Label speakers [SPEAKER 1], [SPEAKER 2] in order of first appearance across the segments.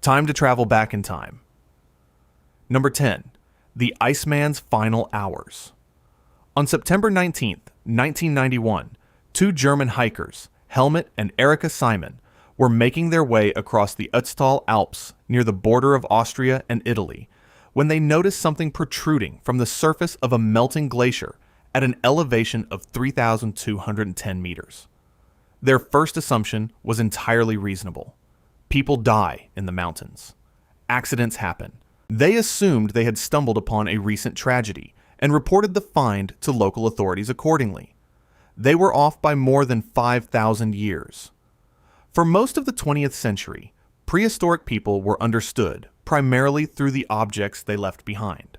[SPEAKER 1] Time to travel back in time. Number 10. The Iceman's Final Hours. On September 19th, 1991, two German hikers, Helmut and Erika Simon, were making their way across the Ötztal Alps near the border of Austria and Italy when they noticed something protruding from the surface of a melting glacier at an elevation of 3,210 meters. Their first assumption was entirely reasonable. People die in the mountains. Accidents happen. They assumed they had stumbled upon a recent tragedy and reported the find to local authorities accordingly. They were off by more than 5,000 years. For most of the 20th century, prehistoric people were understood primarily through the objects they left behind.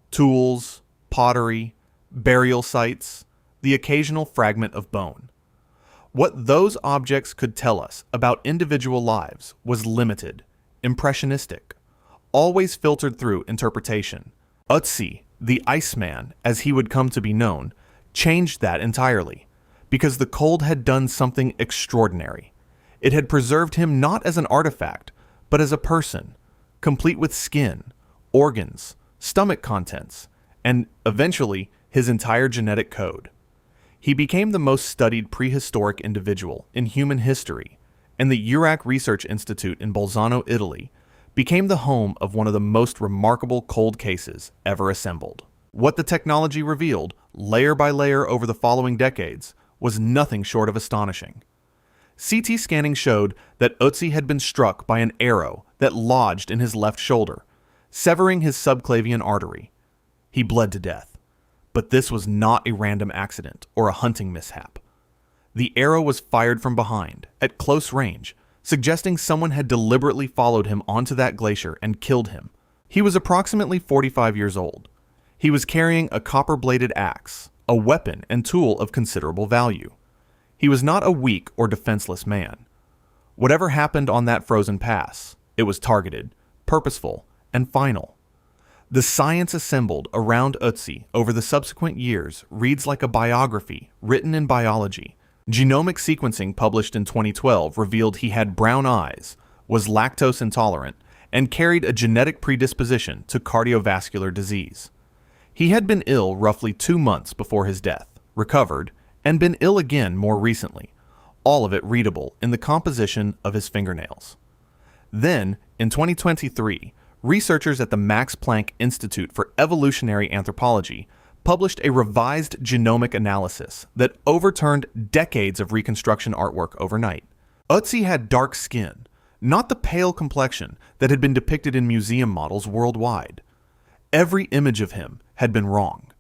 [SPEAKER 1] Tools, pottery, burial sites, the occasional fragment of bone. What those objects could tell us about individual lives was limited, impressionistic, always filtered through interpretation. Ötzi, the Iceman, as he would come to be known, changed that entirely, because the cold had done something extraordinary. It had preserved him not as an artifact, but as a person, complete with skin, organs, stomach contents, and, eventually, his entire genetic code. He became the most studied prehistoric individual in human history, and the Urach Research Institute in Bolzano, Italy, became the home of one of the most remarkable cold cases ever assembled. What the technology revealed, layer by layer over the following decades, was nothing short of astonishing. CT scanning showed that Ötzi had been struck by an arrow that lodged in his left shoulder, severing his subclavian artery. He bled to death. But this was not a random accident or a hunting mishap. The arrow was fired from behind, at close range, suggesting someone had deliberately followed him onto that glacier and killed him. He was approximately 45 years old. He was carrying a copper-bladed axe, a weapon and tool of considerable value. He was not a weak or defenseless man. Whatever happened on that frozen pass, it was targeted, purposeful, and final. The science assembled around Ötzi over the subsequent years reads like a biography written in biology. Genomic sequencing published in 2012 revealed he had brown eyes, was lactose intolerant, and carried a genetic predisposition to cardiovascular disease. He had been ill roughly 2 months before his death, recovered, and been ill again more recently, all of it readable in the composition of his fingernails. Then, in 2023, researchers at the Max Planck Institute for Evolutionary Anthropology published a revised genomic analysis that overturned decades of reconstruction artwork overnight. Ötzi had dark skin, not the pale complexion that had been depicted in museum models worldwide. Every image of him had been wrong.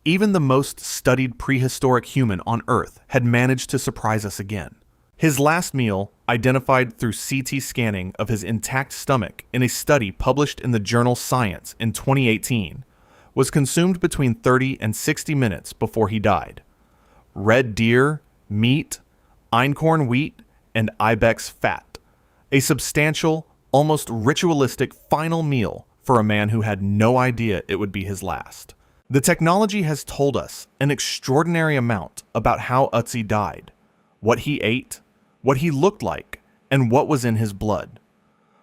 [SPEAKER 1] Even the most studied prehistoric human on Earth had managed to surprise us again. His last meal, identified through CT scanning of his intact stomach in a study published in the journal Science in 2018, was consumed between 30 and 60 minutes before he died. Red deer, meat, einkorn wheat, and ibex fat. A substantial, almost ritualistic final meal for a man who had no idea it would be his last. The technology has told us an extraordinary amount about how Ötzi died, what he ate, what he looked like, and what was in his blood.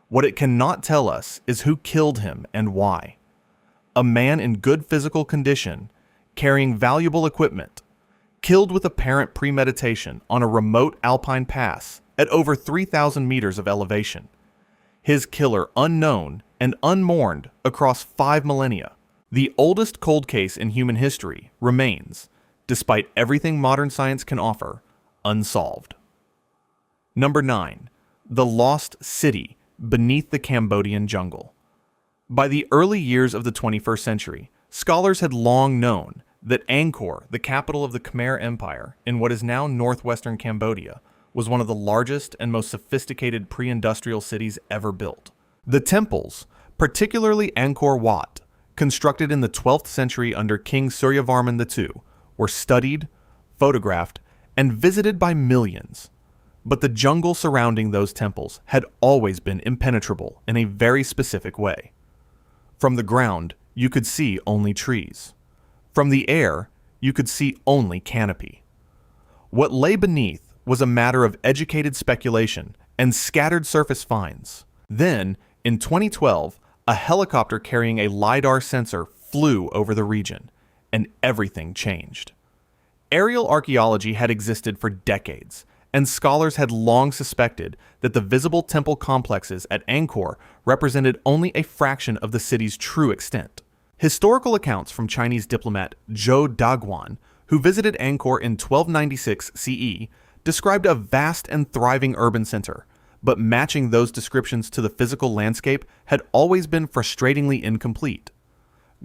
[SPEAKER 1] What it cannot tell us is who killed him and why. A man in good physical condition, carrying valuable equipment, killed with apparent premeditation on a remote alpine pass at over 3,000 meters of elevation. His killer unknown and unmourned across 5 millennia. The oldest cold case in human history remains, despite everything modern science can offer, unsolved. Number 9. The Lost City Beneath the Cambodian Jungle. By the early years of the 21st century, scholars had long known that Angkor, the capital of the Khmer Empire in what is now northwestern Cambodia, was one of the largest and most sophisticated pre-industrial cities ever built. The temples, particularly Angkor Wat, constructed in the 12th century under King Suryavarman II, were studied, photographed, and visited by millions. But the jungle surrounding those temples had always been impenetrable in a very specific way. From the ground, you could see only trees. From the air, you could see only canopy. What lay beneath was a matter of educated speculation and scattered surface finds. Then, in 2012, a helicopter carrying a LiDAR sensor flew over the region, and everything changed. Aerial archaeology had existed for decades, and scholars had long suspected that the visible temple complexes at Angkor represented only a fraction of the city's true extent. Historical accounts from Chinese diplomat Zhou Daguan, who visited Angkor in 1296 CE, described a vast and thriving urban center, but matching those descriptions to the physical landscape had always been frustratingly incomplete.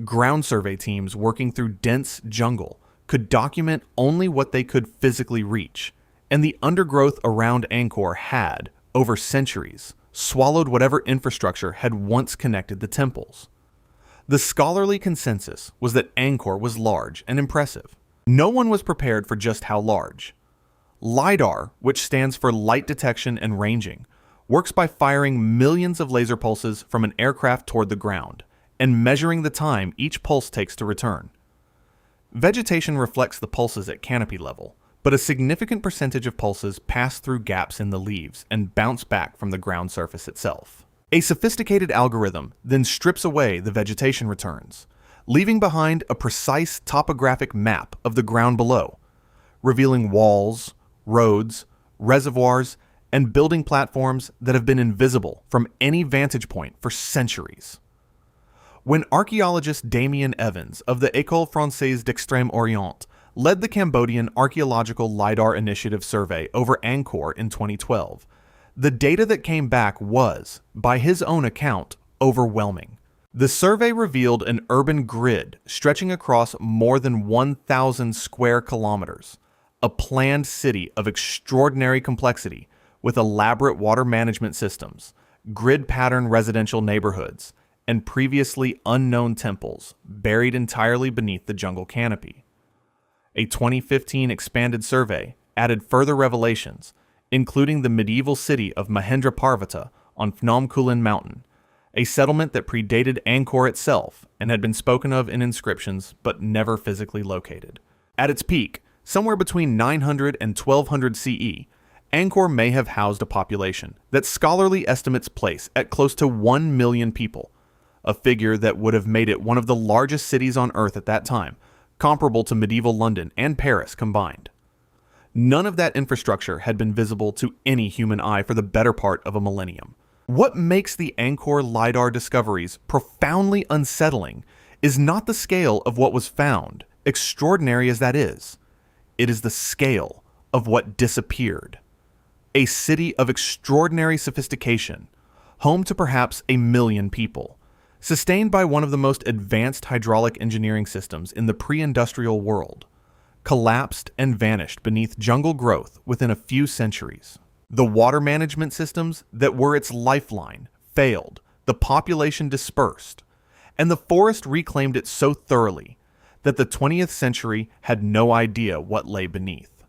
[SPEAKER 1] Ground survey teams working through dense jungle could document only what they could physically reach, and the undergrowth around Angkor had, over centuries, swallowed whatever infrastructure had once connected the temples. The scholarly consensus was that Angkor was large and impressive. No one was prepared for just how large. LiDAR, which stands for light detection and ranging, works by firing millions of laser pulses from an aircraft toward the ground and measuring the time each pulse takes to return. Vegetation reflects the pulses at canopy level, but a significant percentage of pulses pass through gaps in the leaves and bounce back from the ground surface itself. A sophisticated algorithm then strips away the vegetation returns, leaving behind a precise topographic map of the ground below, revealing walls, roads, reservoirs, and building platforms that have been invisible from any vantage point for centuries. When archaeologist Damien Evans of the École Française d'Extrême Orient led the Cambodian Archaeological LiDAR Initiative survey over Angkor in 2012, the data that came back was, by his own account, overwhelming. The survey revealed an urban grid stretching across more than 1,000 square kilometers, a planned city of extraordinary complexity with elaborate water management systems, grid-pattern residential neighborhoods, and previously unknown temples buried entirely beneath the jungle canopy. A 2015 expanded survey added further revelations, including the medieval city of Mahendraparvata on Phnom Kulen Mountain, a settlement that predated Angkor itself and had been spoken of in inscriptions but never physically located. At its peak, somewhere between 900 and 1200 CE, Angkor may have housed a population that scholarly estimates place at close to 1 million people, a figure that would have made it one of the largest cities on Earth at that time, comparable to medieval London and Paris combined. None of that infrastructure had been visible to any human eye for the better part of a millennium. What makes the Angkor LiDAR discoveries profoundly unsettling is not the scale of what was found, extraordinary as that is. It is the scale of what disappeared. A city of extraordinary sophistication, home to perhaps 1 million people, sustained by one of the most advanced hydraulic engineering systems in the pre-industrial world, collapsed and vanished beneath jungle growth within a few centuries. The water management systems that were its lifeline failed, the population dispersed, and the forest reclaimed it so thoroughly that the 20th century had no idea what lay beneath.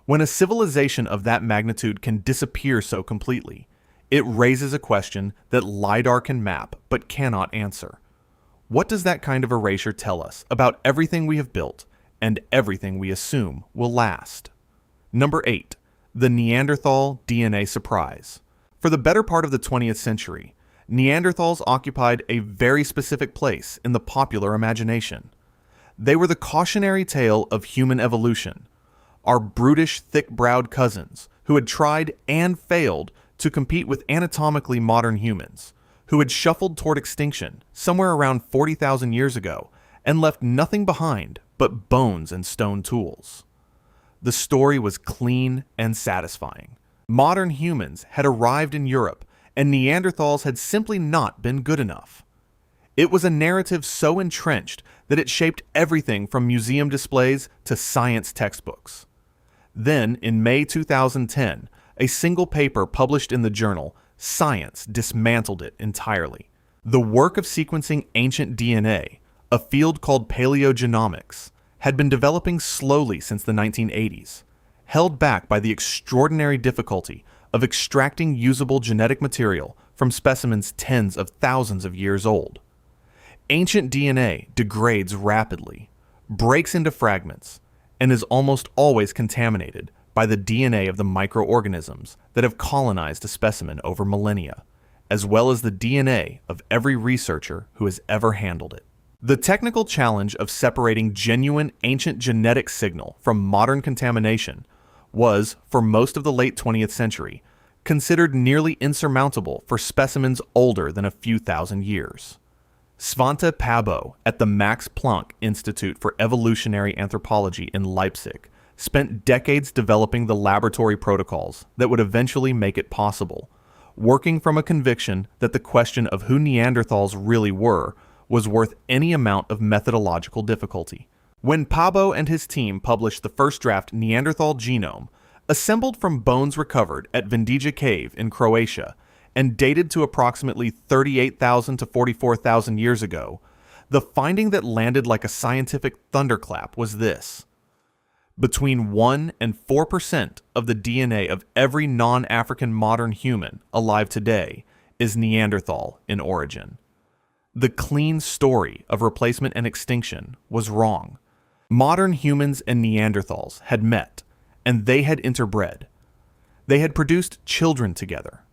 [SPEAKER 1] When a civilization of that magnitude can disappear so completely, it raises a question that LiDAR can map but cannot answer. What does that kind of erasure tell us about everything we have built and everything we assume will last? Number 8. The Neanderthal DNA surprise. For the better part of the 20th century, Neanderthals occupied a very specific place in the popular imagination. They were the cautionary tale of human evolution, our brutish, thick-browed cousins who had tried and failed to compete with anatomically modern humans, who had shuffled toward extinction somewhere around 40,000 years ago and left nothing behind but bones and stone tools. The story was clean and satisfying. Modern humans had arrived in Europe, and Neanderthals had simply not been good enough. It was a narrative so entrenched that it shaped everything from museum displays to science textbooks. Then, in May 2010, a single paper published in the journal Science dismantled it entirely. The work of sequencing ancient DNA, a field called paleogenomics, had been developing slowly since the 1980s, held back by the extraordinary difficulty of extracting usable genetic material from specimens tens of thousands of years old. Ancient DNA degrades rapidly, breaks into fragments, and is almost always contaminated by the DNA of the microorganisms that have colonized a specimen over millennia, as well as the DNA of every researcher who has ever handled it. The technical challenge of separating genuine ancient genetic signal from modern contamination was, for most of the late 20th century, considered nearly insurmountable for specimens older than a few thousand years. Svante Pääbo at the Max Planck Institute for Evolutionary Anthropology in Leipzig spent decades developing the laboratory protocols that would eventually make it possible, working from a conviction that the question of who Neanderthals really were was worth any amount of methodological difficulty. When Pääbo and his team published the first draft Neanderthal genome, assembled from bones recovered at Vindija Cave in Croatia and dated to approximately 38,000 to 44,000 years ago, the finding that landed like a scientific thunderclap was this: between 1 and 4% of the DNA of every non-African modern human alive today is Neanderthal in origin. The clean story of replacement and extinction was wrong. Modern humans and Neanderthals had met, and they had interbred. They had produced children together.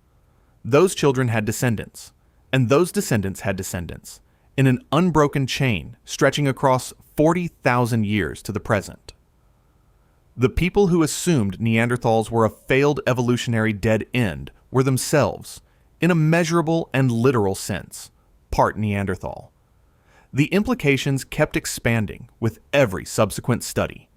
[SPEAKER 1] Those children had descendants, and those descendants had descendants, in an unbroken chain stretching across 40,000 years to the present. The people who assumed Neanderthals were a failed evolutionary dead end were themselves, in a measurable and literal sense, part Neanderthal. The implications kept expanding with every subsequent study.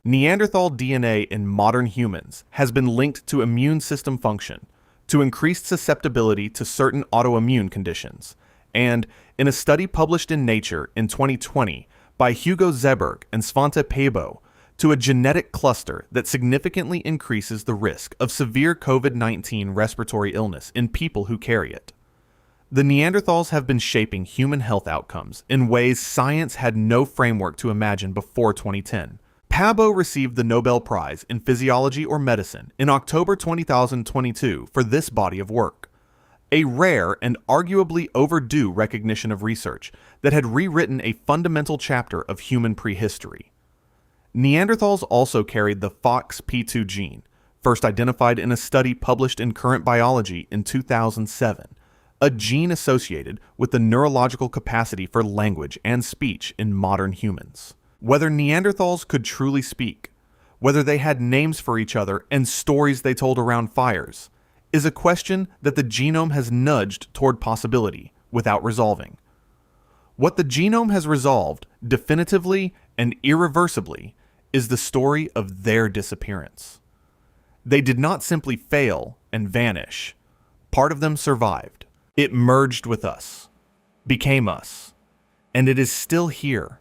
[SPEAKER 1] Neanderthal DNA in modern humans has been linked to immune system function, to increased susceptibility to certain autoimmune conditions, and, in a study published in Nature in 2020 by Hugo Zeberg and Svante Pääbo, to a genetic cluster that significantly increases the risk of severe COVID-19 respiratory illness in people who carry it. The Neanderthals have been shaping human health outcomes in ways science had no framework to imagine before 2010. Pääbo received the Nobel Prize in Physiology or Medicine in October 2022 for this body of work, a rare and arguably overdue recognition of research that had rewritten a fundamental chapter of human prehistory. Neanderthals also carried the FOXP2 gene, first identified in a study published in Current Biology in 2007, a gene associated with the neurological capacity for language and speech in modern humans. Whether Neanderthals could truly speak, whether they had names for each other and stories they told around fires, is a question that the genome has nudged toward possibility without resolving. What the genome has resolved definitively and irreversibly is the story of their disappearance. They did not simply fail and vanish. Part of them survived. It merged with us, became us, and it is still here,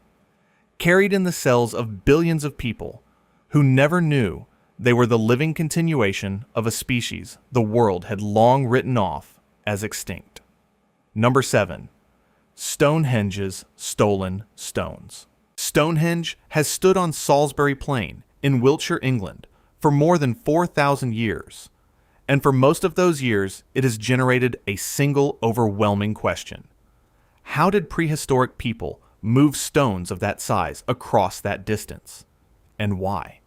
[SPEAKER 1] carried in the cells of billions of people who never knew they were the living continuation of a species the world had long written off as extinct. Number 7. Stonehenge's stolen stones. Stonehenge has stood on Salisbury Plain in Wiltshire, England, for more than 4,000 years, and for most of those years it has generated a single overwhelming question. How did prehistoric people move stones of that size across that distance? And why?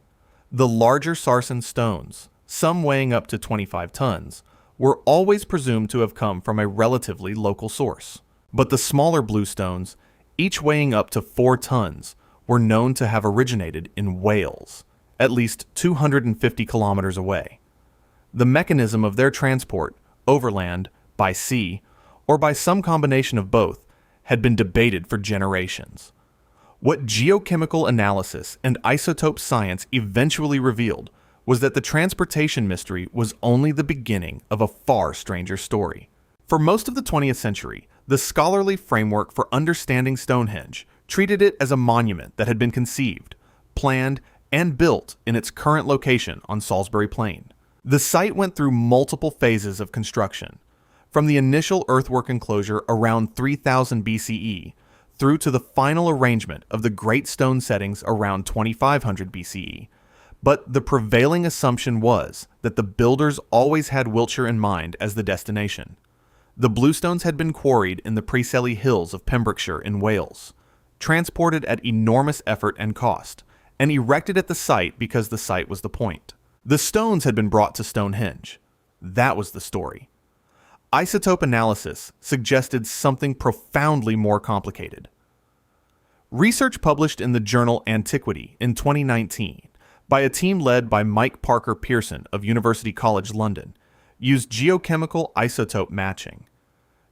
[SPEAKER 1] The larger sarsen stones, some weighing up to 25 tons, were always presumed to have come from a relatively local source. But the smaller blue stones, each weighing up to 4 tons, were known to have originated in Wales, at least 250 kilometers away. The mechanism of their transport, overland, by sea, or by some combination of both, had been debated for generations. What geochemical analysis and isotope science eventually revealed was that the transportation mystery was only the beginning of a far stranger story. For most of the 20th century, the scholarly framework for understanding Stonehenge treated it as a monument that had been conceived, planned, and built in its current location on Salisbury Plain. The site went through multiple phases of construction, from the initial earthwork enclosure around 3000 BCE through to the final arrangement of the great stone settings around 2500 BCE. But the prevailing assumption was that the builders always had Wiltshire in mind as the destination. The bluestones had been quarried in the Preseli Hills of Pembrokeshire in Wales, transported at enormous effort and cost, and erected at the site because the site was the point. The stones had been brought to Stonehenge. That was the story. isotope analysis suggested something profoundly more complicated. Research published in the journal Antiquity in 2019 by a team led by Mike Parker Pearson of University College London used geochemical isotope matching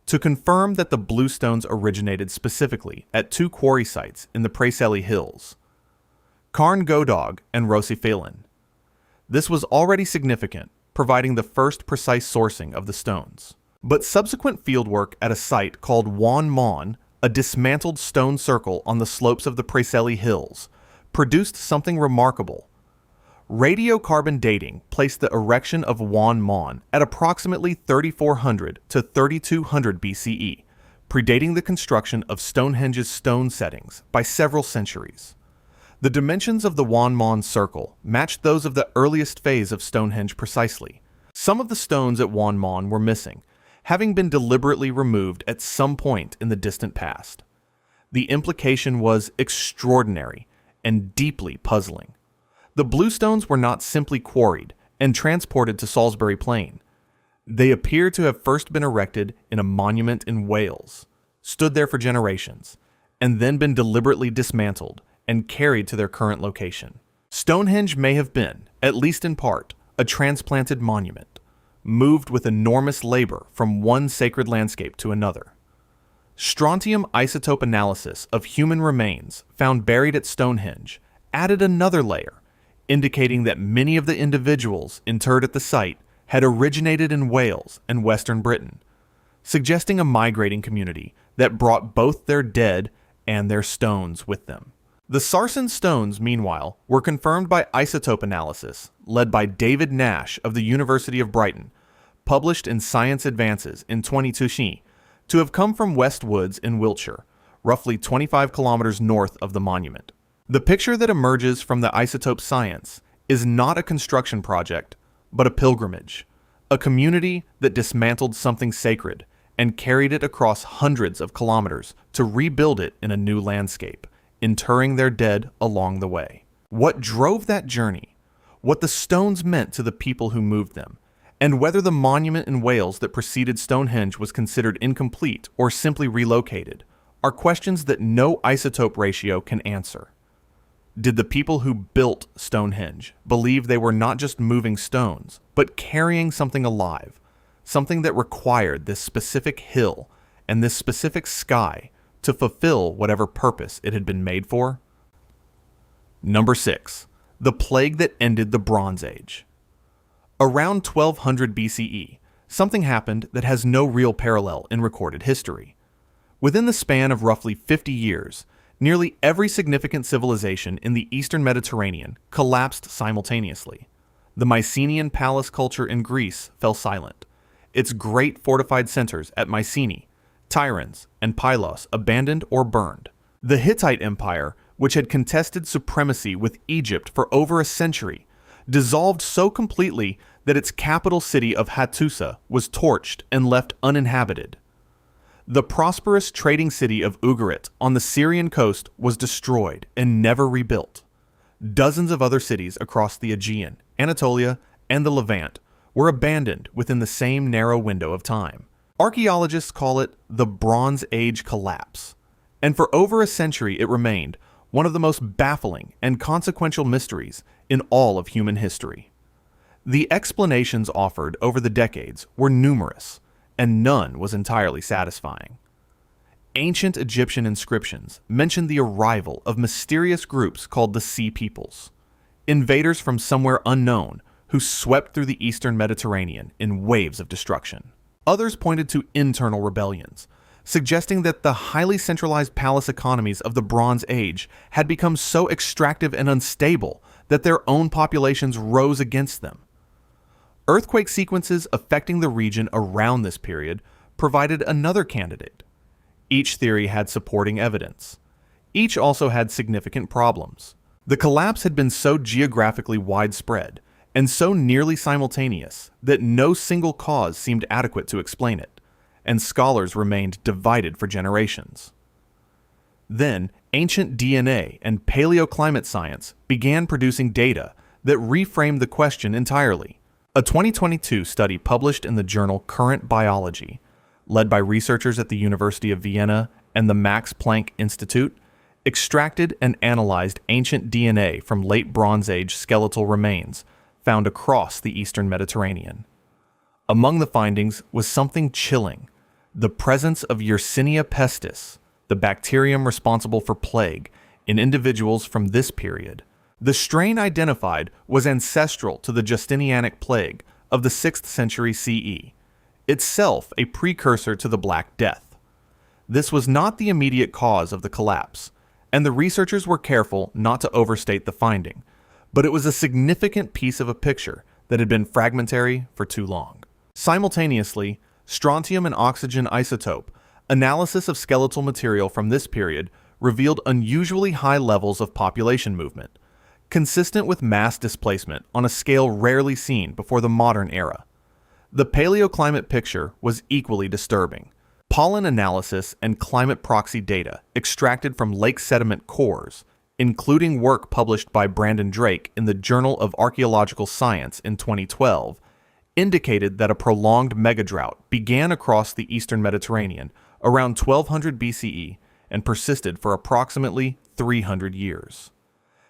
[SPEAKER 1] to confirm that the bluestones originated specifically at two quarry sites in the Prehistoric Hills, Carn Godog and Rosyfelin. This was already significant, providing the first precise sourcing of the stones. But subsequent fieldwork at a site called Wan Mon, a dismantled stone circle on the slopes of the Prehistoric Hills, produced something remarkable. Radiocarbon dating placed the erection of Wan Mon at approximately 3400 to 3200 BCE, predating the construction of Stonehenge's stone settings by several centuries. The dimensions of the Wan Mon circle matched those of the earliest phase of Stonehenge precisely. Some of the stones at Wan Mon were missing, having been deliberately removed at some point in the distant past. The implication was extraordinary and deeply puzzling. The bluestones were not simply quarried and transported to Salisbury Plain. They appear to have first been erected in a monument in Wales, stood there for generations, and then been deliberately dismantled and carried to their current location. Stonehenge may have been, at least in part, a transplanted monument, moved with enormous labor from one sacred landscape to another. Strontium isotope analysis of human remains found buried at Stonehenge added another layer, indicating that many of the individuals interred at the site had originated in Wales and Western Britain, suggesting a migrating community that brought both their dead and their stones with them. The Sarsen stones, meanwhile, were confirmed by isotope analysis led by David Nash of the University of Brighton, published in Science Advances in 2020, to have come from West Woods in Wiltshire, roughly 25 kilometers north of the monument. The picture that emerges from the isotope science is not a construction project, but a pilgrimage, a community that dismantled something sacred and carried it across hundreds of kilometers to rebuild it in a new landscape, interring their dead along the way. What drove that journey, what the stones meant to the people who moved them, and whether the monument in Wales that preceded Stonehenge was considered incomplete or simply relocated, are questions that no isotope ratio can answer. Did the people who built Stonehenge believe they were not just moving stones, but carrying something alive, something that required this specific hill and this specific sky to fulfill whatever purpose it had been made for? Number 6. The plague that ended the Bronze Age. Around 1200 BCE, something happened that has no real parallel in recorded history. Within the span of roughly 50 years, nearly every significant civilization in the eastern Mediterranean collapsed simultaneously. The Mycenaean palace culture in Greece fell silent. Its great fortified centers at Mycenae, Tiryns, and Pylos abandoned or burned. The Hittite Empire, which had contested supremacy with Egypt for over a century, dissolved so completely that its capital city of Hattusa was torched and left uninhabited. The prosperous trading city of Ugarit on the Syrian coast was destroyed and never rebuilt. Dozens of other cities across the Aegean, Anatolia, and the Levant were abandoned within the same narrow window of time. Archaeologists call it the Bronze Age collapse, and for over a century it remained one of the most baffling and consequential mysteries in all of human history. The explanations offered over the decades were numerous, and none was entirely satisfying. Ancient Egyptian inscriptions mention the arrival of mysterious groups called the Sea Peoples, invaders from somewhere unknown who swept through the eastern Mediterranean in waves of destruction. Others pointed to internal rebellions, suggesting that the highly centralized palace economies of the Bronze Age had become so extractive and unstable that their own populations rose against them. Earthquake sequences affecting the region around this period provided another candidate. Each theory had supporting evidence. Each also had significant problems. The collapse had been so geographically widespread and so nearly simultaneous that no single cause seemed adequate to explain it, and scholars remained divided for generations. Then, ancient DNA and paleoclimate science began producing data that reframed the question entirely. A 2022 study published in the journal Current Biology, led by researchers at the University of Vienna and the Max Planck Institute, extracted and analyzed ancient DNA from late Bronze Age skeletal remains found across the eastern Mediterranean. Among the findings was something chilling: the presence of Yersinia pestis, the bacterium responsible for plague, in individuals from this period. The strain identified was ancestral to the Justinianic plague of the 6th century CE, itself a precursor to the Black Death. This was not the immediate cause of the collapse, and the researchers were careful not to overstate the finding, but it was a significant piece of a picture that had been fragmentary for too long. Simultaneously, strontium and oxygen isotope analysis of skeletal material from this period revealed unusually high levels of population movement, consistent with mass displacement on a scale rarely seen before the modern era. The paleoclimate picture was equally disturbing. Pollen analysis and climate proxy data extracted from lake sediment cores, including work published by Brandon Drake in the Journal of Archaeological Science in 2012, indicated that a prolonged megadrought began across the eastern Mediterranean around 1200 BCE and persisted for approximately 300 years.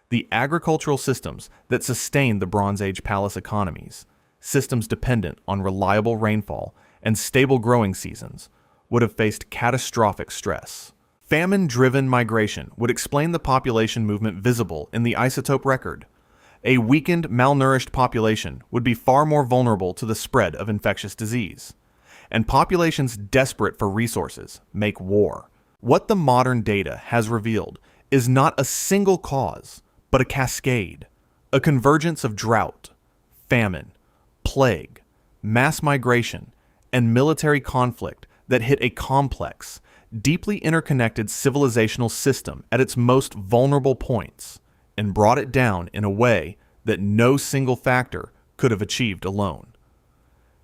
[SPEAKER 1] The agricultural systems that sustained the Bronze Age palace economies, systems dependent on reliable rainfall and stable growing seasons, would have faced catastrophic stress. Famine-driven migration would explain the population movement visible in the isotope record. A weakened, malnourished population would be far more vulnerable to the spread of infectious disease. And populations desperate for resources make war. What the modern data has revealed is not a single cause, but a cascade, a convergence of drought, famine, plague, mass migration, and military conflict that hit a complex, deeply interconnected civilizational system at its most vulnerable points and brought it down in a way that no single factor could have achieved alone.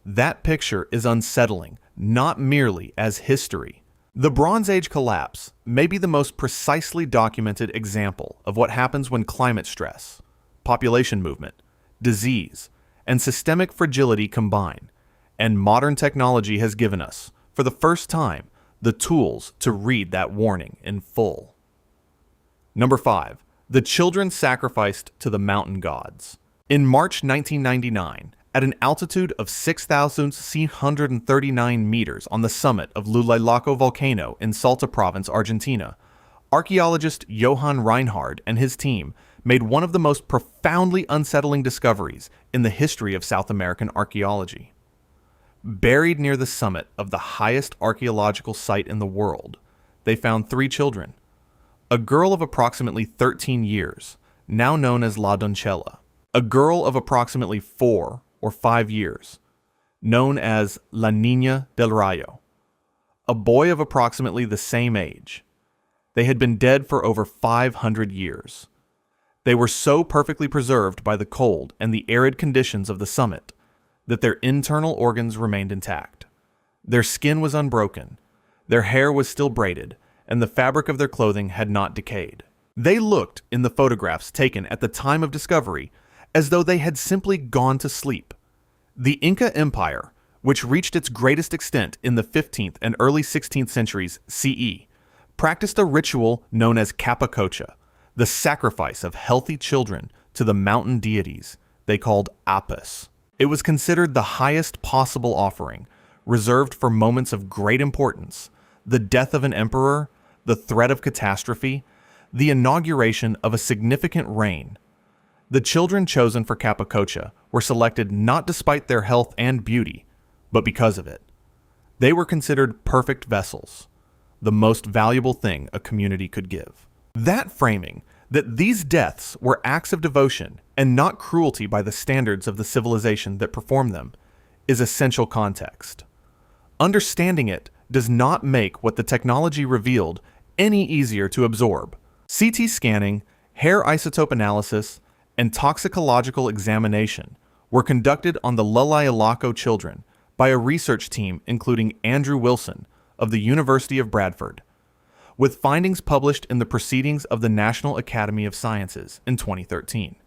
[SPEAKER 1] That picture is unsettling, not merely as history. The Bronze Age collapse may be the most precisely documented example of what happens when climate stress, population movement, disease, and systemic fragility combine, and modern technology has given us, for the first time, the tools to read that warning in full. Number 5. The children sacrificed to the mountain gods. In March 1999, at an altitude of 6,639 meters on the summit of Lulailaco volcano in Salta province, Argentina, archaeologist Johann Reinhard and his team made one of the most profoundly unsettling discoveries in the history of South American archaeology. Buried near the summit of the highest archaeological site in the world, they found 3 children. A girl of approximately 13 years, now known as La Doncella. A girl of approximately 4 or 5 years, known as La Niña del Rayo. A boy of approximately the same age. They had been dead for over 500 years. They were so perfectly preserved by the cold and the arid conditions of the summit that their internal organs remained intact. Their skin was unbroken, their hair was still braided, and the fabric of their clothing had not decayed. They looked, in the photographs taken at the time of discovery, as though they had simply gone to sleep. The Inca Empire, which reached its greatest extent in the 15th and early 16th centuries CE, practiced a ritual known as capacocha, the sacrifice of healthy children to the mountain deities they called apis. It was considered the highest possible offering, reserved for moments of great importance: the death of an emperor, the threat of catastrophe, the inauguration of a significant reign. The children chosen for capacocha were selected not despite their health and beauty, but because of it. They were considered perfect vessels, the most valuable thing a community could give. That framing, that these deaths were acts of devotion and not cruelty by the standards of the civilization that performed them, is essential context. Understanding it does not make what the technology revealed any easier to absorb. CT scanning, hair isotope analysis, and toxicological examination were conducted on the Lulailaco children by a research team including Andrew Wilson of the University of Bradford, with findings published in the Proceedings of the National Academy of Sciences in 2013.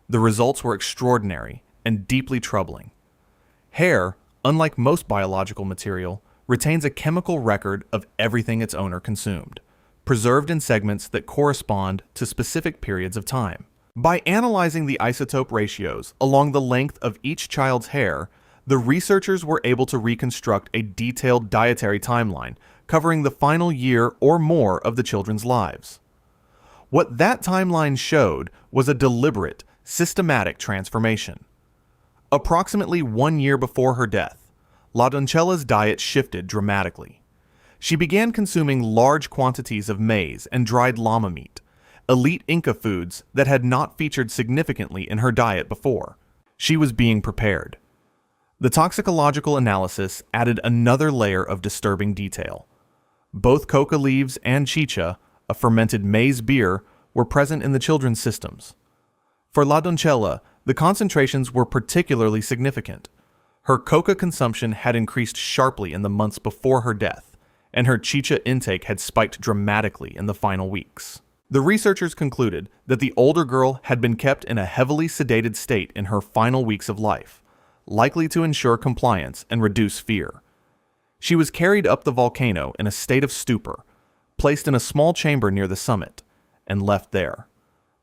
[SPEAKER 1] The results were extraordinary and deeply troubling. Hair, unlike most biological material, retains a chemical record of everything its owner consumed, preserved in segments that correspond to specific periods of time. By analyzing the isotope ratios along the length of each child's hair, the researchers were able to reconstruct a detailed dietary timeline covering the final year or more of the children's lives. What that timeline showed was a deliberate, systematic transformation. Approximately 1 year before her death, La Doncella's diet shifted dramatically. She began consuming large quantities of maize and dried llama meat, elite Inca foods that had not featured significantly in her diet before. She was being prepared. The toxicological analysis added another layer of disturbing detail. Both coca leaves and chicha, a fermented maize beer, were present in the children's systems. For La Doncella, the concentrations were particularly significant. Her coca consumption had increased sharply in the months before her death, and her chicha intake had spiked dramatically in the final weeks. The researchers concluded that the older girl had been kept in a heavily sedated state in her final weeks of life, likely to ensure compliance and reduce fear. She was carried up the volcano in a state of stupor, placed in a small chamber near the summit, and left there.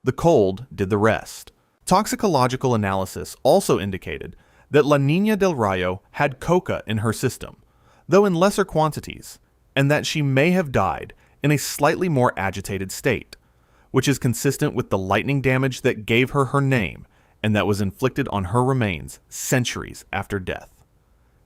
[SPEAKER 1] The cold did the rest. Toxicological analysis also indicated that La Niña del Rayo had coca in her system, though in lesser quantities, and that she may have died in a slightly more agitated state, which is consistent with the lightning damage that gave her her name and that was inflicted on her remains centuries after death.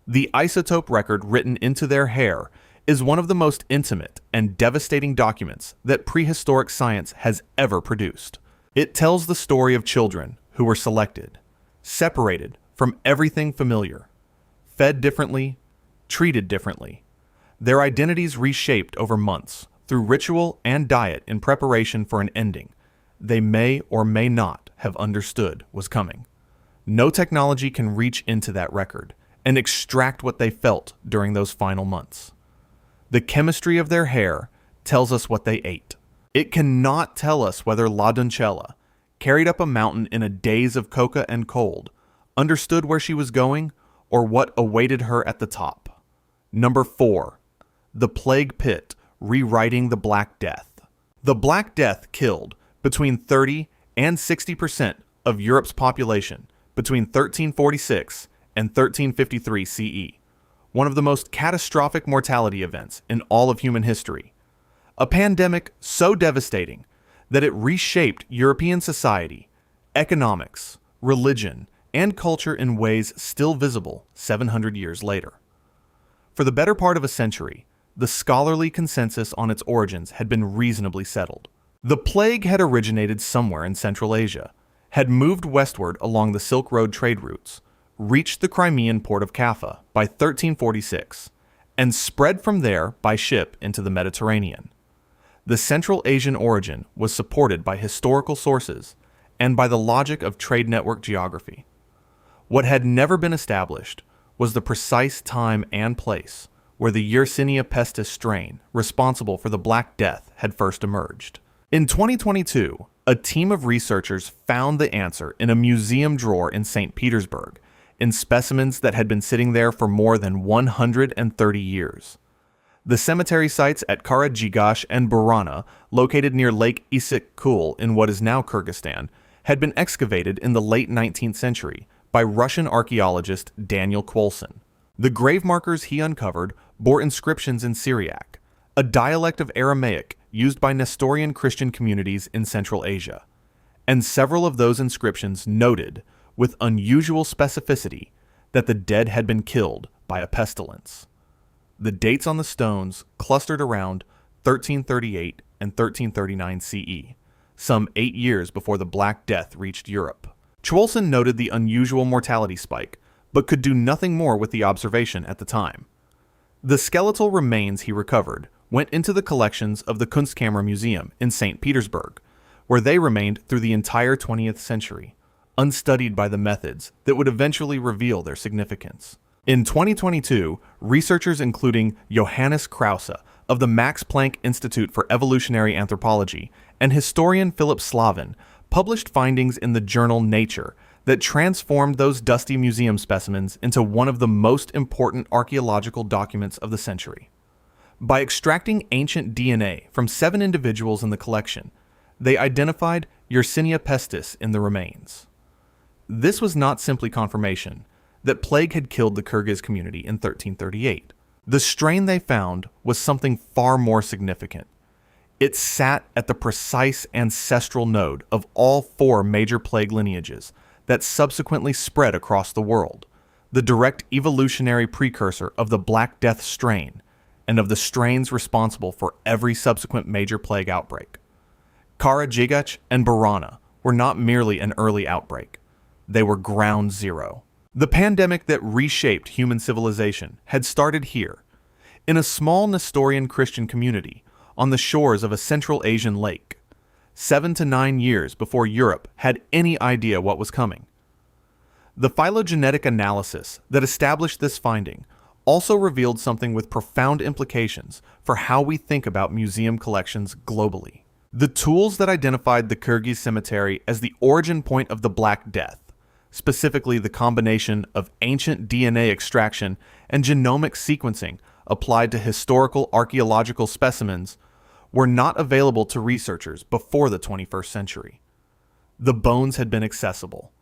[SPEAKER 1] The isotope record written into their hair is one of the most intimate and devastating documents that prehistoric science has ever produced. It tells the story of children who were selected, separated from everything familiar, fed differently, treated differently, their identities reshaped over months through ritual and diet in preparation for an ending they may or may not have understood was coming. No technology can reach into that record and extract what they felt during those final months. The chemistry of their hair tells us what they ate. It cannot tell us whether La Doncella, carried up a mountain in a daze of coca and cold, understood where she was going or what awaited her at the top. Number 4. The Plague Pit, Rewriting the Black Death. The Black Death killed between 30 and 60% of Europe's population between 1346 and 1353 CE, one of the most catastrophic mortality events in all of human history. A pandemic so devastating that it reshaped European society, economics, religion, and culture in ways still visible 700 years later. For the better part of a century, the scholarly consensus on its origins had been reasonably settled. The plague had originated somewhere in Central Asia, had moved westward along the Silk Road trade routes, reached the Crimean port of Kaffa by 1346, and spread from there by ship into the Mediterranean. The Central Asian origin was supported by historical sources and by the logic of trade network geography. What had never been established was the precise time and place where the Yersinia pestis strain responsible for the Black Death had first emerged. In 2022, a team of researchers found the answer in a museum drawer in St. Petersburg, in specimens that had been sitting there for more than 130 years. The cemetery sites at Karajigash and Burana, located near Lake Issyk-Kul in what is now Kyrgyzstan, had been excavated in the late 19th century by Russian archaeologist Daniel Kwolson. The grave markers he uncovered bore inscriptions in Syriac, a dialect of Aramaic used by Nestorian Christian communities in Central Asia, and several of those inscriptions noted, with unusual specificity, that the dead had been killed by a pestilence. The dates on the stones clustered around 1338 and 1339 CE, some 8 years before the Black Death reached Europe. Chwolson noted the unusual mortality spike, but could do nothing more with the observation at the time. The skeletal remains he recovered went into the collections of the Kunstkammer Museum in St. Petersburg, where they remained through the entire 20th century, unstudied by the methods that would eventually reveal their significance. In 2022, researchers including Johannes Krause of the Max Planck Institute for Evolutionary Anthropology and historian Philip Slavin published findings in the journal Nature that transformed those dusty museum specimens into one of the most important archaeological documents of the century. By extracting ancient DNA from 7 individuals in the collection, they identified Yersinia pestis in the remains. This was not simply confirmation that plague had killed the Kyrgyz community in 1338. The strain they found was something far more significant. It sat at the precise ancestral node of all 4 major plague lineages that subsequently spread across the world, the direct evolutionary precursor of the Black Death strain and of the strains responsible for every subsequent major plague outbreak. Kara-Jigach and Borana were not merely an early outbreak. They were ground zero. The pandemic that reshaped human civilization had started here, in a small Nestorian Christian community on the shores of a Central Asian lake, 7 to 9 years before Europe had any idea what was coming. The phylogenetic analysis that established this finding also revealed something with profound implications for how we think about museum collections globally. The tools that identified the Kyrgyz cemetery as the origin point of the Black Death, specifically the combination of ancient DNA extraction and genomic sequencing applied to historical archaeological specimens, were not available to researchers before the 21st century. The bones had been accessible.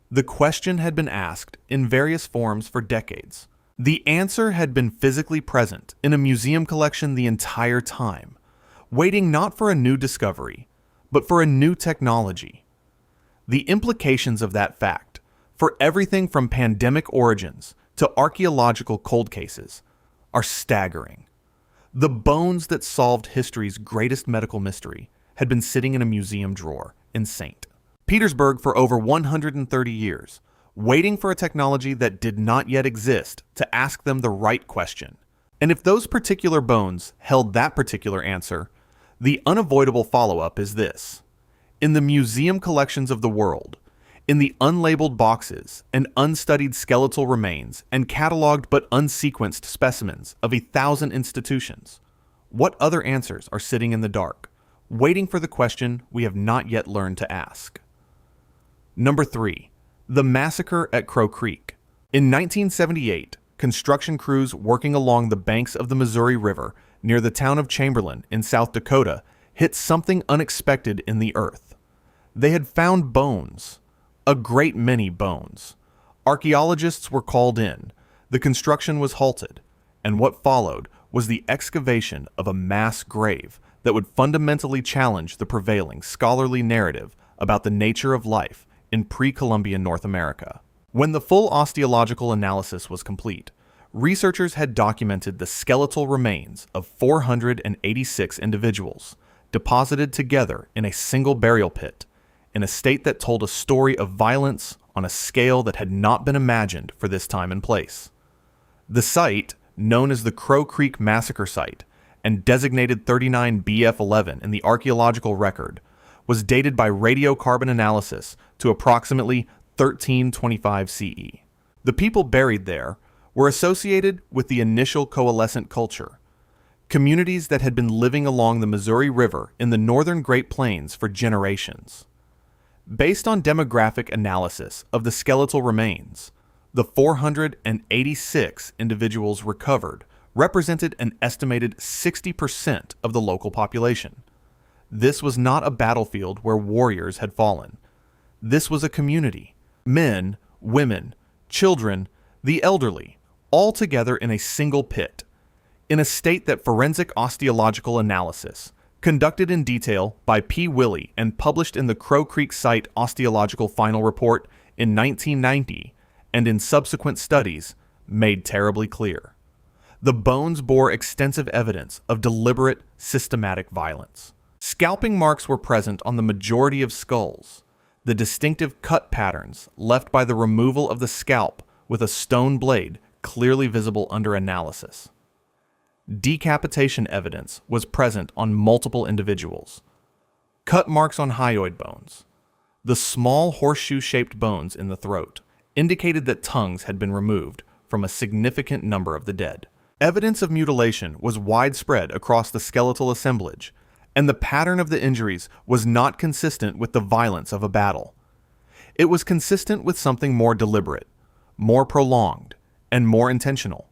[SPEAKER 1] The question had been asked in various forms for decades. The answer had been physically present in a museum collection the entire time, waiting not for a new discovery, but for a new technology. The implications of that fact, for everything from pandemic origins to archaeological cold cases, are staggering. The bones that solved history's greatest medical mystery had been sitting in a museum drawer in St. Petersburg for over 130 years, waiting for a technology that did not yet exist to ask them the right question. And if those particular bones held that particular answer, the unavoidable follow-up is this. In the museum collections of the world, in the unlabeled boxes and unstudied skeletal remains and cataloged but unsequenced specimens of 1,000 institutions, what other answers are sitting in the dark, waiting for the question we have not yet learned to ask? Number 3. The Massacre at Crow Creek. In 1978, construction crews working along the banks of the Missouri River near the town of Chamberlain in South Dakota hit something unexpected in the earth. They had found bones. A great many bones. Archaeologists were called in, the construction was halted, and what followed was the excavation of a mass grave that would fundamentally challenge the prevailing scholarly narrative about the nature of life in pre-Columbian North America. When the full osteological analysis was complete, researchers had documented the skeletal remains of 486 individuals, deposited together in a single burial pit, in a state that told a story of violence on a scale that had not been imagined for this time and place. The site, known as the Crow Creek Massacre Site, and designated 39 BF11 in the archaeological record, was dated by radiocarbon analysis to approximately 1325 CE. The people buried there were associated with the initial coalescent culture, communities that had been living along the Missouri River in the northern Great Plains for generations. Based on demographic analysis of the skeletal remains, the 486 individuals recovered represented an estimated 60% of the local population. This was not a battlefield where warriors had fallen. This was a community. Men, women, children, the elderly, all together in a single pit, in a state that forensic osteological analysis, conducted in detail by P. Willey and published in the Crow Creek Site Osteological Final Report in 1990 and in subsequent studies, made terribly clear. The bones bore extensive evidence of deliberate, systematic violence. Scalping marks were present on the majority of skulls, the distinctive cut patterns left by the removal of the scalp with a stone blade clearly visible under analysis. Decapitation evidence was present on multiple individuals. Cut marks on hyoid bones. The small horseshoe-shaped bones in the throat indicated that tongues had been removed from a significant number of the dead. Evidence of mutilation was widespread across the skeletal assemblage, and the pattern of the injuries was not consistent with the violence of a battle. It was consistent with something more deliberate, more prolonged, and more intentional.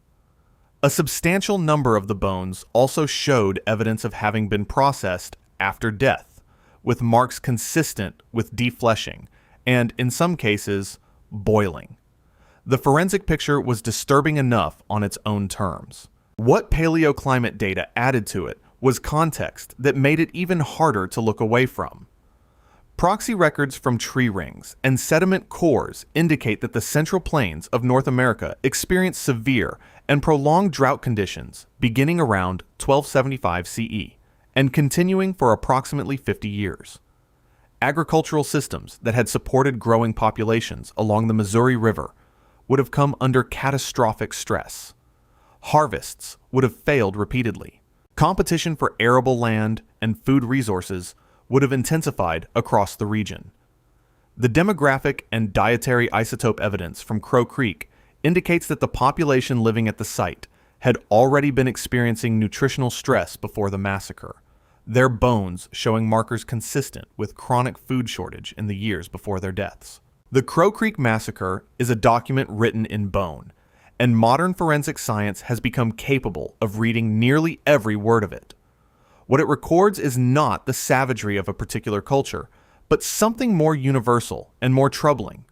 [SPEAKER 1] A substantial number of the bones also showed evidence of having been processed after death, with marks consistent with defleshing and, in some cases, boiling. The forensic picture was disturbing enough on its own terms. What paleoclimate data added to it was context that made it even harder to look away from. Proxy records from tree rings and sediment cores indicate that the Central Plains of North America experienced severe and prolonged drought conditions beginning around 1275 CE and continuing for approximately 50 years. Agricultural systems that had supported growing populations along the Missouri River would have come under catastrophic stress. Harvests would have failed repeatedly. Competition for arable land and food resources would have intensified across the region. The demographic and dietary isotope evidence from Crow Creek indicates that the population living at the site had already been experiencing nutritional stress before the massacre, their bones showing markers consistent with chronic food shortage in the years before their deaths. The Crow Creek Massacre is a document written in bone, and modern forensic science has become capable of reading nearly every word of it. What it records is not the savagery of a particular culture, but something more universal and more troubling.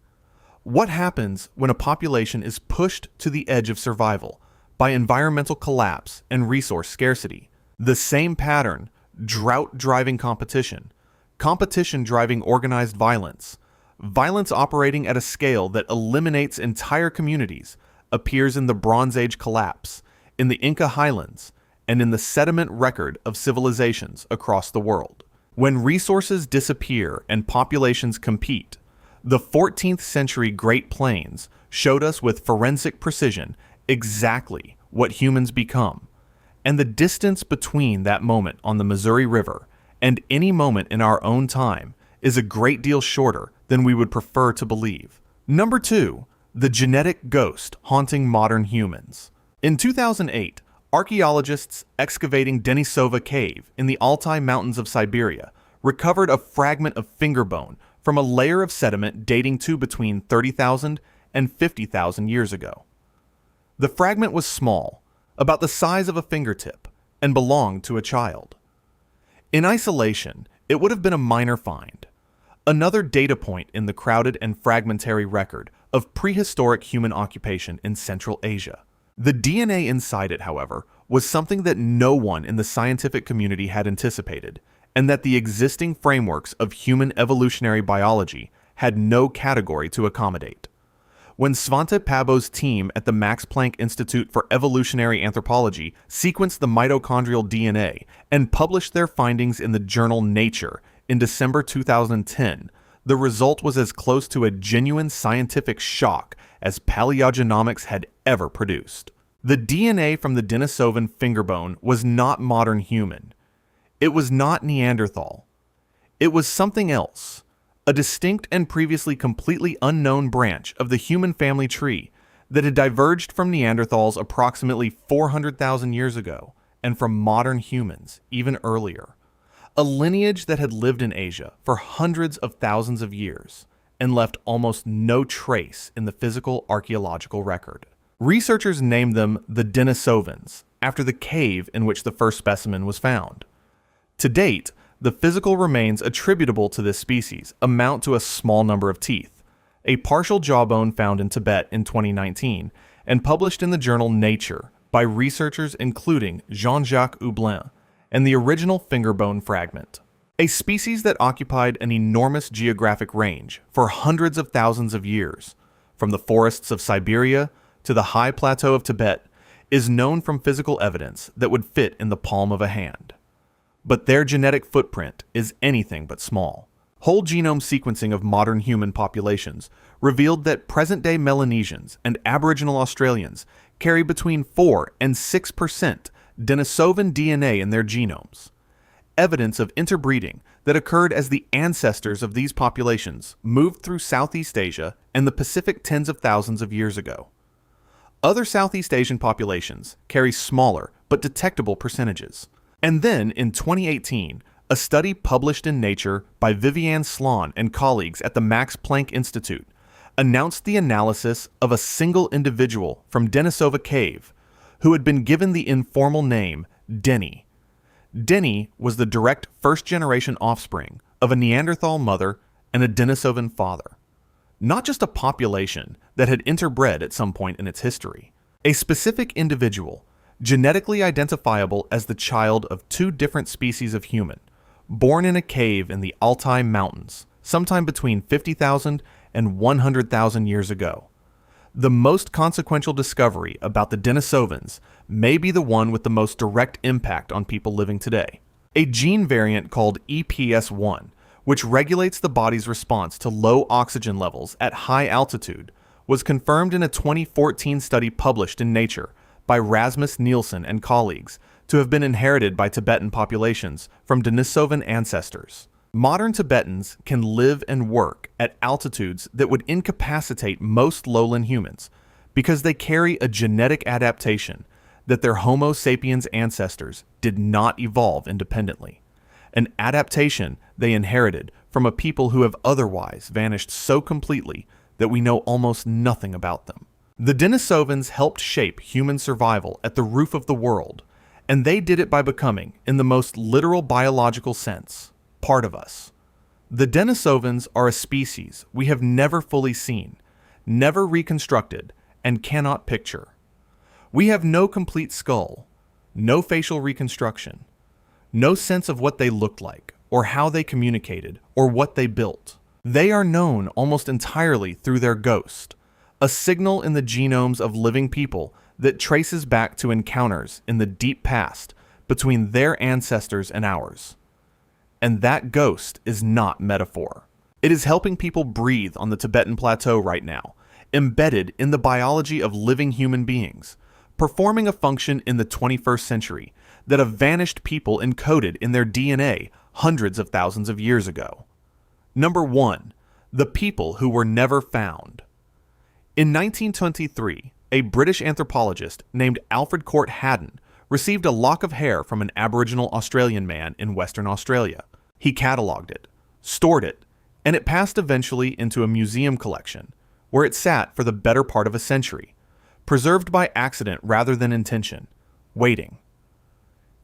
[SPEAKER 1] What happens when a population is pushed to the edge of survival by environmental collapse and resource scarcity? The same pattern, drought driving competition, competition driving organized violence, violence operating at a scale that eliminates entire communities, appears in the Bronze Age collapse, in the Inca highlands, and in the sediment record of civilizations across the world. When resources disappear and populations compete, the 14th century Great Plains showed us with forensic precision exactly what humans become, and the distance between that moment on the Missouri River and any moment in our own time is a great deal shorter than we would prefer to believe. Number 2, the genetic ghost haunting modern humans. In 2008, archaeologists excavating Denisova Cave in the Altai Mountains of Siberia recovered a fragment of finger bone from a layer of sediment dating to between 30,000 and 50,000 years ago. The fragment was small, about the size of a fingertip, and belonged to a child. In isolation, it would have been a minor find, another data point in the crowded and fragmentary record of prehistoric human occupation in Central Asia. The DNA inside it, however, was something that no one in the scientific community had anticipated, and that the existing frameworks of human evolutionary biology had no category to accommodate. When Svante Pääbo's team at the Max Planck Institute for Evolutionary Anthropology sequenced the mitochondrial DNA and published their findings in the journal Nature in December 2010, the result was as close to a genuine scientific shock as paleogenomics had ever produced. The DNA from the Denisovan fingerbone was not modern human. It was not Neanderthal. It was something else, a distinct and previously completely unknown branch of the human family tree that had diverged from Neanderthals approximately 400,000 years ago and from modern humans even earlier. A lineage that had lived in Asia for hundreds of thousands of years and left almost no trace in the physical archaeological record. Researchers named them the Denisovans, after the cave in which the first specimen was found. To date, the physical remains attributable to this species amount to a small number of teeth, a partial jawbone found in Tibet in 2019 and published in the journal Nature by researchers including Jean-Jacques Hublin, and the original fingerbone fragment. A species that occupied an enormous geographic range for hundreds of thousands of years, from the forests of Siberia to the high plateau of Tibet, is known from physical evidence that would fit in the palm of a hand. But their genetic footprint is anything but small. Whole genome sequencing of modern human populations revealed that present-day Melanesians and Aboriginal Australians carry between 4 and 6% Denisovan DNA in their genomes, evidence of interbreeding that occurred as the ancestors of these populations moved through Southeast Asia and the Pacific tens of thousands of years ago. Other Southeast Asian populations carry smaller but detectable percentages. And then, in 2018, A study published in Nature by Viviane Sloan and colleagues at the Max Planck Institute announced the analysis of a single individual from Denisova Cave who had been given the informal name Denny. Denny was the direct first-generation offspring of a Neanderthal mother and a Denisovan father. Not just a population that had interbred at some point in its history. A specific individual, genetically identifiable as the child of two different species of human, born in a cave in the Altai Mountains, sometime between 50,000 and 100,000 years ago. The most consequential discovery about the Denisovans may be the one with the most direct impact on people living today. A gene variant called EPS1, which regulates the body's response to low oxygen levels at high altitude, was confirmed in a 2014 study published in Nature by Rasmus Nielsen and colleagues to have been inherited by Tibetan populations from Denisovan ancestors. Modern Tibetans can live and work at altitudes that would incapacitate most lowland humans because they carry a genetic adaptation that their Homo sapiens ancestors did not evolve independently, an adaptation they inherited from a people who have otherwise vanished so completely that we know almost nothing about them. The Denisovans helped shape human survival at the roof of the world, and they did it by becoming, in the most literal biological sense, part of us. The Denisovans are a species we have never fully seen, never reconstructed, and cannot picture. We have no complete skull, no facial reconstruction, no sense of what they looked like, or how they communicated, or what they built. They are known almost entirely through their ghost, a signal in the genomes of living people that traces back to encounters in the deep past between their ancestors and ours. And that ghost is not metaphor. It is helping people breathe on the Tibetan plateau right now, embedded in the biology of living human beings, performing a function in the 21st century that a vanished people encoded in their DNA hundreds of thousands of years ago. Number 1. The people who were never found. In 1923, a British anthropologist named Alfred Court Haddon received a lock of hair from an Aboriginal Australian man in Western Australia. He catalogued it, stored it, and it passed eventually into a museum collection, where it sat for the better part of a century, preserved by accident rather than intention, waiting.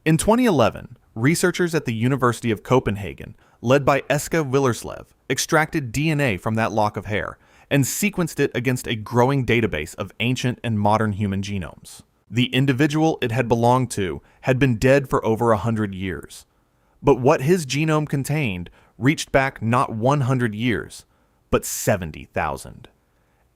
[SPEAKER 1] In 2011, researchers at the University of Copenhagen, led by Eske Willerslev, extracted DNA from that lock of hair and sequenced it against a growing database of ancient and modern human genomes. The individual it had belonged to had been dead for over 100 years. But what his genome contained reached back not 100 years, but 70,000.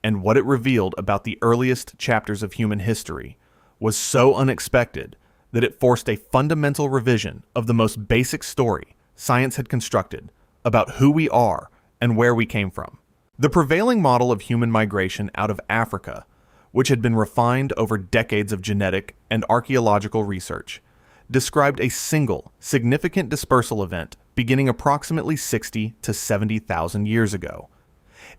[SPEAKER 1] And what it revealed about the earliest chapters of human history was so unexpected that it forced a fundamental revision of the most basic story science had constructed about who we are and where we came from. The prevailing model of human migration out of Africa, which had been refined over decades of genetic and archaeological research, described a single, significant dispersal event beginning approximately 60 to 70,000 years ago,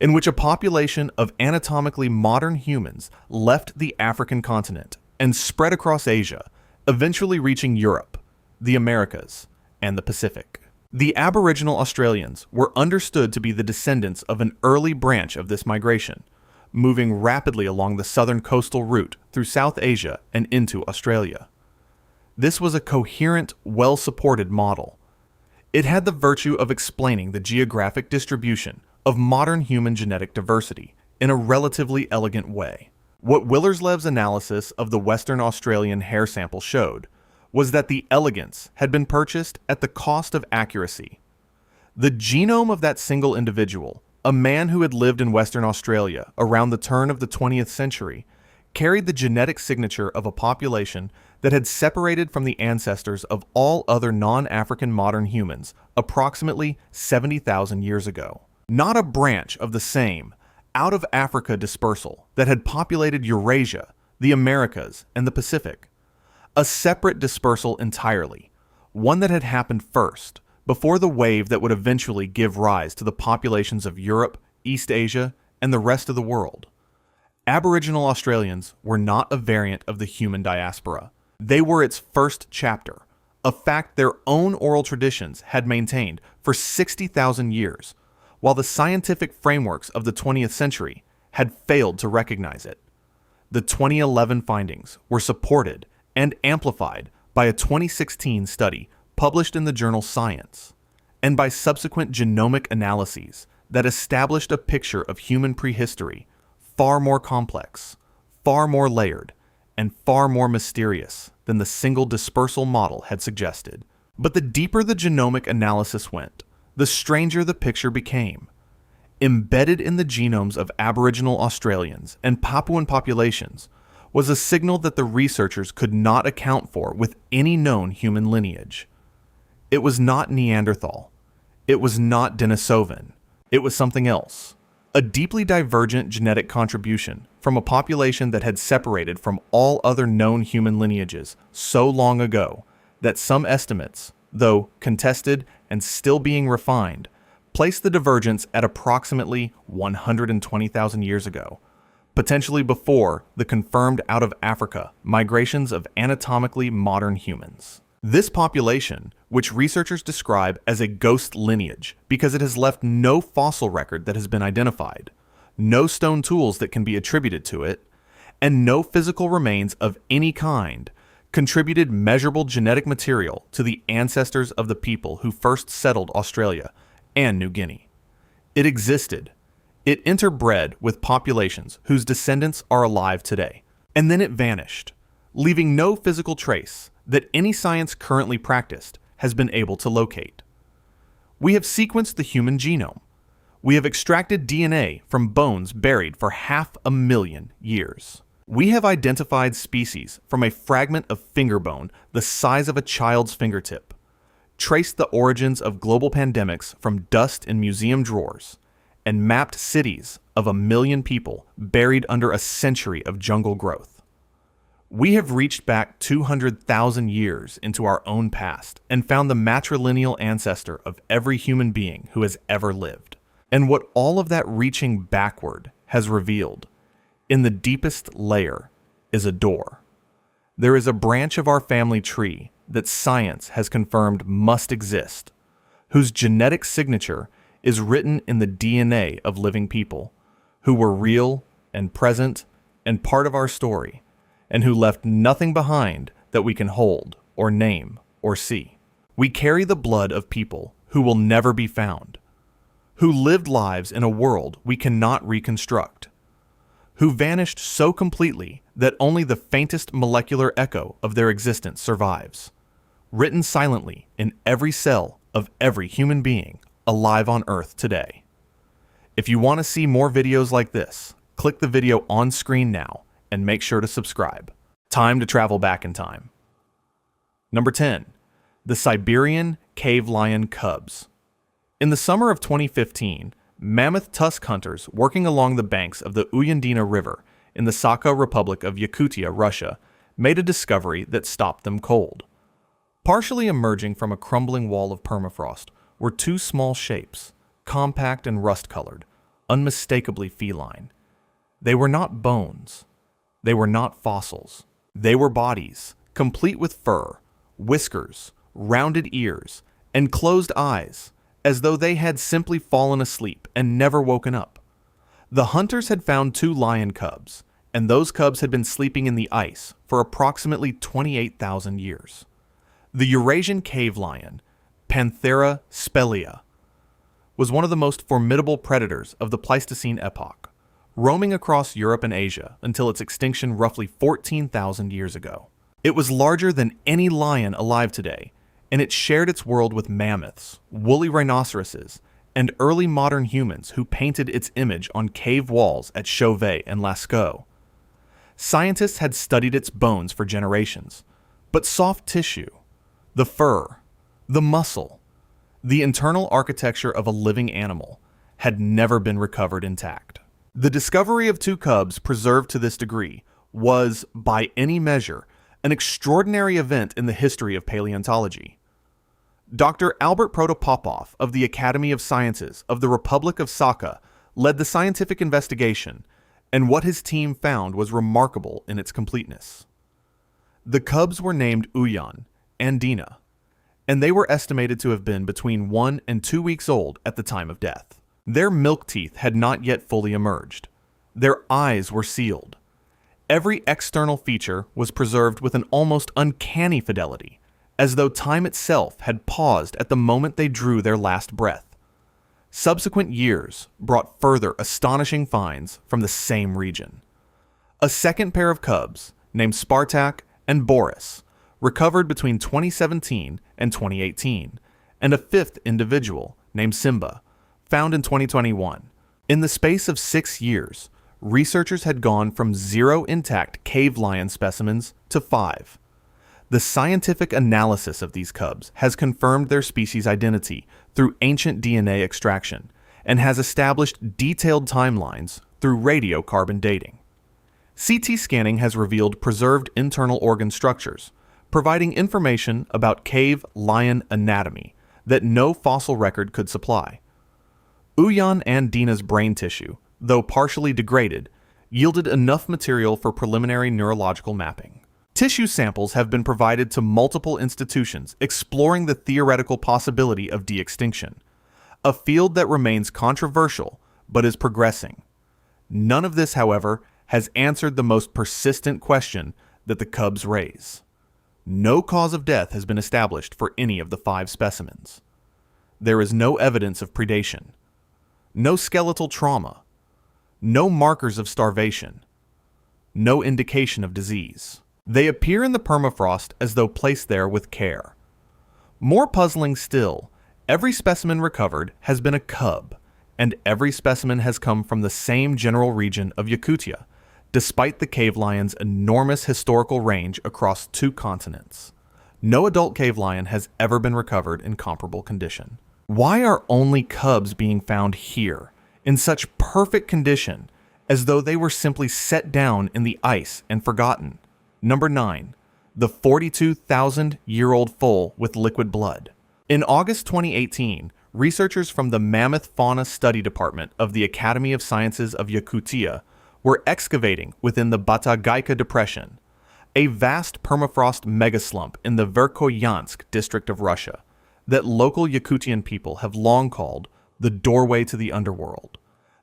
[SPEAKER 1] in which a population of anatomically modern humans left the African continent and spread across Asia, eventually reaching Europe, the Americas, and the Pacific. The Aboriginal Australians were understood to be the descendants of an early branch of this migration, moving rapidly along the southern coastal route through South Asia and into Australia. This was a coherent, well-supported model. It had the virtue of explaining the geographic distribution of modern human genetic diversity in a relatively elegant way. What Willerslev's analysis of the Western Australian hair sample showed was that the elegance had been purchased at the cost of accuracy. The genome of that single individual, a man who had lived in Western Australia around the turn of the 20th century, carried the genetic signature of a population that had separated from the ancestors of all other non-African modern humans approximately 70,000 years ago. Not a branch of the same out-of-Africa dispersal that had populated Eurasia, the Americas, and the Pacific. A separate dispersal entirely, one that had happened first, before the wave that would eventually give rise to the populations of Europe, East Asia, and the rest of the world. Aboriginal Australians were not a variant of the human diaspora. They were its first chapter, a fact their own oral traditions had maintained for 60,000 years, while the scientific frameworks of the 20th century had failed to recognize it. The 2011 findings were supported and amplified by a 2016 study published in the journal Science, and by subsequent genomic analyses that established a picture of human prehistory far more complex, far more layered, and far more mysterious than the single dispersal model had suggested. But the deeper the genomic analysis went, the stranger the picture became. Embedded in the genomes of Aboriginal Australians and Papuan populations was a signal that the researchers could not account for with any known human lineage. It was not Neanderthal. It was not Denisovan. It was something else. A deeply divergent genetic contribution from a population that had separated from all other known human lineages so long ago that some estimates, though contested and still being refined, place the divergence at approximately 120,000 years ago, potentially before the confirmed out of Africa migrations of anatomically modern humans. This population, which researchers describe as a ghost lineage because it has left no fossil record that has been identified, no stone tools that can be attributed to it, and no physical remains of any kind, contributed measurable genetic material to the ancestors of the people who first settled Australia and New Guinea. It existed. It interbred with populations whose descendants are alive today, and then it vanished, leaving no physical trace that any science currently practiced has been able to locate. We have sequenced the human genome. We have extracted DNA from bones buried for 500,000 years. We have identified species from a fragment of finger bone the size of a child's fingertip, traced the origins of global pandemics from dust in museum drawers, and mapped cities of 1 million people buried under a century of jungle growth. We have reached back 200,000 years into our own past and found the matrilineal ancestor of every human being who has ever lived. And what all of that reaching backward has revealed, in the deepest layer, is a door. There is a branch of our family tree that science has confirmed must exist, whose genetic signature is written in the DNA of living people, who were real and present and part of our story, and who left nothing behind that we can hold or name or see. We carry the blood of people who will never be found, who lived lives in a world we cannot reconstruct, who vanished so completely that only the faintest molecular echo of their existence survives, written silently in every cell of every human being alive on Earth today. If you want to see more videos like this, click the video on screen now and make sure to subscribe. Time to travel back in time. Number 10. The Siberian Cave Lion Cubs. In the summer of 2015, mammoth tusk hunters working along the banks of the Uyandina River in the Sakha Republic of Yakutia, Russia, made a discovery that stopped them cold. Partially emerging from a crumbling wall of permafrost were two small shapes, compact and rust-colored, unmistakably feline. They were not bones. They were not fossils. They were bodies, complete with fur, whiskers, rounded ears, and closed eyes, as though they had simply fallen asleep and never woken up. The hunters had found two lion cubs, and those cubs had been sleeping in the ice for approximately 28,000 years. The Eurasian cave lion, Panthera spelea, was one of the most formidable predators of the Pleistocene epoch, roaming across Europe and Asia until its extinction roughly 14,000 years ago. It was larger than any lion alive today, and it shared its world with mammoths, woolly rhinoceroses, and early modern humans who painted its image on cave walls at Chauvet and Lascaux. Scientists had studied its bones for generations, but soft tissue, the fur, the muscle, the internal architecture of a living animal had never been recovered intact. The discovery of two cubs preserved to this degree was, by any measure, an extraordinary event in the history of paleontology. Dr. Albert Protopopov of the Academy of Sciences of the Republic of Sakha led the scientific investigation, and what his team found was remarkable in its completeness. The cubs were named Uyan and Dina, and they were estimated to have been between 1 and 2 weeks old at the time of death. Their milk teeth had not yet fully emerged. Their eyes were sealed. Every external feature was preserved with an almost uncanny fidelity, as though time itself had paused at the moment they drew their last breath. Subsequent years brought further astonishing finds from the same region. A second pair of cubs, named Spartak and Boris, recovered between 2017 and 2018, and a fifth individual, named Simba, found in 2021. In the space of 6 years, researchers had gone from 0 intact cave lion specimens to 5. The scientific analysis of these cubs has confirmed their species identity through ancient DNA extraction and has established detailed timelines through radiocarbon dating. CT scanning has revealed preserved internal organ structures, providing information about cave lion anatomy that no fossil record could supply. Uyan and Dina's brain tissue, though partially degraded, yielded enough material for preliminary neurological mapping. Tissue samples have been provided to multiple institutions exploring the theoretical possibility of de-extinction, a field that remains controversial but is progressing. None of this, however, has answered the most persistent question that the cubs raise. No cause of death has been established for any of the 5 specimens. There is no evidence of predation, no skeletal trauma, no markers of starvation, no indication of disease. They appear in the permafrost as though placed there with care. More puzzling still, every specimen recovered has been a cub, and every specimen has come from the same general region of Yakutia, despite the cave lion's enormous historical range across 2 continents. No adult cave lion has ever been recovered in comparable condition. Why are only cubs being found here, in such perfect condition, as though they were simply set down in the ice and forgotten? Number 9. The 42,000-year-old foal with liquid blood. In August 2018, researchers from the Mammoth Fauna Study Department of the Academy of Sciences of Yakutia were excavating within the Batagaika Depression, a vast permafrost megaslump in the Verkhoyansk district of Russia that local Yakutian people have long called the doorway to the underworld.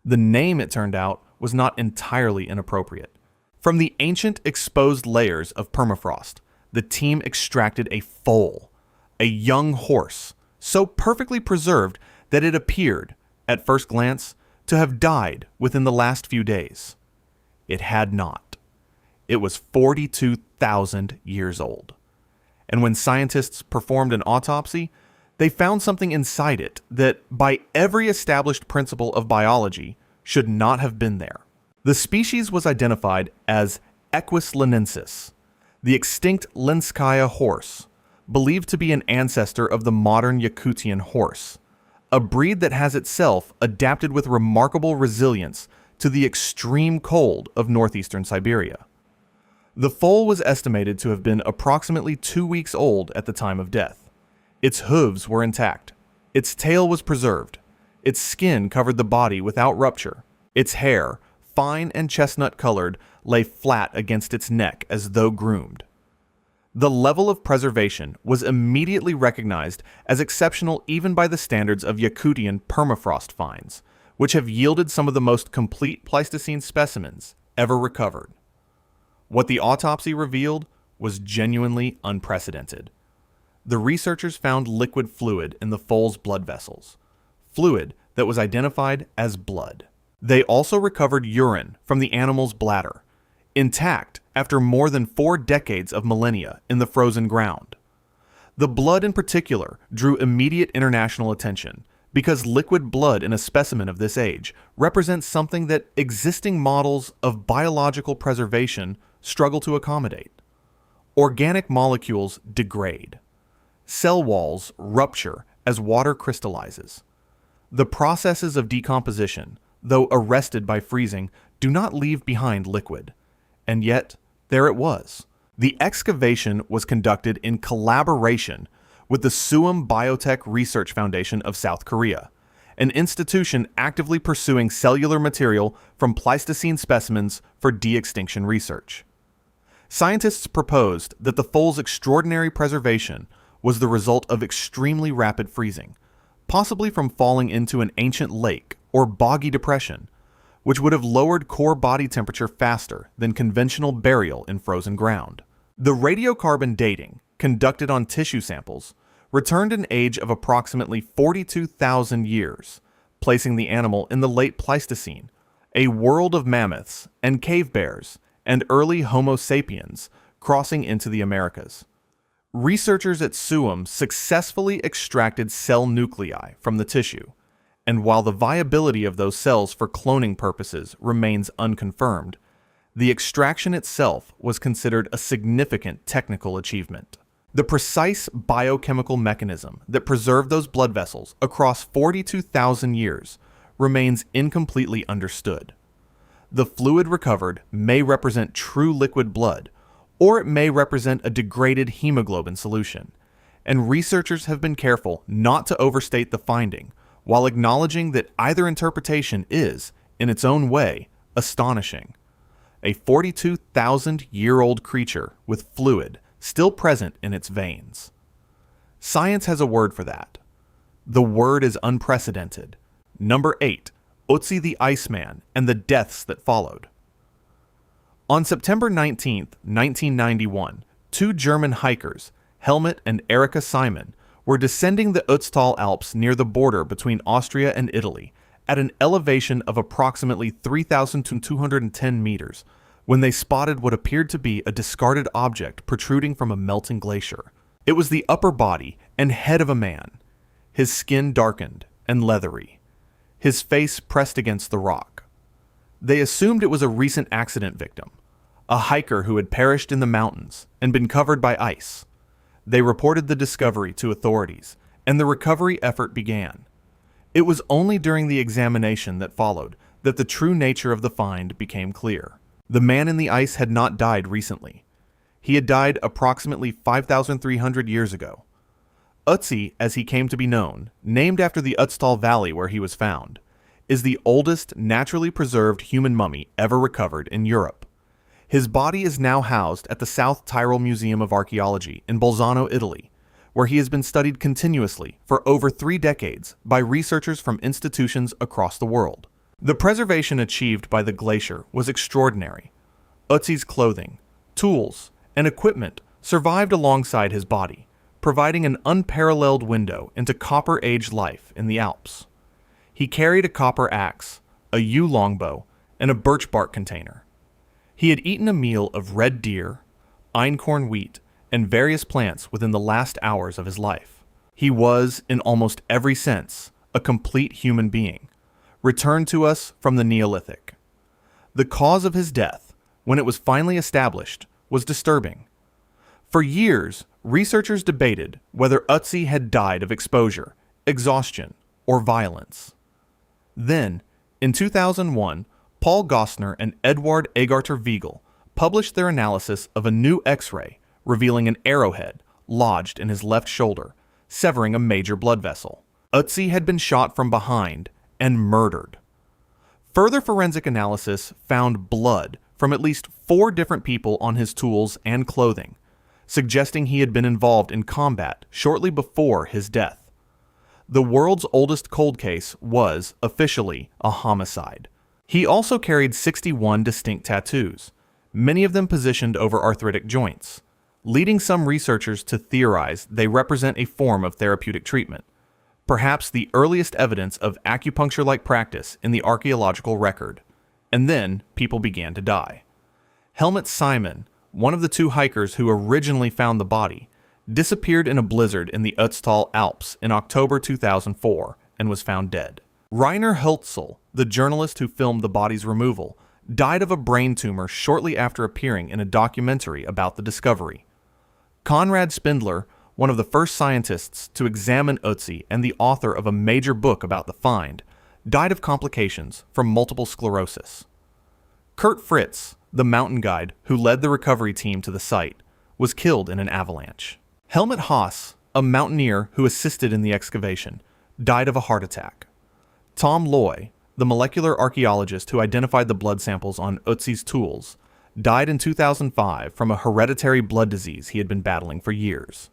[SPEAKER 1] The name, it turned out, was not entirely inappropriate. From the ancient exposed layers of permafrost, the team extracted a foal, a young horse, so perfectly preserved that it appeared, at first glance, to have died within the last few days. It had not. It was 42,000 years old. And when scientists performed an autopsy, they found something inside it that, by every established principle of biology, should not have been there. The species was identified as Equus linensis, the extinct Lenskaya horse, believed to be an ancestor of the modern Yakutian horse, a breed that has itself adapted with remarkable resilience to the extreme cold of northeastern Siberia. The foal was estimated to have been approximately 2 weeks old at the time of death. Its hooves were intact. Its tail was preserved. Its skin covered the body without rupture. Its hair, fine and chestnut-colored, lay flat against its neck as though groomed. The level of preservation was immediately recognized as exceptional even by the standards of Yakutian permafrost finds, which have yielded some of the most complete Pleistocene specimens ever recovered. What the autopsy revealed was genuinely unprecedented. The researchers found liquid fluid in the foal's blood vessels, fluid that was identified as blood. They also recovered urine from the animal's bladder, intact after more than 4 decades of millennia in the frozen ground. The blood in particular drew immediate international attention because liquid blood in a specimen of this age represents something that existing models of biological preservation struggle to accommodate. Organic molecules degrade. Cell walls rupture as water crystallizes. The processes of decomposition, though arrested by freezing, do not leave behind liquid. And yet, there it was. The excavation was conducted in collaboration with the Suum Biotech Research Foundation of South Korea, an institution actively pursuing cellular material from Pleistocene specimens for de-extinction research. Scientists proposed that the foal's extraordinary preservation was the result of extremely rapid freezing, possibly from falling into an ancient lake or boggy depression, which would have lowered core body temperature faster than conventional burial in frozen ground. The radiocarbon dating, conducted on tissue samples, returned an age of approximately 42,000 years, placing the animal in the late Pleistocene, a world of mammoths and cave bears and early Homo sapiens crossing into the Americas. Researchers at SUAM successfully extracted cell nuclei from the tissue, and while the viability of those cells for cloning purposes remains unconfirmed, the extraction itself was considered a significant technical achievement. The precise biochemical mechanism that preserved those blood vessels across 42,000 years remains incompletely understood. The fluid recovered may represent true liquid blood, or it may represent a degraded hemoglobin solution, and researchers have been careful not to overstate the finding, while acknowledging that either interpretation is, in its own way, astonishing. A 42,000-year-old creature with fluid still present in its veins. Science has a word for that. The word is unprecedented. Number 8, Ötzi the Iceman and the deaths that followed. On September 19, 1991, two German hikers, Helmut and Erika Simon, were descending the Ötztal Alps near the border between Austria and Italy at an elevation of approximately 3,210 meters when they spotted what appeared to be a discarded object protruding from a melting glacier. It was the upper body and head of a man, his skin darkened and leathery, his face pressed against the rock. They assumed it was a recent accident victim, a hiker who had perished in the mountains and been covered by ice. They reported the discovery to authorities, and the recovery effort began. It was only during the examination that followed that the true nature of the find became clear. The man in the ice had not died recently. He had died approximately 5,300 years ago. Ötzi, as he came to be known, named after the Ötztal Valley where he was found, is the oldest naturally preserved human mummy ever recovered in Europe. His body is now housed at the South Tyrol Museum of Archaeology in Bolzano, Italy, where he has been studied continuously for over 3 decades by researchers from institutions across the world. The preservation achieved by the glacier was extraordinary. Ötzi's clothing, tools, and equipment survived alongside his body, providing an unparalleled window into Copper Age life in the Alps. He carried a copper axe, a yew longbow, and a birch bark container. He had eaten a meal of red deer, einkorn wheat, and various plants within the last hours of his life. He was, in almost every sense, a complete human being, returned to us from the Neolithic. The cause of his death, when it was finally established, was disturbing. For years, researchers debated whether Ötzi had died of exposure, exhaustion, or violence. Then, in 2001, Paul Gostner and Eduard Agarter Wiegel published their analysis of a new X-ray revealing an arrowhead lodged in his left shoulder, severing a major blood vessel. Ötzi had been shot from behind and murdered. Further forensic analysis found blood from at least 4 different people on his tools and clothing, suggesting he had been involved in combat shortly before his death. The world's oldest cold case was, officially, a homicide. He also carried 61 distinct tattoos, many of them positioned over arthritic joints, leading some researchers to theorize they represent a form of therapeutic treatment, perhaps the earliest evidence of acupuncture-like practice in the archaeological record. And then people began to die. Helmut Simon, one of the 2 hikers who originally found the body, disappeared in a blizzard in the Ötztal Alps in October 2004 and was found dead. Rainer Hölzel, the journalist who filmed the body's removal, died of a brain tumor shortly after appearing in a documentary about the discovery. Konrad Spindler, one of the first scientists to examine Ötzi and the author of a major book about the find, died of complications from multiple sclerosis. Kurt Fritz, the mountain guide who led the recovery team to the site, was killed in an avalanche. Helmut Haas, a mountaineer who assisted in the excavation, died of a heart attack. Tom Loy, the molecular archaeologist who identified the blood samples on Ötzi's tools, died in 2005 from a hereditary blood disease he had been battling for years.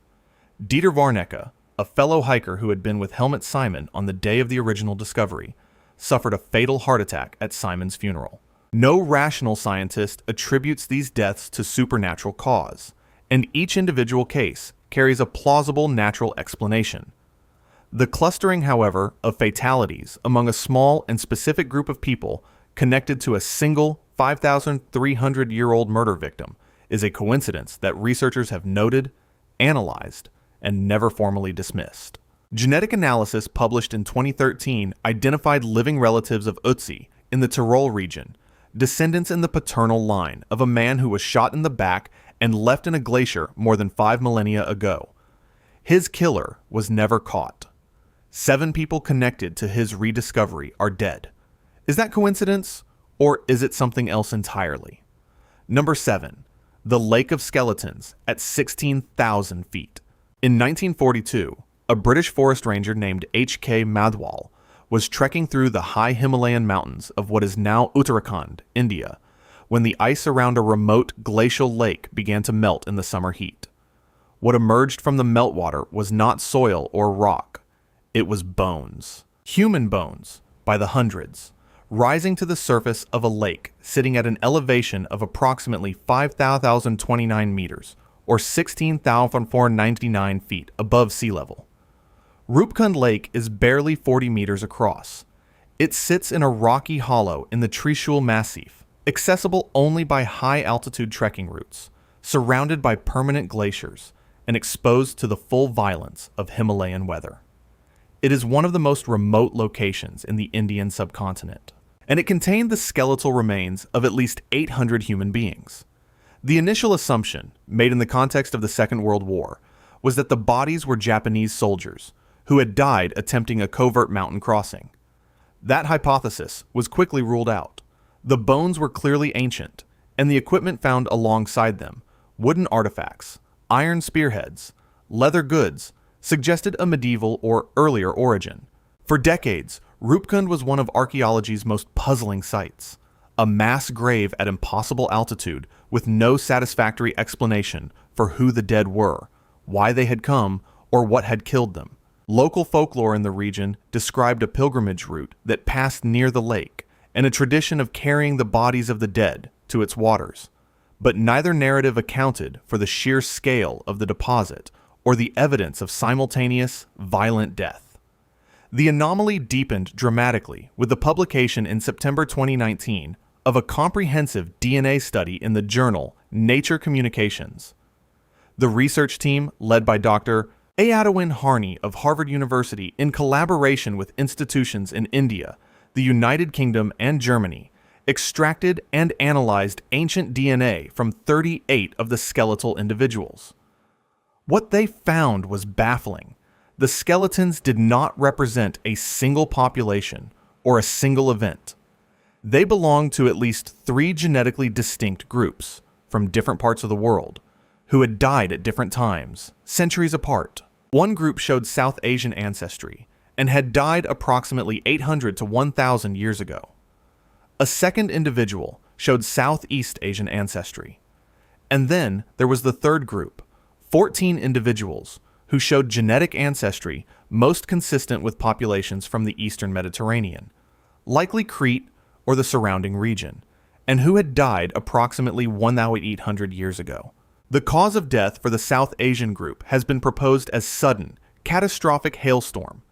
[SPEAKER 1] Dieter Warnecke, a fellow hiker who had been with Helmut Simon on the day of the original discovery, suffered a fatal heart attack at Simon's funeral. No rational scientist attributes these deaths to supernatural cause, and each individual case carries a plausible natural explanation. The clustering, however, of fatalities among a small and specific group of people connected to a single 5,300-year-old murder victim is a coincidence that researchers have noted, analyzed, and never formally dismissed. Genetic analysis published in 2013 identified living relatives of Ötztal in the Tyrol region, descendants in the paternal line of a man who was shot in the back and left in a glacier more than 5 millennia ago. His killer was never caught. 7 people connected to his rediscovery are dead. Is that coincidence, or is it something else entirely? Number 7. The Lake of Skeletons at 16,000 feet. In 1942, a British forest ranger named H.K. Madhwal was trekking through the high Himalayan mountains of what is now Uttarakhand, India, when the ice around a remote glacial lake began to melt in the summer heat. What emerged from the meltwater was not soil or rock. It was bones. Human bones, by the hundreds, rising to the surface of a lake sitting at an elevation of approximately 5,029 meters, or 16,499 feet above sea level. Rupkund Lake is barely 40 meters across. It sits in a rocky hollow in the Trishul Massif, accessible only by high-altitude trekking routes, surrounded by permanent glaciers, and exposed to the full violence of Himalayan weather. It is one of the most remote locations in the Indian subcontinent, and it contained the skeletal remains of at least 800 human beings. The initial assumption, made in the context of the Second World War, was that the bodies were Japanese soldiers who had died attempting a covert mountain crossing. That hypothesis was quickly ruled out. The bones were clearly ancient, and the equipment found alongside them, wooden artifacts, iron spearheads, leather goods, suggested a medieval or earlier origin. For decades, Rupkund was one of archaeology's most puzzling sites, a mass grave at impossible altitude with no satisfactory explanation for who the dead were, why they had come, or what had killed them. Local folklore in the region described a pilgrimage route that passed near the lake and a tradition of carrying the bodies of the dead to its waters. But neither narrative accounted for the sheer scale of the deposit or the evidence of simultaneous, violent death. The anomaly deepened dramatically with the publication in September 2019 of a comprehensive DNA study in the journal Nature Communications. The research team, led by Dr. Ayadawin Harney of Harvard University in collaboration with institutions in India, the United Kingdom, and Germany, extracted and analyzed ancient DNA from 38 of the skeletal individuals. What they found was baffling. The skeletons did not represent a single population or a single event. They belonged to at least 3 genetically distinct groups from different parts of the world who had died at different times, centuries apart. One group showed South Asian ancestry and had died approximately 800 to 1,000 years ago. A second individual showed Southeast Asian ancestry. And then there was the third group, 14 individuals who showed genetic ancestry most consistent with populations from the Eastern Mediterranean, likely Crete or the surrounding region, and who had died approximately 1,800 years ago. The cause of death for the South Asian group has been proposed as sudden, catastrophic hailstorm,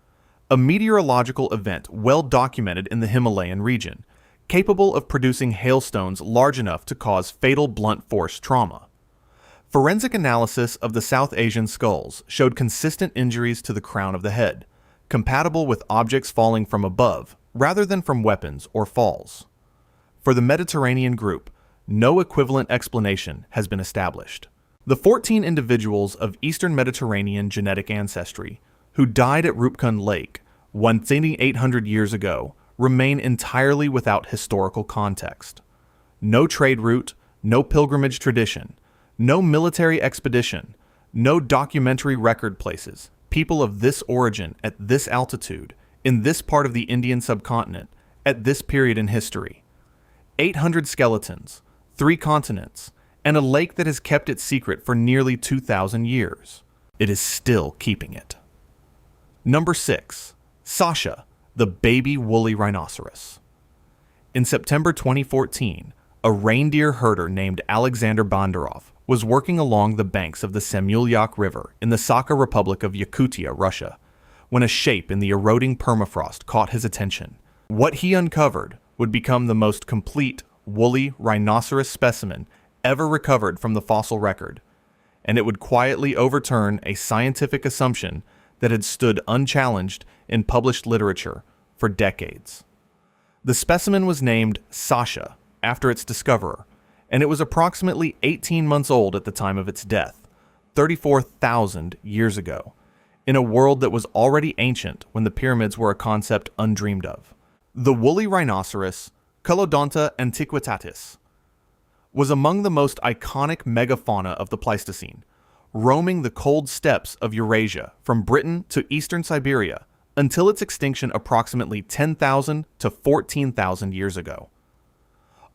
[SPEAKER 1] a meteorological event well documented in the Himalayan region, capable of producing hailstones large enough to cause fatal blunt force trauma. Forensic analysis of the South Asian skulls showed consistent injuries to the crown of the head, compatible with objects falling from above rather than from weapons or falls. For the Mediterranean group, no equivalent explanation has been established. The 14 individuals of Eastern Mediterranean genetic ancestry who died at Rupkund Lake 1,800 years ago remain entirely without historical context. No trade route, no pilgrimage tradition, no military expedition, no documentary record places people of this origin at this altitude, in this part of the Indian subcontinent, at this period in history. 800 skeletons, 3 continents, and a lake that has kept its secret for nearly 2,000 years. It is still keeping it. Number 6. Sasha, the baby woolly rhinoceros. In September 2014, a reindeer herder named Alexander Bondarov was working along the banks of the Semyulyak River in the Sakha Republic of Yakutia, Russia, when a shape in the eroding permafrost caught his attention. What he uncovered would become the most complete woolly rhinoceros specimen ever recovered from the fossil record, and it would quietly overturn a scientific assumption that had stood unchallenged in published literature for decades. The specimen was named Sasha after its discoverer, and it was approximately 18 months old at the time of its death, 34,000 years ago, in a world that was already ancient when the pyramids were a concept undreamed of. The woolly rhinoceros, Culodonta antiquitatis, was among the most iconic megafauna of the Pleistocene, roaming the cold steppes of Eurasia from Britain to eastern Siberia until its extinction approximately 10,000 to 14,000 years ago.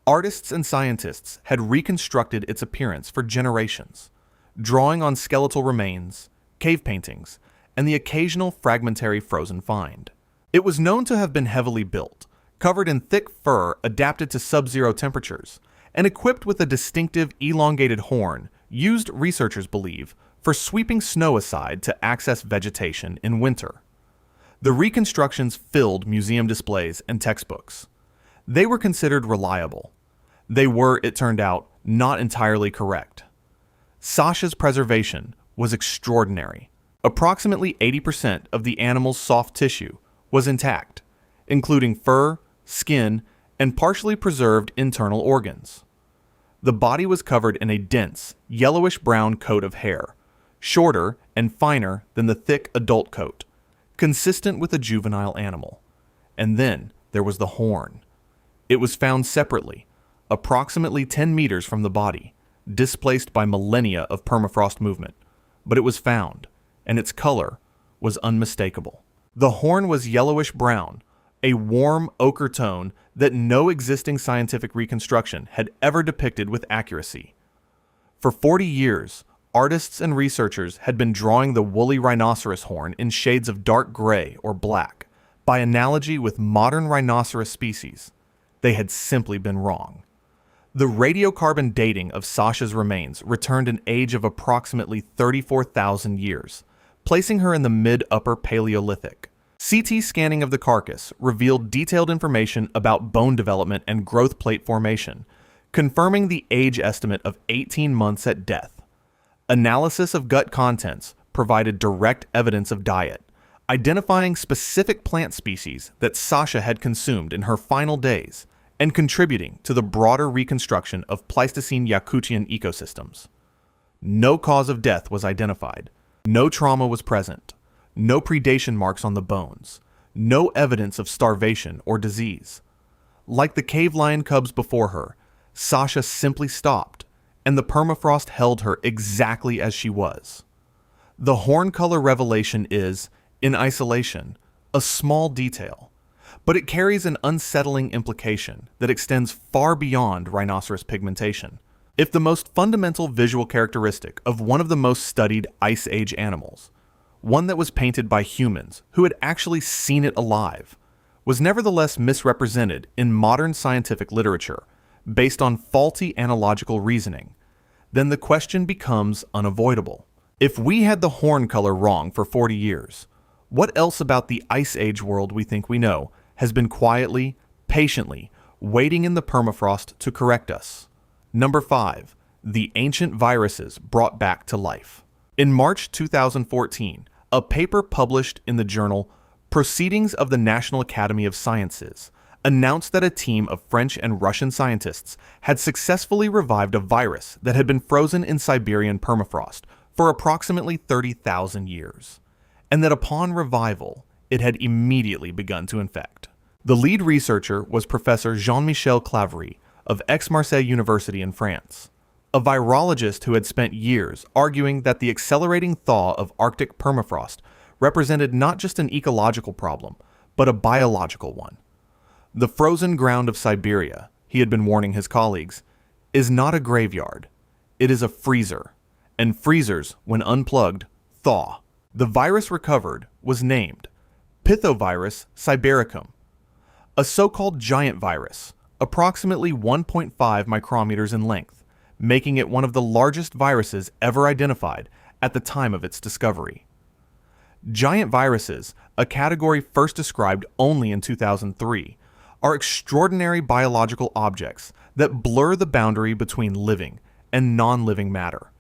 [SPEAKER 1] Artists and scientists had reconstructed its appearance for generations, drawing on skeletal remains, cave paintings, and the occasional fragmentary frozen find. It was known to have been heavily built, covered in thick fur adapted to sub-zero temperatures, and equipped with a distinctive elongated horn used, researchers believe, for sweeping snow aside to access vegetation in winter. The reconstructions filled museum displays and textbooks. They were considered reliable. They were, it turned out, not entirely correct. Sasha's preservation was extraordinary. Approximately 80% of the animal's soft tissue was intact, including fur, skin, and partially preserved internal organs. The body was covered in a dense, yellowish-brown coat of hair, shorter and finer than the thick adult coat, consistent with a juvenile animal. And then there was the horn. It was found separately, approximately 10 meters from the body, displaced by millennia of permafrost movement, but it was found, and its color was unmistakable. The horn was yellowish-brown, a warm ochre tone that no existing scientific reconstruction had ever depicted with accuracy. For 40 years, artists and researchers had been drawing the woolly rhinoceros horn in shades of dark gray or black. By analogy with modern rhinoceros species, they had simply been wrong. The radiocarbon dating of Sasha's remains returned an age of approximately 34,000 years, placing her in the mid-upper Paleolithic. CT scanning of the carcass revealed detailed information about bone development and growth plate formation, confirming the age estimate of 18 months at death. Analysis of gut contents provided direct evidence of diet, identifying specific plant species that Sasha had consumed in her final days and contributing to the broader reconstruction of Pleistocene Yakutian ecosystems. No cause of death was identified. No trauma was present. No predation marks on the bones. No evidence of starvation or disease. Like the cave lion cubs before her, Sasha simply stopped, and the permafrost held her exactly as she was. The horn color revelation is, in isolation, a small detail, but it carries an unsettling implication that extends far beyond rhinoceros pigmentation. If the most fundamental visual characteristic of one of the most studied Ice Age animals, one that was painted by humans who had actually seen it alive, was nevertheless misrepresented in modern scientific literature based on faulty analogical reasoning, then the question becomes unavoidable. If we had the horn color wrong for 40 years, what else about the Ice Age world we think we know has been quietly, patiently, waiting in the permafrost to correct us? Number 5. The ancient viruses brought back to life. In March 2014, a paper published in the journal Proceedings of the National Academy of Sciences announced that a team of French and Russian scientists had successfully revived a virus that had been frozen in Siberian permafrost for approximately 30,000 years, and that upon revival, it had immediately begun to infect. The lead researcher was Professor Jean-Michel Claverie of Aix-Marseille University in France, a virologist who had spent years arguing that the accelerating thaw of Arctic permafrost represented not just an ecological problem, but a biological one. The frozen ground of Siberia, he had been warning his colleagues, is not a graveyard. It is a freezer, and freezers, when unplugged, Thaw. The virus recovered was named Pithovirus sibericum, a so-called giant virus, approximately 1.5 micrometers in length, making it one of the largest viruses ever identified at the time of its discovery. Giant viruses, a category first described only in 2003, are extraordinary biological objects that blur the boundary between living and non-living matter,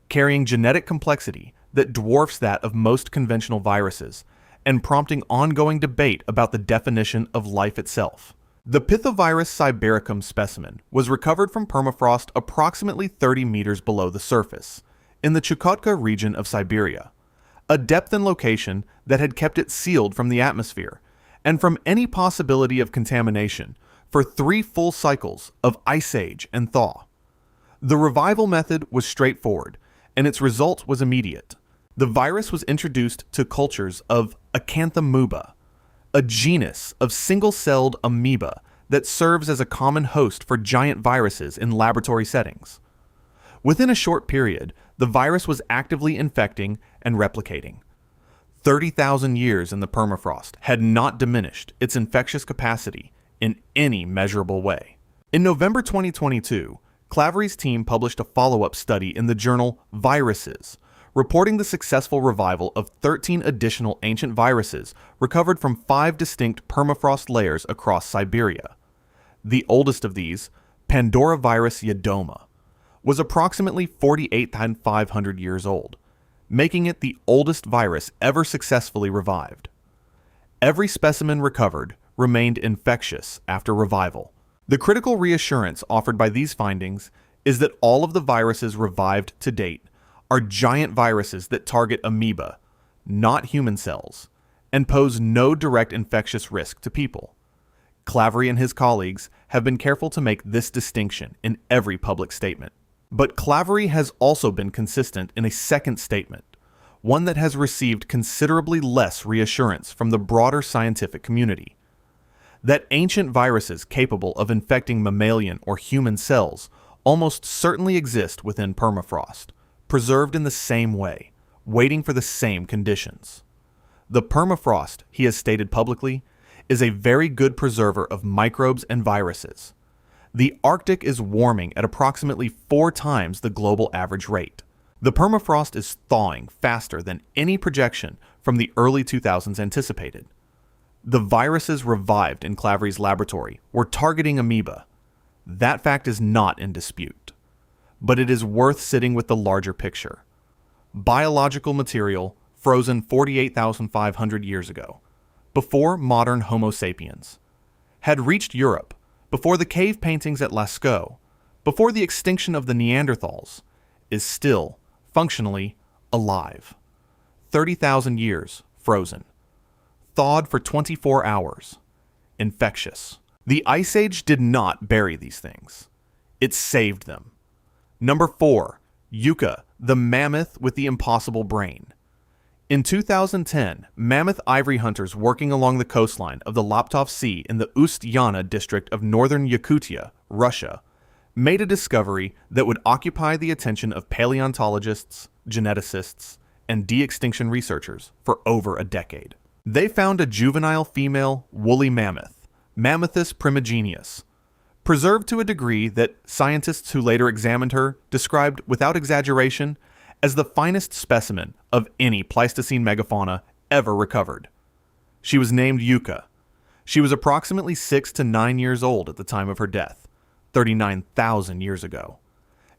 [SPEAKER 1] carrying genetic complexity that dwarfs that of most conventional viruses and prompting ongoing debate about the definition of life itself. The Pithovirus sibericum specimen was recovered from permafrost approximately 30 meters below the surface, in the Chukotka region of Siberia, a depth and location that had kept it sealed from the atmosphere and from any possibility of contamination for 3 full cycles of ice age and thaw. The revival method was straightforward, and its result was immediate. The virus was introduced to cultures of Acanthamoeba, a genus of single-celled amoeba that serves as a common host for giant viruses in laboratory settings. Within a short period, the virus was actively infecting and replicating. 30,000 years in the permafrost had not diminished its infectious capacity in any measurable way. In November 2022, Clavery's team published a follow-up study in the journal Viruses, reporting the successful revival of 13 additional ancient viruses recovered from 5 distinct permafrost layers across Siberia. The oldest of these, Pandoravirus yedoma, was approximately 48,500 years old, making it the oldest virus ever successfully revived. Every specimen recovered remained infectious after revival. The critical reassurance offered by these findings is that all of the viruses revived to date are giant viruses that target amoeba, not human cells, and pose no direct infectious risk to people. Clavery and his colleagues have been careful to make this distinction in every public statement. But Clavery has also been consistent in a second statement, one that has received considerably less reassurance from the broader scientific community. That ancient viruses capable of infecting mammalian or human cells almost certainly exist within permafrost, preserved in the same way, waiting for the same conditions. The permafrost, he has stated publicly, is a very good preserver of microbes and viruses. The Arctic is warming at approximately 4 times the global average rate. The permafrost is thawing faster than any projection from the early 2000s anticipated. The viruses revived in Clavery's laboratory were targeting amoeba. That fact is not in dispute. But it is worth sitting with the larger picture. Biological material frozen 48,500 years ago, before modern Homo sapiens, had reached Europe, before the cave paintings at Lascaux, before the extinction of the Neanderthals, is still, functionally, alive. 30,000 years frozen. Thawed for 24 hours. Infectious. The Ice Age did not bury these things. It saved them. Number 4. Yucca, the mammoth with the impossible brain. In 2010, mammoth ivory hunters working along the coastline of the Laptov Sea in the Ust-Yana district of northern Yakutia, Russia, made a discovery that would occupy the attention of paleontologists, geneticists, and de-extinction researchers for over a decade. They found a juvenile female woolly mammoth, Mammuthus primigenius, preserved to a degree that scientists who later examined her described without exaggeration as the finest specimen of any Pleistocene megafauna ever recovered. She was named Yucca. She was approximately 6 to 9 years old at the time of her death, 39,000 years ago.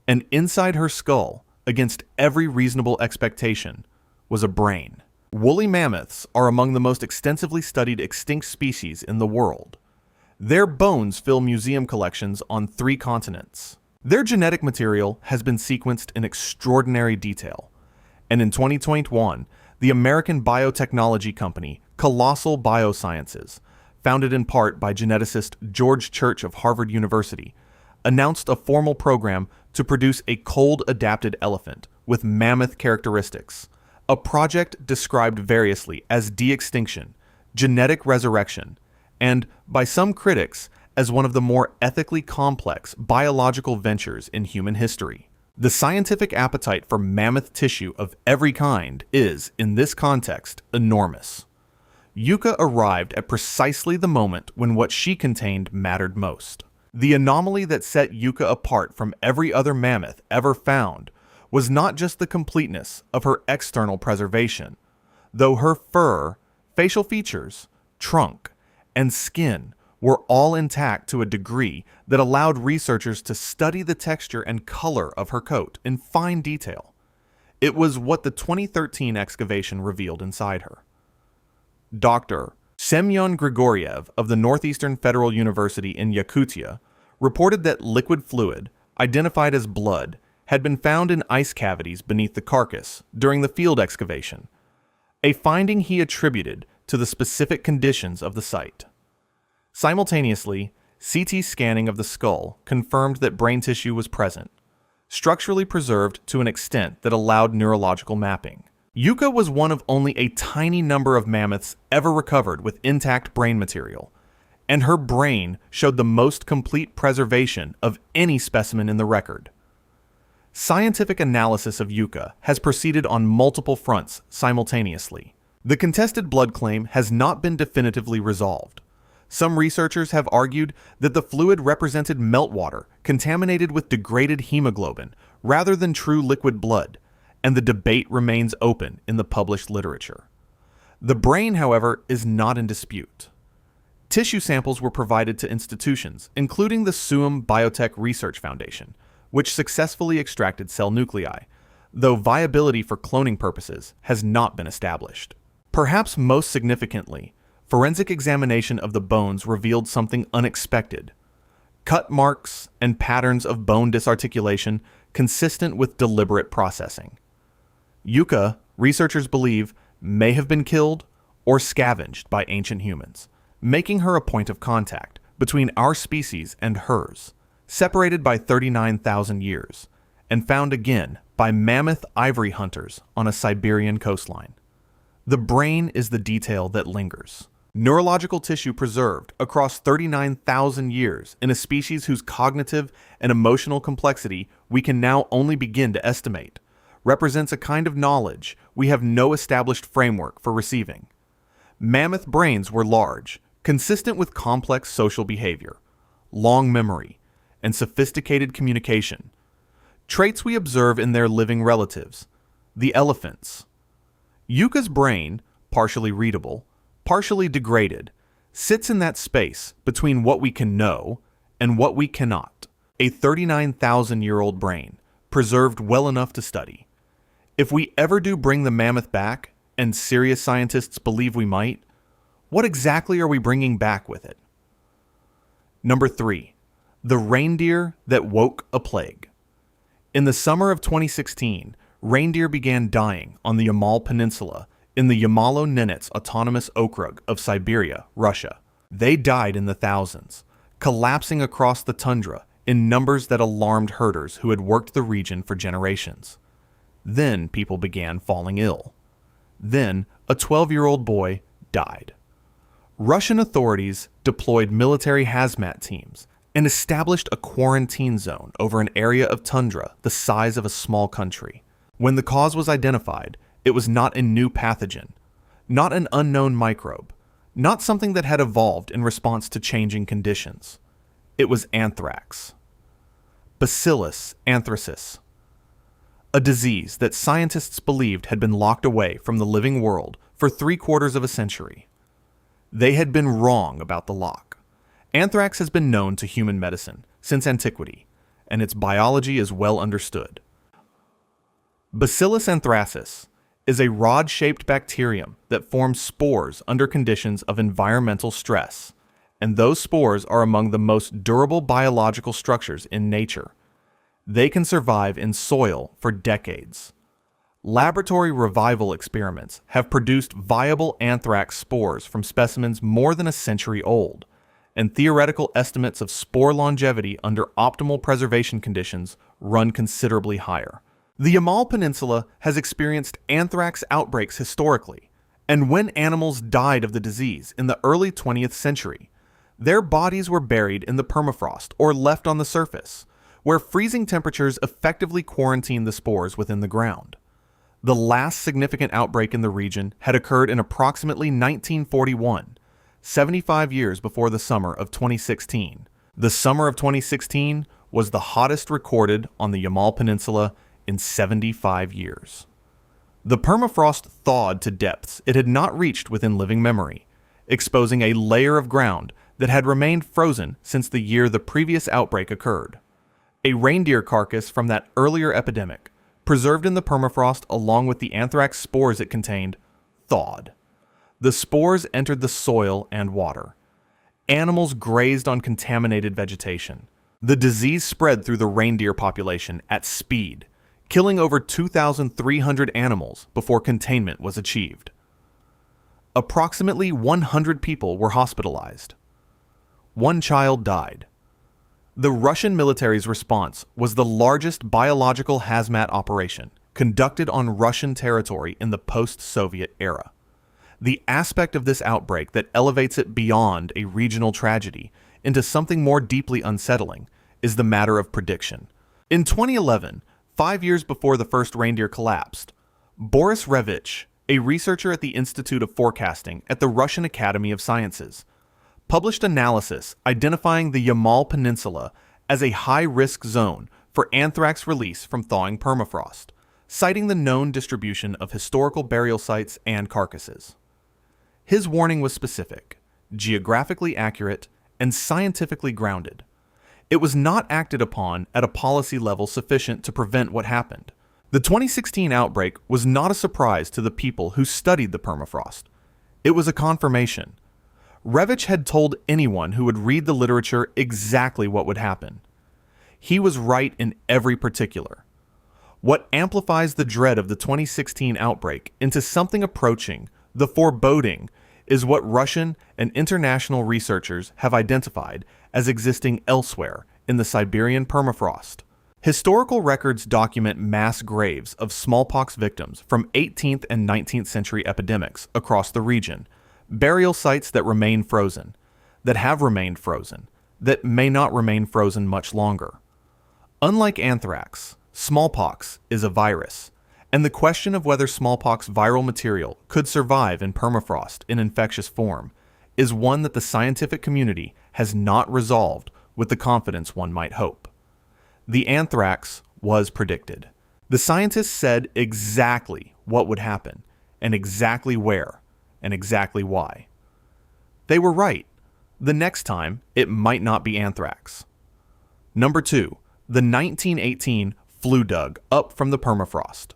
[SPEAKER 1] And inside her skull, against every reasonable expectation, was a brain. Woolly mammoths are among the most extensively studied extinct species in the world. Their bones fill museum collections on 3 continents. Their genetic material has been sequenced in extraordinary detail, and in 2021, the American biotechnology company Colossal Biosciences, founded in part by geneticist George Church of Harvard University, announced a formal program to produce a cold-adapted elephant with mammoth characteristics, a project described variously as de-extinction, genetic resurrection, and, by some critics, as one of the more ethically complex biological ventures in human history. The scientific appetite for mammoth tissue of every kind is, in this context, enormous. Yucca arrived at precisely the moment when what she contained mattered most. The anomaly that set Yucca apart from every other mammoth ever found was not just the completeness of her external preservation, though her fur, facial features, trunk, and skin were all intact to a degree that allowed researchers to study the texture and color of her coat in fine detail. It was what the 2013 excavation revealed inside her. Dr. Semyon Grigoriev of the Northeastern Federal University in Yakutia reported that liquid fluid, identified as blood, had been found in ice cavities beneath the carcass during the field excavation, a finding he attributed to the specific conditions of the site. Simultaneously, CT scanning of the skull confirmed that brain tissue was present, structurally preserved to an extent that allowed neurological mapping. Yucca was one of only a tiny number of mammoths ever recovered with intact brain material, and her brain showed the most complete preservation of any specimen in the record. Scientific analysis of Yucca has proceeded on multiple fronts simultaneously. The contested blood claim has not been definitively resolved. Some researchers have argued that the fluid represented meltwater contaminated with degraded hemoglobin rather than true liquid blood, and the debate remains open in the published literature. The brain, however, is not in dispute. Tissue samples were provided to institutions, including the Suum Biotech Research Foundation, which successfully extracted cell nuclei, though viability for cloning purposes has not been established. Perhaps most significantly, forensic examination of the bones revealed something unexpected: cut marks and patterns of bone disarticulation consistent with deliberate processing. Yucca, researchers believe, may have been killed or scavenged by ancient humans, making her a point of contact between our species and hers, separated by 39,000 years, and found again by mammoth ivory hunters on a Siberian coastline. The brain is the detail that lingers. Neurological tissue preserved across 39,000 years in a species whose cognitive and emotional complexity we can now only begin to estimate represents a kind of knowledge we have no established framework for receiving. Mammoth brains were large, consistent with complex social behavior, long memory, and sophisticated communication, traits we observe in their living relatives, the elephants. Yucca's brain, partially readable, partially degraded, sits in that space between what we can know and what we cannot, a 39,000-year-old brain, preserved well enough to study. If we ever do bring the mammoth back, and serious scientists believe we might, what exactly are we bringing back with it? Number 3. The reindeer that woke a plague. In the summer of 2016, reindeer began dying on the Yamal Peninsula in the Yamalo-Nenets Autonomous Okrug of Siberia, Russia. They died in the thousands, collapsing across the tundra in numbers that alarmed herders who had worked the region for generations. Then people began falling ill. Then a 12-year-old boy died. Russian authorities deployed military hazmat teams and established a quarantine zone over an area of tundra the size of a small country. When the cause was identified, it was not a new pathogen, not an unknown microbe, not something that had evolved in response to changing conditions. It was anthrax. Bacillus anthracis, a disease that scientists believed had been locked away from the living world for 3/4 of a century. They had been wrong about the lock. Anthrax has been known to human medicine since antiquity, and its biology is well understood. Bacillus anthracis is a rod-shaped bacterium that forms spores under conditions of environmental stress, and those spores are among the most durable biological structures in nature. They can survive in soil for decades. Laboratory revival experiments have produced viable anthrax spores from specimens more than a century old, and theoretical estimates of spore longevity under optimal preservation conditions run considerably higher. The Yamal Peninsula has experienced anthrax outbreaks historically, and when animals died of the disease in the early 20th century, their bodies were buried in the permafrost or left on the surface, where freezing temperatures effectively quarantined the spores within the ground. The last significant outbreak in the region had occurred in approximately 1941, 75 years before the summer of 2016. The summer of 2016 was the hottest recorded on the Yamal Peninsula in 75 years. The permafrost thawed to depths it had not reached within living memory, exposing a layer of ground that had remained frozen since the year the previous outbreak occurred. A reindeer carcass from that earlier epidemic, preserved in the permafrost along with the anthrax spores it contained, thawed. The spores entered the soil and water. Animals grazed on contaminated vegetation. The disease spread through the reindeer population at speed, killing over 2,300 animals before containment was achieved. Approximately 100 people were hospitalized. One child died. The Russian military's response was the largest biological hazmat operation conducted on Russian territory in the post-Soviet era. The aspect of this outbreak that elevates it beyond a regional tragedy into something more deeply unsettling is the matter of prediction. In 2011, 5 years before the first reindeer collapsed, Boris Revich, a researcher at the Institute of Forecasting at the Russian Academy of Sciences, published analysis identifying the Yamal Peninsula as a high-risk zone for anthrax release from thawing permafrost, citing the known distribution of historical burial sites and carcasses. His warning was specific, geographically accurate, and scientifically grounded. It was not acted upon at a policy level sufficient to prevent what happened. The 2016 outbreak was not a surprise to the people who studied the permafrost. It was a confirmation. Revich had told anyone who would read the literature exactly what would happen. He was right in every particular. What amplifies the dread of the 2016 outbreak into something approaching the foreboding is what Russian and international researchers have identified as existing elsewhere in the Siberian permafrost. Historical records document mass graves of smallpox victims from 18th and 19th century epidemics across the region, burial sites that remain frozen, that have remained frozen, that may not remain frozen much longer. Unlike anthrax, smallpox is a virus, and the question of whether smallpox viral material could survive in permafrost in infectious form is one that the scientific community has not resolved with the confidence one might hope. The anthrax was predicted. The scientists said exactly what would happen, and exactly where, and exactly why. They were right. The next time, it might not be anthrax. Number 2, the 1918 flu dug up from the permafrost.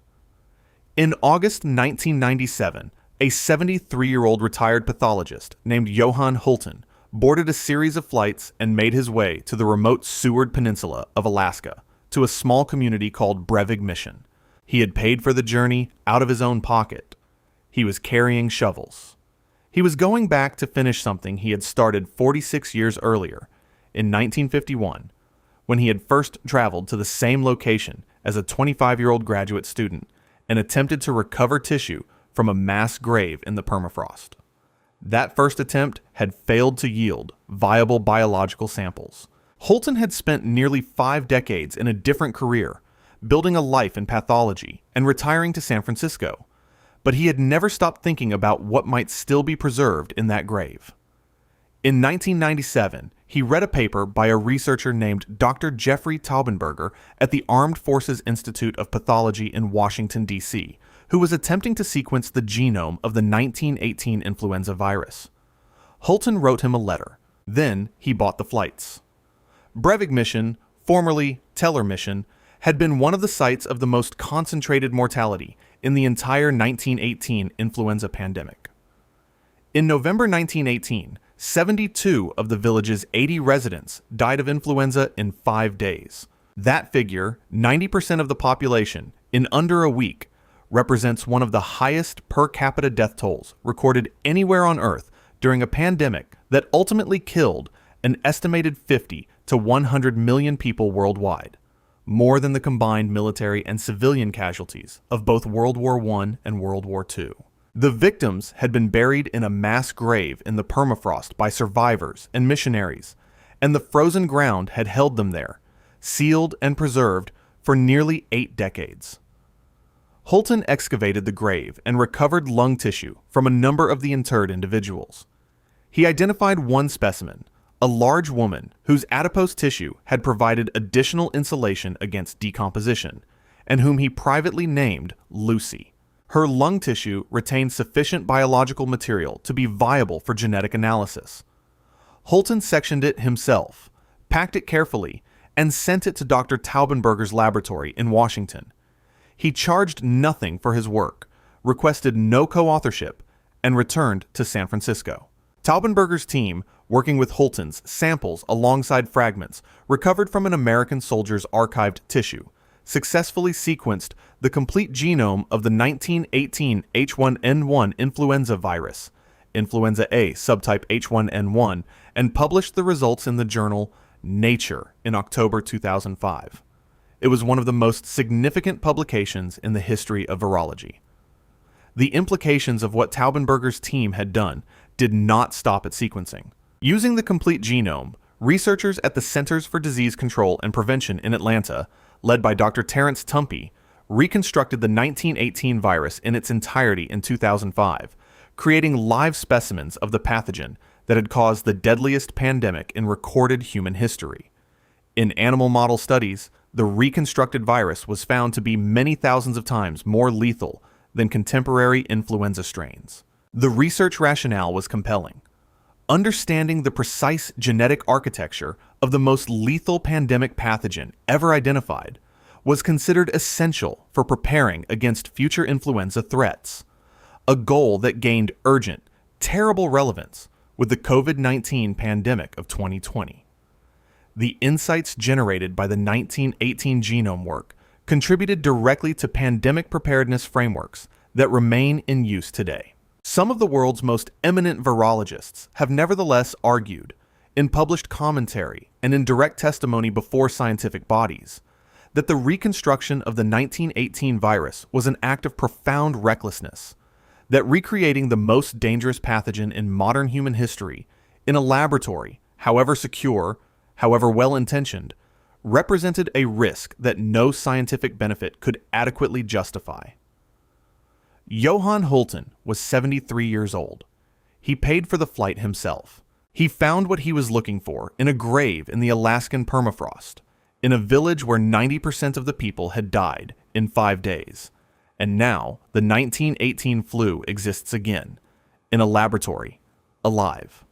[SPEAKER 1] In August 1997, a 73-year-old retired pathologist named Johann Hulten boarded a series of flights and made his way to the remote Seward Peninsula of Alaska, to a small community called Brevig Mission. He had paid for the journey out of his own pocket. He was carrying shovels. He was going back to finish something he had started 46 years earlier, in 1951, when he had first traveled to the same location as a 25-year-old graduate student and attempted to recover tissue from a mass grave in the permafrost. That first attempt had failed to yield viable biological samples. Hulten had spent nearly 5 decades in a different career, building a life in pathology and retiring to San Francisco, but he had never stopped thinking about what might still be preserved in that grave. In 1997, he read a paper by a researcher named Dr. Jeffrey Taubenberger at the Armed Forces Institute of Pathology in Washington, D.C., who was attempting to sequence the genome of the 1918 influenza virus. Hulten wrote him a letter. Then he bought the flights. Brevig Mission, formerly Teller Mission, had been one of the sites of the most concentrated mortality in the entire 1918 influenza pandemic. In November 1918, 72 of the village's 80 residents died of influenza in 5 days. That figure, 90% of the population, in under a week, represents one of the highest per capita death tolls recorded anywhere on Earth during a pandemic that ultimately killed an estimated 50 to 100 million people worldwide, more than the combined military and civilian casualties of both World War I and World War II. The victims had been buried in a mass grave in the permafrost by survivors and missionaries, and the frozen ground had held them there, sealed and preserved for nearly 8 decades. Hulton excavated the grave and recovered lung tissue from a number of the interred individuals. He identified one specimen, a large woman whose adipose tissue had provided additional insulation against decomposition, and whom he privately named Lucy. Her lung tissue retained sufficient biological material to be viable for genetic analysis. Hulton sectioned it himself, packed it carefully, and sent it to Dr. Taubenberger's laboratory in Washington. He charged nothing for his work, requested no co-authorship, and returned to San Francisco. Taubenberger's team, working with Hulton's samples alongside fragments recovered from an American soldier's archived tissue, successfully sequenced the complete genome of the 1918 H1N1 influenza virus, influenza A subtype H1N1, and published the results in the journal Nature in October 2005. It was one of the most significant publications in the history of virology. The implications of what Taubenberger's team had done did not stop at sequencing. Using the complete genome, researchers at the Centers for Disease Control and Prevention in Atlanta, led by Dr. Terence Tumpy, reconstructed the 1918 virus in its entirety in 2005, creating live specimens of the pathogen that had caused the deadliest pandemic in recorded human history. In animal model studies, the reconstructed virus was found to be many thousands of times more lethal than contemporary influenza strains. The research rationale was compelling. Understanding the precise genetic architecture of the most lethal pandemic pathogen ever identified was considered essential for preparing against future influenza threats, a goal that gained urgent, terrible relevance with the COVID-19 pandemic of 2020. The insights generated by the 1918 genome work contributed directly to pandemic preparedness frameworks that remain in use today. Some of the world's most eminent virologists have nevertheless argued, in published commentary and in direct testimony before scientific bodies, that the reconstruction of the 1918 virus was an act of profound recklessness, that recreating the most dangerous pathogen in modern human history in a laboratory, however secure, however well-intentioned, represented a risk that no scientific benefit could adequately justify. Johann Hulton was 73 years old. He paid for the flight himself. He found what he was looking for in a grave in the Alaskan permafrost, in a village where 90% of the people had died in 5 days. And now the 1918 flu exists again, in a laboratory, alive.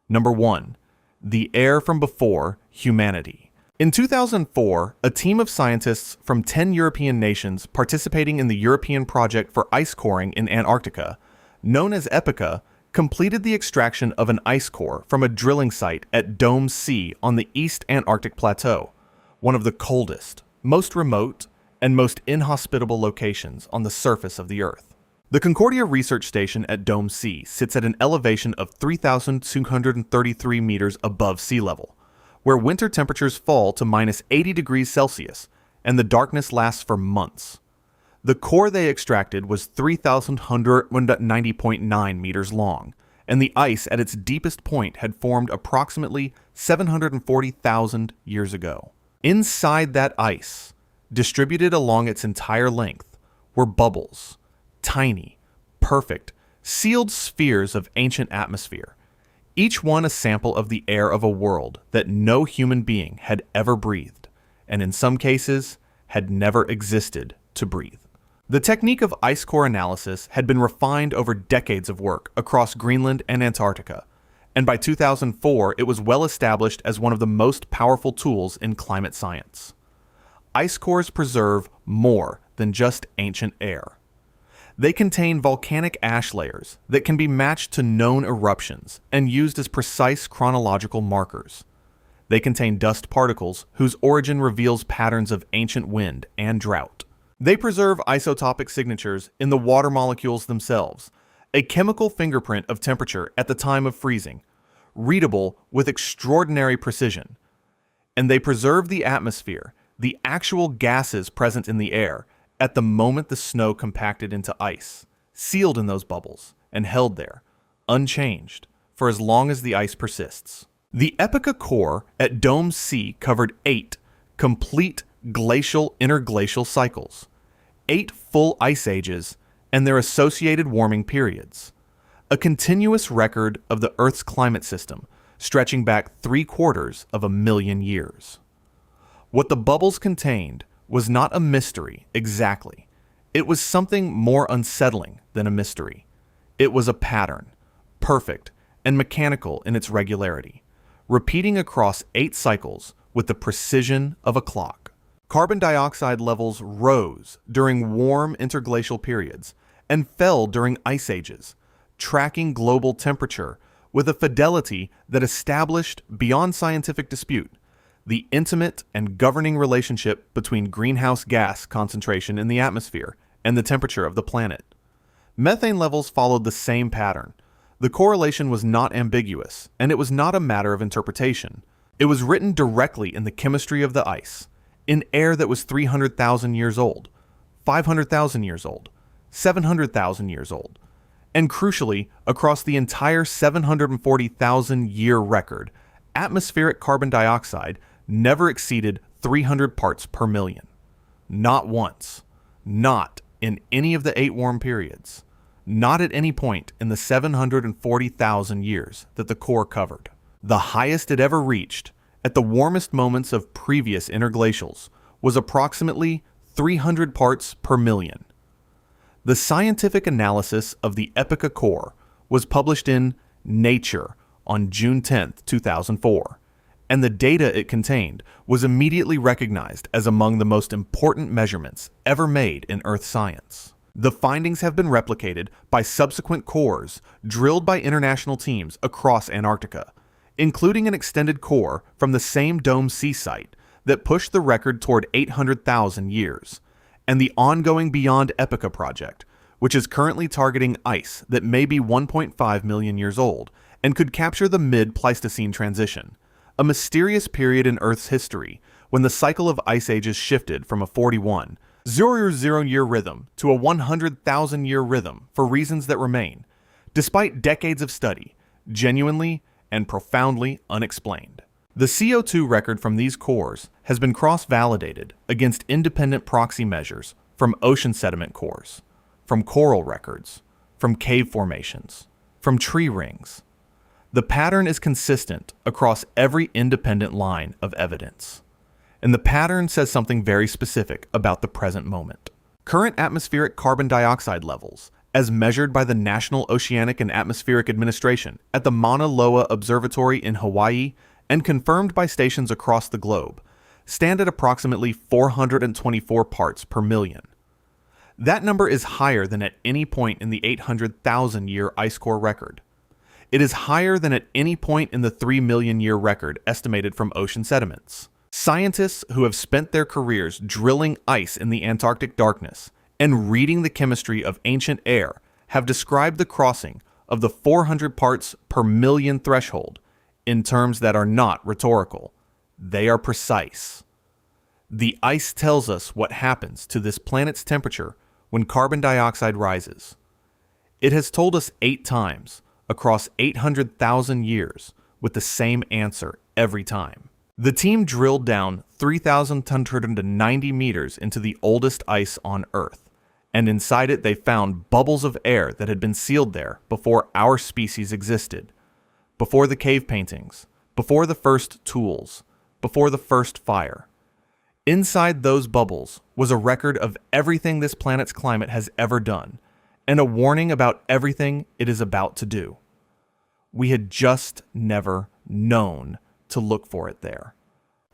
[SPEAKER 1] Number 1. The Air from Before Humanity. In 2004, a team of scientists from 10 European nations participating in the European project for ice coring in Antarctica, known as EPICA, completed the extraction of an ice core from a drilling site at Dome C on the East Antarctic Plateau, one of the coldest, most remote, and most inhospitable locations on the surface of the Earth. The Concordia Research Station at Dome C sits at an elevation of 3,233 meters above sea level, where winter temperatures fall to minus 80 degrees Celsius, and the darkness lasts for months. The core they extracted was 3,190.9 meters long, and the ice at its deepest point had formed approximately 740,000 years ago. Inside that ice, distributed along its entire length, were bubbles, tiny, perfect, sealed spheres of ancient atmosphere, each one a sample of the air of a world that no human being had ever breathed, and in some cases, had never existed to breathe. The technique of ice core analysis had been refined over decades of work across Greenland and Antarctica, and by 2004 it was well established as one of the most powerful tools in climate science. Ice cores preserve more than just ancient air. They contain volcanic ash layers that can be matched to known eruptions and used as precise chronological markers. They contain dust particles whose origin reveals patterns of ancient wind and drought. They preserve isotopic signatures in the water molecules themselves, a chemical fingerprint of temperature at the time of freezing, readable with extraordinary precision. And they preserve the atmosphere, the actual gases present in the air, at the moment the snow compacted into ice, sealed in those bubbles, and held there, unchanged, for as long as the ice persists. The Epica core at Dome C covered 8 complete glacial interglacial cycles, 8 full ice ages, and their associated warming periods. A continuous record of the Earth's climate system stretching back 750,000 years. What the bubbles contained was not a mystery exactly. It was something more unsettling than a mystery. It was a pattern, perfect and mechanical in its regularity, repeating across 8 cycles with the precision of a clock. Carbon dioxide levels rose during warm interglacial periods and fell during ice ages, tracking global temperature with a fidelity that established, beyond scientific dispute, the intimate and governing relationship between greenhouse gas concentration in the atmosphere and the temperature of the planet. Methane levels followed the same pattern. The correlation was not ambiguous, and it was not a matter of interpretation. It was written directly in the chemistry of the ice, in air that was 300,000 years old, 500,000 years old, 700,000 years old, and crucially, across the entire 740,000-year record, atmospheric carbon dioxide never exceeded 300 parts per million. Not once. Not in any of the 8 warm periods. Not at any point in the 740,000 years that the core covered. The highest it ever reached, at the warmest moments of previous interglacials, was approximately 300 parts per million. The scientific analysis of the Epica core was published in Nature on June 10, 2004, and the data it contained was immediately recognized as among the most important measurements ever made in Earth science. The findings have been replicated by subsequent cores drilled by international teams across Antarctica, including an extended core from the same Dome C site that pushed the record toward 800,000 years, and the ongoing Beyond Epica project, which is currently targeting ice that may be 1.5 million years old and could capture the mid-Pleistocene transition, a mysterious period in Earth's history when the cycle of ice ages shifted from a 41,000-year rhythm to a 100,000-year rhythm for reasons that remain, despite decades of study, genuinely and profoundly unexplained. The CO2 record from these cores has been cross-validated against independent proxy measures from ocean sediment cores, from coral records, from cave formations, from tree rings. The pattern is consistent across every independent line of evidence. And the pattern says something very specific about the present moment. Current atmospheric carbon dioxide levels, as measured by the National Oceanic and Atmospheric Administration at the Mauna Loa Observatory in Hawaii and confirmed by stations across the globe, stand at approximately 424 parts per million. That number is higher than at any point in the 800,000-year ice core record. It is higher than at any point in the 3 million-year record estimated from ocean sediments. Scientists who have spent their careers drilling ice in the Antarctic darkness and reading the chemistry of ancient air have described the crossing of the 400 parts per million threshold in terms that are not rhetorical. They are precise. The ice tells us what happens to this planet's temperature when carbon dioxide rises. It has told us 8 times across 800,000 years with the same answer every time. The team drilled down 3,190 meters into the oldest ice on Earth, and inside it they found bubbles of air that had been sealed there before our species existed, before the cave paintings, before the first tools, before the first fire. Inside those bubbles was a record of everything this planet's climate has ever done, and a warning about everything it is about to do. We had just never known to look for it there.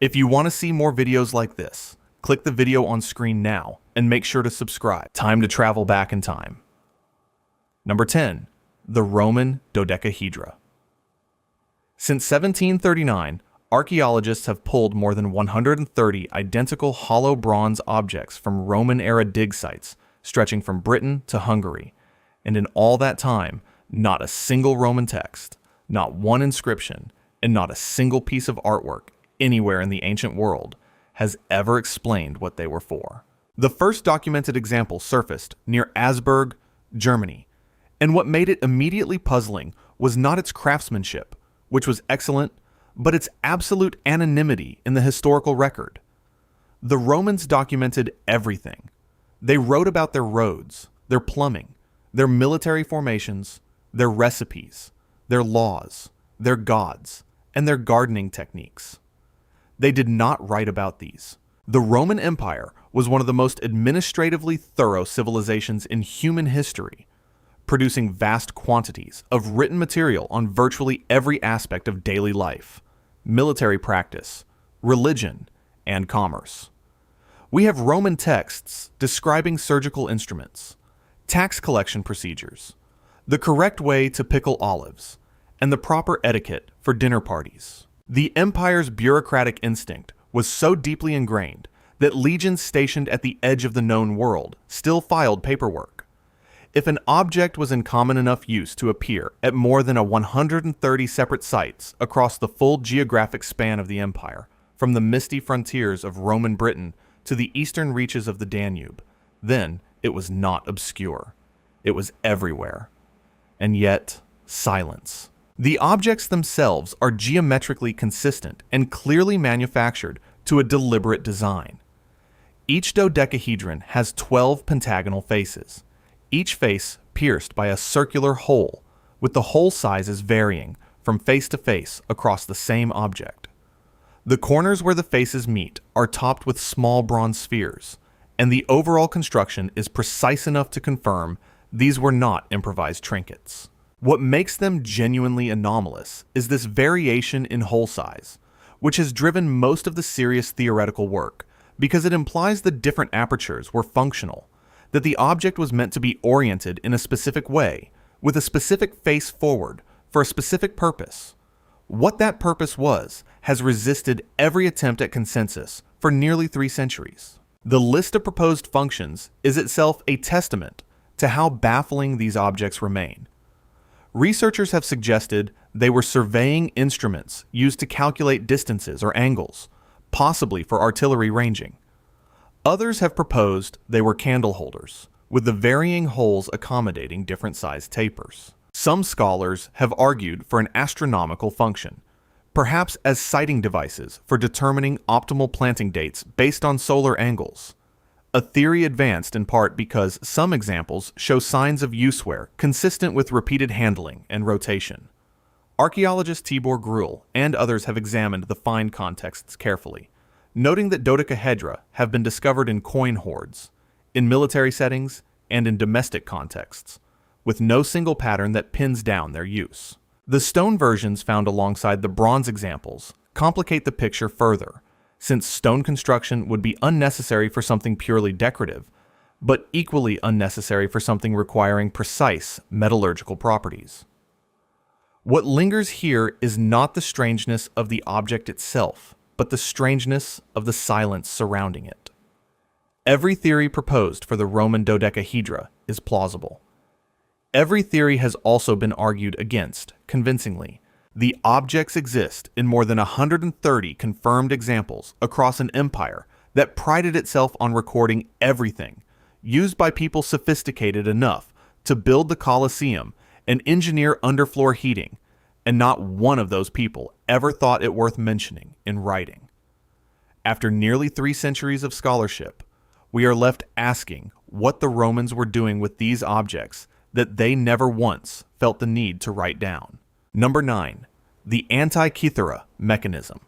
[SPEAKER 1] If you want to see more videos like this, click the video on screen now and make sure to subscribe. Time to travel back in time. Number 10. The Roman dodecahedra. Since 1739, archaeologists have pulled more than 130 identical hollow bronze objects from Roman-era dig sites stretching from Britain to Hungary, and in all that time, not a single Roman text, not one inscription, and not a single piece of artwork anywhere in the ancient world has ever explained what they were for. The first documented example surfaced near Asberg, Germany, and what made it immediately puzzling was not its craftsmanship, which was excellent, but its absolute anonymity in the historical record. The Romans documented everything. They wrote about their roads, their plumbing, their military formations, their recipes, their laws, their gods, and their gardening techniques. They did not write about these. The Roman Empire was one of the most administratively thorough civilizations in human history, producing vast quantities of written material on virtually every aspect of daily life, military practice, religion, and commerce. We have Roman texts describing surgical instruments, tax collection procedures, the correct way to pickle olives, and the proper etiquette for dinner parties. The empire's bureaucratic instinct was so deeply ingrained that legions stationed at the edge of the known world still filed paperwork. If an object was in common enough use to appear at more than 130 separate sites across the full geographic span of the empire, from the misty frontiers of Roman Britain to the eastern reaches of the Danube, then it was not obscure. It was everywhere. And yet, silence. The objects themselves are geometrically consistent and clearly manufactured to a deliberate design. Each dodecahedron has 12 pentagonal faces, each face pierced by a circular hole, with the hole sizes varying from face to face across the same object. The corners where the faces meet are topped with small bronze spheres, and the overall construction is precise enough to confirm these were not improvised trinkets. What makes them genuinely anomalous is this variation in hole size, which has driven most of the serious theoretical work, because it implies the different apertures were functional, that the object was meant to be oriented in a specific way, with a specific face forward, for a specific purpose. What that purpose was has resisted every attempt at consensus for nearly 3 centuries. The list of proposed functions is itself a testament to how baffling these objects remain. Researchers have suggested they were surveying instruments used to calculate distances or angles, possibly for artillery ranging. Others have proposed they were candle holders, with the varying holes accommodating different sized tapers. Some scholars have argued for an astronomical function, perhaps as sighting devices for determining optimal planting dates based on solar angles. A theory advanced in part because some examples show signs of use wear consistent with repeated handling and rotation. Archaeologist Tibor Gruel and others have examined the fine contexts carefully, noting that dodecahedra have been discovered in coin hoards, in military settings, and in domestic contexts, with no single pattern that pins down their use. The stone versions found alongside the bronze examples complicate the picture further, since stone construction would be unnecessary for something purely decorative, but equally unnecessary for something requiring precise metallurgical properties. What lingers here is not the strangeness of the object itself, but the strangeness of the silence surrounding it. Every theory proposed for the Roman dodecahedra is plausible. Every theory has also been argued against, convincingly. The objects exist in more than 130 confirmed examples across an empire that prided itself on recording everything, used by people sophisticated enough to build the Colosseum and engineer underfloor heating, and not one of those people ever thought it worth mentioning in writing. After nearly 3 centuries of scholarship, we are left asking what the Romans were doing with these objects that they never once felt the need to write down. Number 9. The Antikythera mechanism.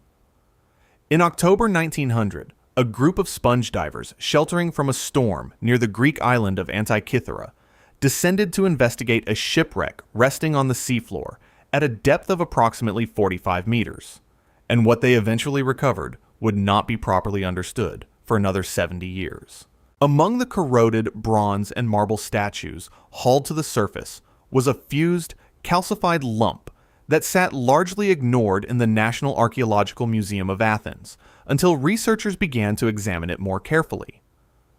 [SPEAKER 1] In October 1900, a group of sponge divers sheltering from a storm near the Greek island of Antikythera descended to investigate a shipwreck resting on the seafloor at a depth of approximately 45 meters, and what they eventually recovered would not be properly understood for another 70 years. Among the corroded bronze and marble statues hauled to the surface was a fused, calcified lump that sat largely ignored in the National Archaeological Museum of Athens until researchers began to examine it more carefully.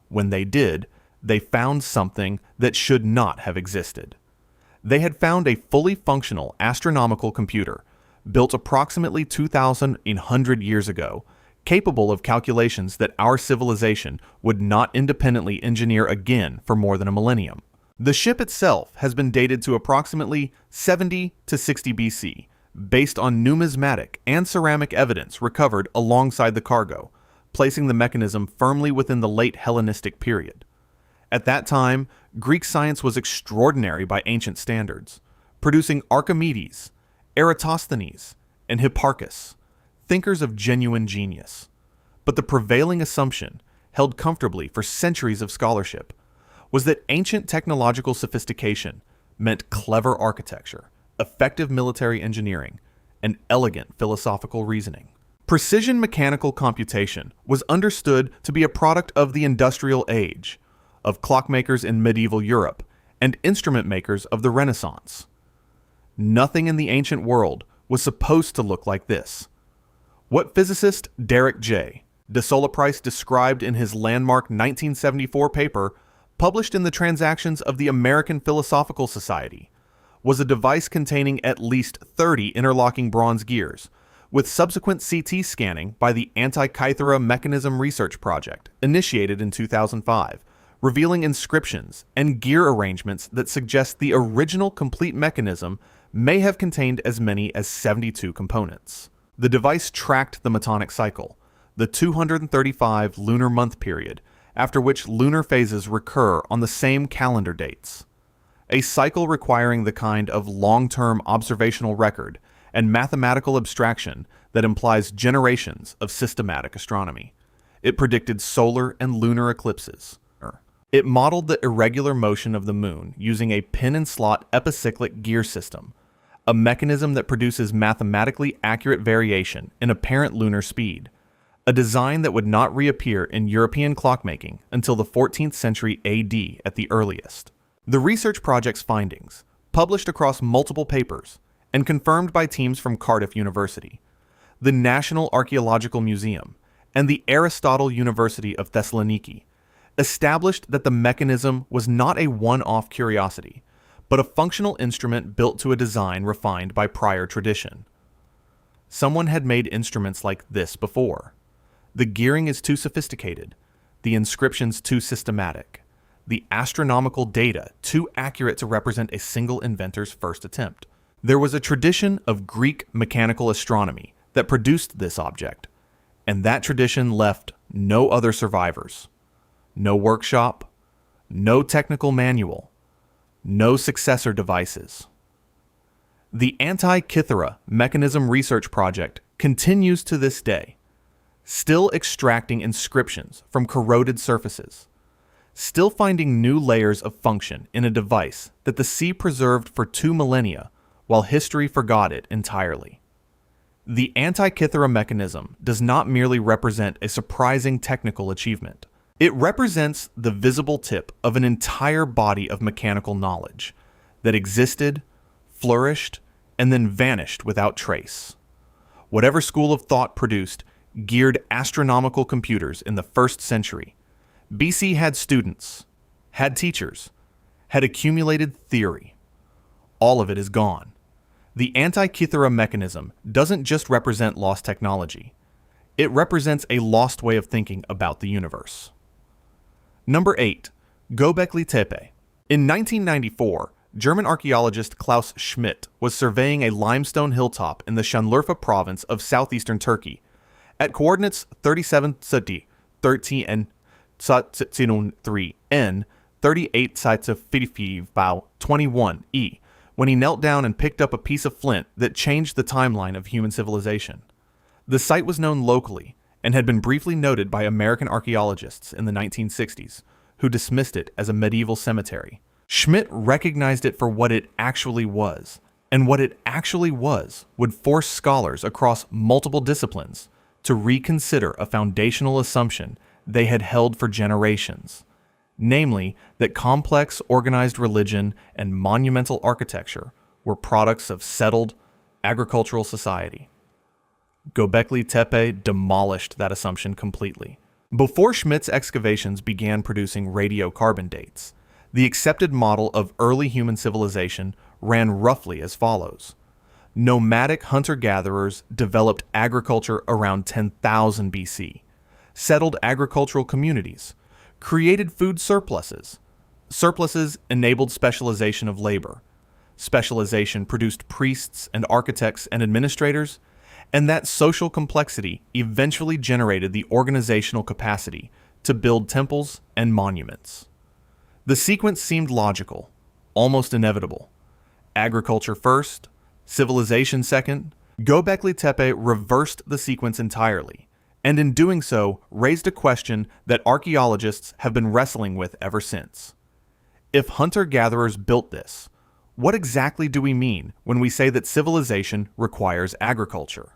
[SPEAKER 1] When they did, they found something that should not have existed. They had found a fully functional astronomical computer, built approximately 2,100 years ago, capable of calculations that our civilization would not independently engineer again for more than a millennium. The ship itself has been dated to approximately 70 to 60 BC, based on numismatic and ceramic evidence recovered alongside the cargo, placing the mechanism firmly within the late Hellenistic period. At that time, Greek science was extraordinary by ancient standards, producing Archimedes, Eratosthenes, and Hipparchus, thinkers of genuine genius. But the prevailing assumption, held comfortably for centuries of scholarship, was that ancient technological sophistication meant clever architecture, effective military engineering, and elegant philosophical reasoning. Precision mechanical computation was understood to be a product of the industrial age, of clockmakers in medieval Europe, and instrument makers of the Renaissance. Nothing in the ancient world was supposed to look like this. What physicist Derek J. de Soleprice described in his landmark 1974 paper, published in the Transactions of the American Philosophical Society, was a device containing at least 30 interlocking bronze gears, with subsequent CT scanning by the Antikythera Mechanism Research Project, initiated in 2005, revealing inscriptions and gear arrangements that suggest the original complete mechanism may have contained as many as 72 components. The device tracked the Metonic cycle, the 235 lunar month period, after which lunar phases recur on the same calendar dates. A cycle requiring the kind of long-term observational record and mathematical abstraction that implies generations of systematic astronomy. It predicted solar and lunar eclipses. It modeled the irregular motion of the moon using a pin-and-slot epicyclic gear system, a mechanism that produces mathematically accurate variation in apparent lunar speed, a design that would not reappear in European clockmaking until the 14th century AD at the earliest. The research project's findings, published across multiple papers and confirmed by teams from Cardiff University, the National Archaeological Museum, and the Aristotle University of Thessaloniki, established that the mechanism was not a one-off curiosity, but a functional instrument built to a design refined by prior tradition. Someone had made instruments like this before. The gearing is too sophisticated, the inscriptions too systematic, the astronomical data too accurate to represent a single inventor's first attempt. There was a tradition of Greek mechanical astronomy that produced this object, and that tradition left no other survivors. No workshop, no technical manual, no successor devices. The Antikythera Mechanism Research Project continues to this day, still extracting inscriptions from corroded surfaces, still finding new layers of function in a device that the sea preserved for 2 millennia while history forgot it entirely. The Antikythera mechanism does not merely represent a surprising technical achievement. It represents the visible tip of an entire body of mechanical knowledge that existed, flourished, and then vanished without trace. Whatever school of thought produced geared astronomical computers in the 1st century, BC had students, had teachers, had accumulated theory. All of it is gone. The Antikythera mechanism doesn't just represent lost technology. It represents a lost way of thinking about the universe. Number 8. Göbekli Tepe. In 1994, German archaeologist Klaus Schmidt was surveying a limestone hilltop in the Şanlıurfa province of southeastern Turkey at coordinates 37 30 and 3 n 38 sites of 21 e when he knelt down and picked up a piece of flint that changed the timeline of human civilization. The site was known locally and had been briefly noted by American archaeologists in the 1960s, who dismissed it as a medieval cemetery. Schmidt recognized it for what it actually was, and what it actually was would force scholars across multiple disciplines to reconsider a foundational assumption they had held for generations, namely that complex organized religion and monumental architecture were products of settled agricultural society. Göbekli Tepe demolished that assumption completely. Before Schmidt's excavations began producing radiocarbon dates, the accepted model of early human civilization ran roughly as follows. Nomadic hunter-gatherers developed agriculture around 10,000 BC, settled agricultural communities, created food surpluses. Surpluses enabled specialization of labor. specialization produced priests and architects and administrators, and that social complexity eventually generated the organizational capacity to build temples and monuments. The sequence seemed logical, almost inevitable. Agriculture first, civilization second. Göbekli Tepe reversed the sequence entirely, and in doing so raised a question that archaeologists have been wrestling with ever since. If hunter-gatherers built this, what exactly do we mean when we say that civilization requires agriculture?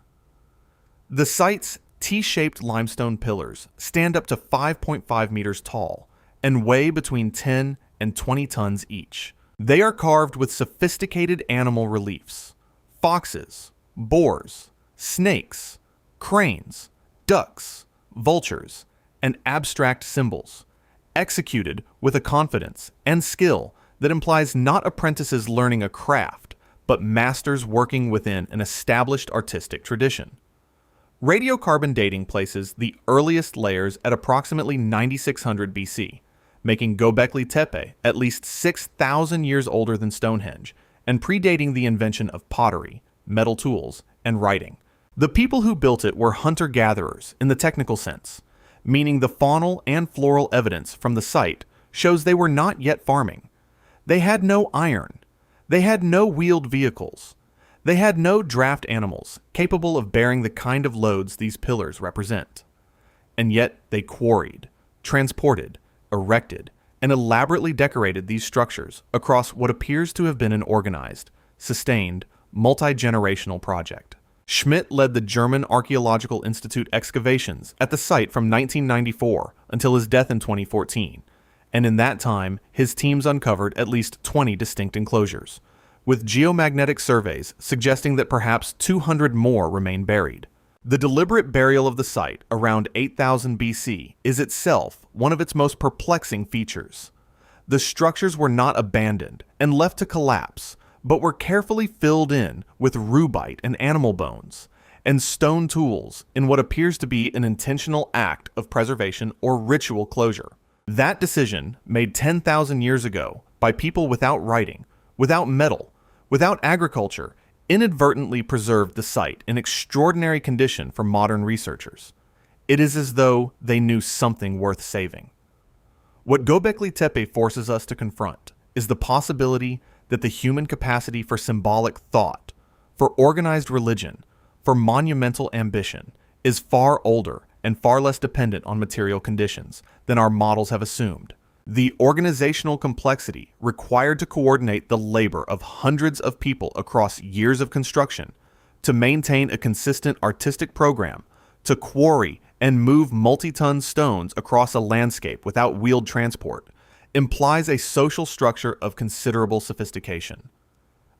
[SPEAKER 1] The site's T-shaped limestone pillars stand up to 5.5 meters tall and weigh between 10 and 20 tons each. They are carved with sophisticated animal reliefs: foxes, boars, snakes, cranes, ducks, vultures, and abstract symbols, executed with a confidence and skill that implies not apprentices learning a craft, but masters working within an established artistic tradition. Radiocarbon dating places the earliest layers at approximately 9600 BC, making Göbekli Tepe at least 6,000 years older than Stonehenge, and predating the invention of pottery, metal tools, and writing. The people who built it were hunter-gatherers in the technical sense, meaning the faunal and floral evidence from the site shows they were not yet farming. They had no iron. They had no wheeled vehicles. They had no draft animals capable of bearing the kind of loads these pillars represent. And yet they quarried, transported, erected, and elaborately decorated these structures across what appears to have been an organized, sustained, multi-generational project. Schmidt led the German Archaeological Institute excavations at the site from 1994 until his death in 2014, and in that time, his teams uncovered at least 20 distinct enclosures, with geomagnetic surveys suggesting that perhaps 200 more remain buried. The deliberate burial of the site around 8000 BC is itself one of its most perplexing features. The structures were not abandoned and left to collapse, but were carefully filled in with rubite and animal bones, and stone tools in what appears to be an intentional act of preservation or ritual closure. That decision, made 10,000 years ago by people without writing, without metal, without agriculture, inadvertently preserved the site in extraordinary condition for modern researchers. It is as though they knew something worth saving. What Göbekli Tepe forces us to confront is the possibility that the human capacity for symbolic thought, for organized religion, for monumental ambition, is far older and far less dependent on material conditions than our models have assumed. The organizational complexity required to coordinate the labor of hundreds of people across years of construction, to maintain a consistent artistic program, to quarry and move multi-ton stones across a landscape without wheeled transport, implies a social structure of considerable sophistication.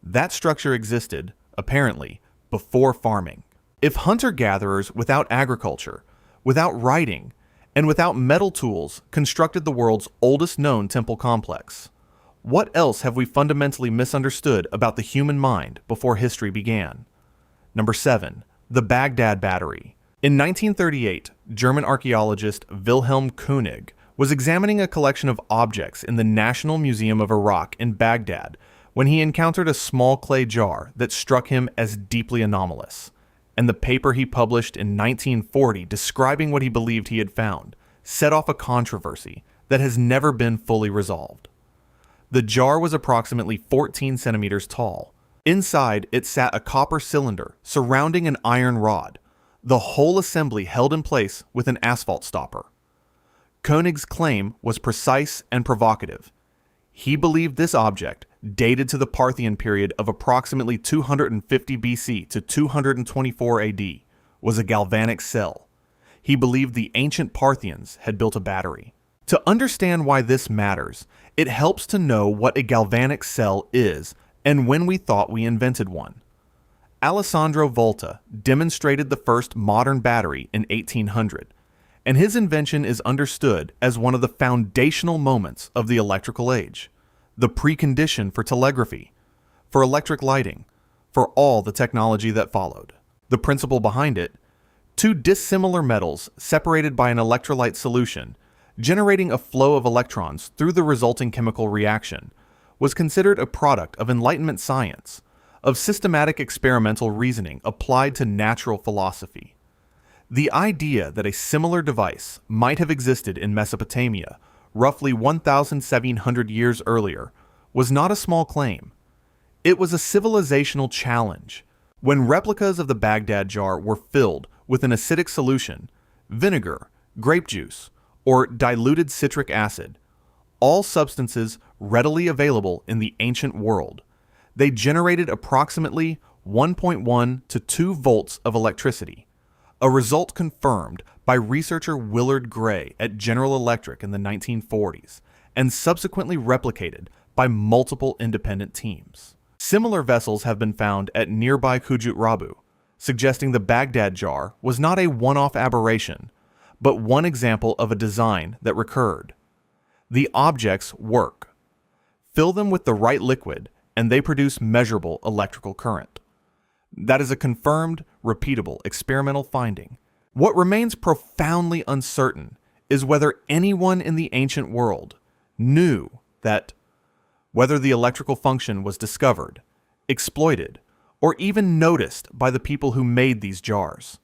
[SPEAKER 1] That structure existed, apparently, before farming. If hunter-gatherers without agriculture, without writing, and without metal tools constructed the world's oldest known temple complex, what else have we fundamentally misunderstood about the human mind before history began? Number 7. The Baghdad Battery. In 1938, German archaeologist Wilhelm Koenig was examining a collection of objects in the National Museum of Iraq in Baghdad when he encountered a small clay jar that struck him as deeply anomalous, and the paper he published in 1940 describing what he believed he had found set off a controversy that has never been fully resolved. The jar was approximately 14 centimeters tall. Inside, it sat a copper cylinder surrounding an iron rod, the whole assembly held in place with an asphalt stopper. Koenig's claim was precise and provocative. He believed this object, dated to the Parthian period of approximately 250 BC to 224 AD, was a galvanic cell. He believed the ancient Parthians had built a battery. To understand why this matters, it helps to know what a galvanic cell is and when we thought we invented one. Alessandro Volta demonstrated the first modern battery in 1800, and his invention is understood as one of the foundational moments of the electrical age, the precondition for telegraphy, for electric lighting, for all the technology that followed. The principle behind it: two dissimilar metals separated by an electrolyte solution, generating a flow of electrons through the resulting chemical reaction, was considered a product of Enlightenment science, of systematic experimental reasoning applied to natural philosophy. The idea that a similar device might have existed in Mesopotamia roughly 1,700 years earlier was not a small claim. It was a civilizational challenge. When replicas of the Baghdad jar were filled with an acidic solution, vinegar, grape juice, or diluted citric acid, all substances readily available in the ancient world, they generated approximately 1.1 to 2 volts of electricity, a result confirmed by researcher Willard Gray at General Electric in the 1940s, and subsequently replicated by multiple independent teams. Similar vessels have been found at nearby Kujut Rabu, suggesting the Baghdad jar was not a one-off aberration, but one example of a design that recurred. The objects work. Fill them with the right liquid, and they produce measurable electrical current. That is a confirmed, repeatable experimental finding. What remains profoundly uncertain is whether anyone in the ancient world knew that, whether the electrical function was discovered, exploited, or even noticed by the people who made these jars.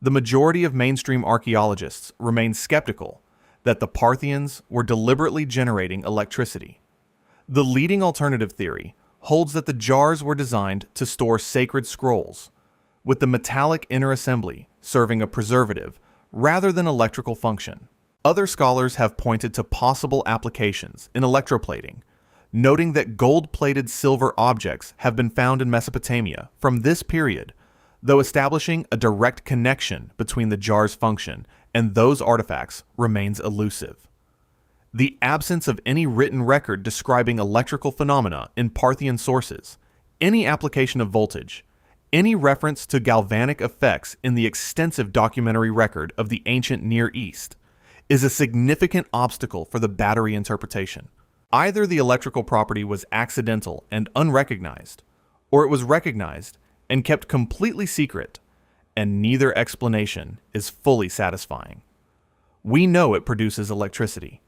[SPEAKER 1] The majority of mainstream archaeologists remain skeptical that the Parthians were deliberately generating electricity. The leading alternative theory holds that the jars were designed to store sacred scrolls, with the metallic inner assembly serving a preservative rather than electrical function. Other scholars have pointed to possible applications in electroplating, noting that gold-plated silver objects have been found in Mesopotamia from this period, though establishing a direct connection between the jar's function and those artifacts remains elusive. The absence of any written record describing electrical phenomena in Parthian sources, any application of voltage, any reference to galvanic effects in the extensive documentary record of the ancient Near East, is a significant obstacle for the battery interpretation. Either the electrical property was accidental and unrecognized, or it was recognized and kept completely secret, and neither explanation is fully satisfying. We know it produces electricity.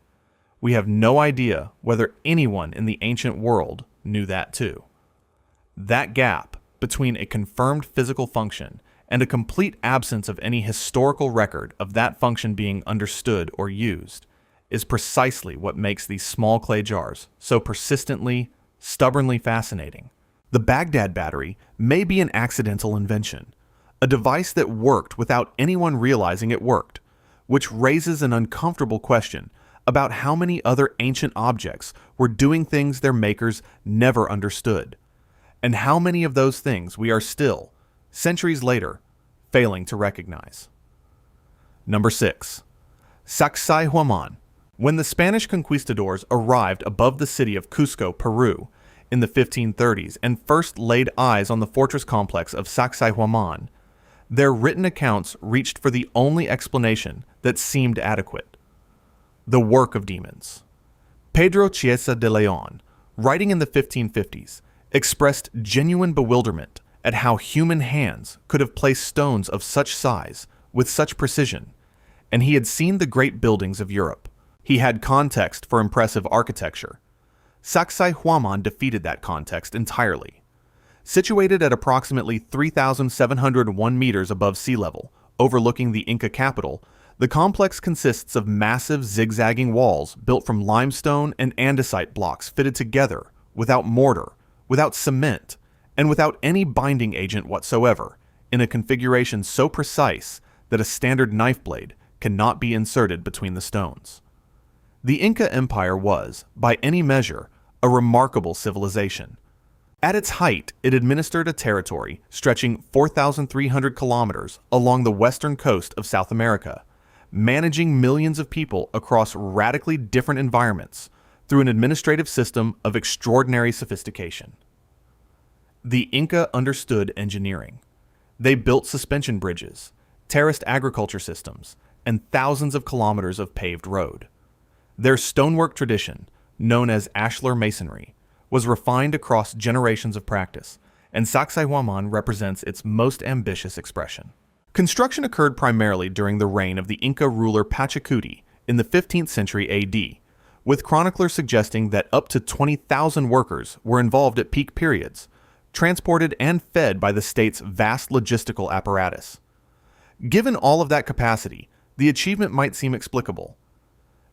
[SPEAKER 1] We have no idea whether anyone in the ancient world knew that too. That gap between a confirmed physical function and a complete absence of any historical record of that function being understood or used is precisely what makes these small clay jars so persistently, stubbornly fascinating. The Baghdad battery may be an accidental invention, a device that worked without anyone realizing it worked, which raises an uncomfortable question about how many other ancient objects were doing things their makers never understood, and how many of those things we are still, centuries later, failing to recognize. Number 6. Sacsayhuaman. When the Spanish conquistadors arrived above the city of Cusco, Peru, in the 1530s and first laid eyes on the fortress complex of Sacsayhuaman, their written accounts reached for the only explanation that seemed adequate: the work of demons. Pedro Chiesa de Leon, writing in the 1550s, expressed genuine bewilderment at how human hands could have placed stones of such size with such precision, and he had seen the great buildings of Europe. He had context for impressive architecture. Sacsayhuaman defeated that context entirely. Situated at approximately 3,701 meters above sea level, overlooking the Inca capital, the complex consists of massive zigzagging walls built from limestone and andesite blocks fitted together, without mortar, without cement, and without any binding agent whatsoever, in a configuration so precise that a standard knife blade cannot be inserted between the stones. The Inca Empire was, by any measure, a remarkable civilization. At its height, it administered a territory stretching 4,300 kilometers along the western coast of South America, managing millions of people across radically different environments through an administrative system of extraordinary sophistication. The Inca understood engineering. They built suspension bridges, terraced agriculture systems, and thousands of kilometers of paved road. Their stonework tradition, known as ashlar masonry, was refined across generations of practice, and Sacsayhuaman represents its most ambitious expression. Construction occurred primarily during the reign of the Inca ruler Pachacuti in the 15th century AD, with chroniclers suggesting that up to 20,000 workers were involved at peak periods, transported and fed by the state's vast logistical apparatus. Given all of that capacity, the achievement might seem explicable.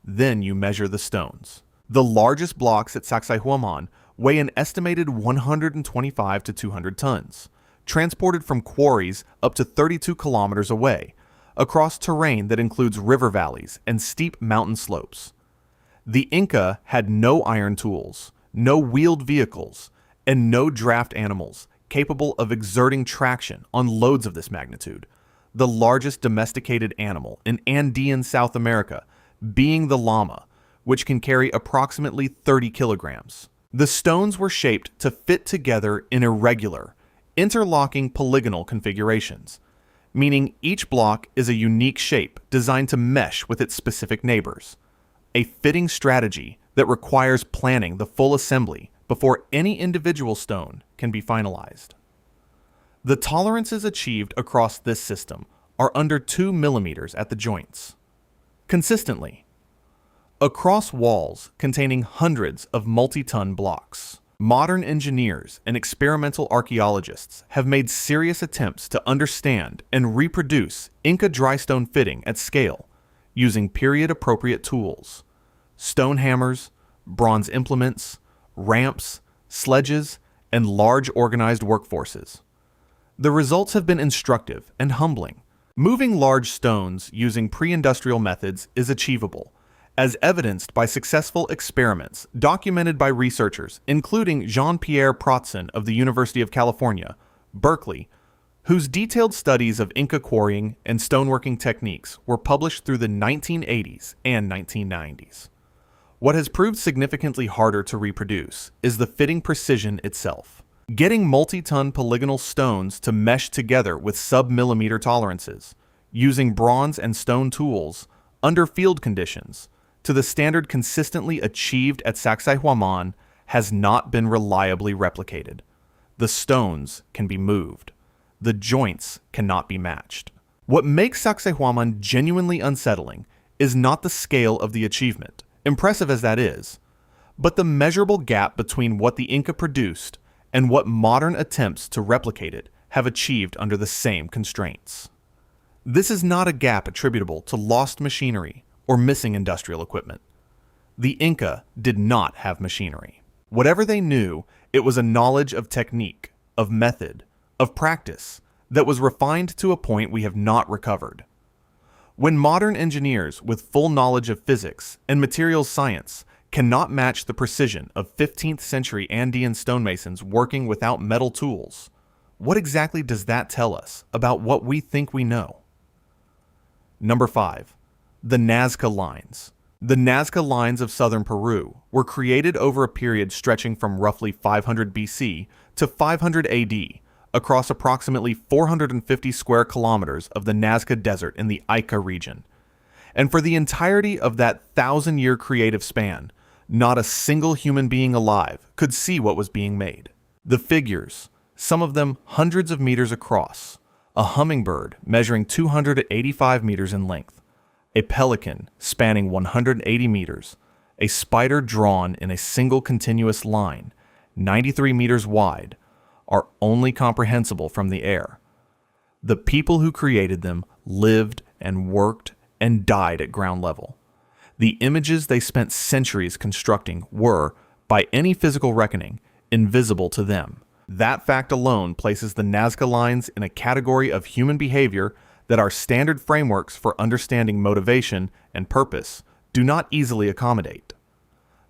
[SPEAKER 1] Then you measure the stones. The largest blocks at Sacsayhuaman weigh an estimated 125 to 200 tons, transported from quarries up to 32 kilometers away, across terrain that includes river valleys and steep mountain slopes. The Inca had no iron tools, no wheeled vehicles, and no draft animals capable of exerting traction on loads of this magnitude, the largest domesticated animal in Andean South America being the llama, which can carry approximately 30 kilograms. The stones were shaped to fit together in irregular, interlocking polygonal configurations, meaning each block is a unique shape designed to mesh with its specific neighbors, a fitting strategy that requires planning the full assembly before any individual stone can be finalized. The tolerances achieved across this system are under 2 millimeters at the joints. Consistently, across walls containing hundreds of multi-ton blocks, modern engineers and experimental archaeologists have made serious attempts to understand and reproduce Inca drystone fitting at scale using period-appropriate tools, stone hammers, bronze implements, ramps, sledges, and large organized workforces. The results have been instructive and humbling. Moving large stones using pre-industrial methods is achievable, as evidenced by successful experiments documented by researchers including Jean-Pierre Protzin of the University of California, Berkeley, whose detailed studies of Inca quarrying and stoneworking techniques were published through the 1980s and 1990s. What has proved significantly harder to reproduce is the fitting precision itself. Getting multi-ton polygonal stones to mesh together with sub-millimeter tolerances, using bronze and stone tools under field conditions, to the standard consistently achieved at Sacsayhuaman has not been reliably replicated. The stones can be moved. The joints cannot be matched. What makes Sacsayhuaman genuinely unsettling is not the scale of the achievement, impressive as that is, but the measurable gap between what the Inca produced and what modern attempts to replicate it have achieved under the same constraints. This is not a gap attributable to lost machinery or missing industrial equipment. The Inca did not have machinery. Whatever they knew, it was a knowledge of technique, of method, of practice that was refined to a point we have not recovered. When modern engineers with full knowledge of physics and materials science cannot match the precision of 15th century Andean stonemasons working without metal tools, what exactly does that tell us about what we think we know? Number 5. The Nazca Lines. The Nazca Lines of southern Peru were created over a period stretching from roughly 500 BC to 500 AD across approximately 450 square kilometers of the Nazca Desert in the Ica region. And for the entirety of that 1,000-year creative span, not a single human being alive could see what was being made. The figures, some of them hundreds of meters across, a hummingbird measuring 285 meters in length, a pelican spanning 180 meters, a spider drawn in a single continuous line, 93 meters wide, are only comprehensible from the air. The people who created them lived and worked and died at ground level. The images they spent centuries constructing were, by any physical reckoning, invisible to them. That fact alone places the Nazca Lines in a category of human behavior that our standard frameworks for understanding motivation and purpose do not easily accommodate.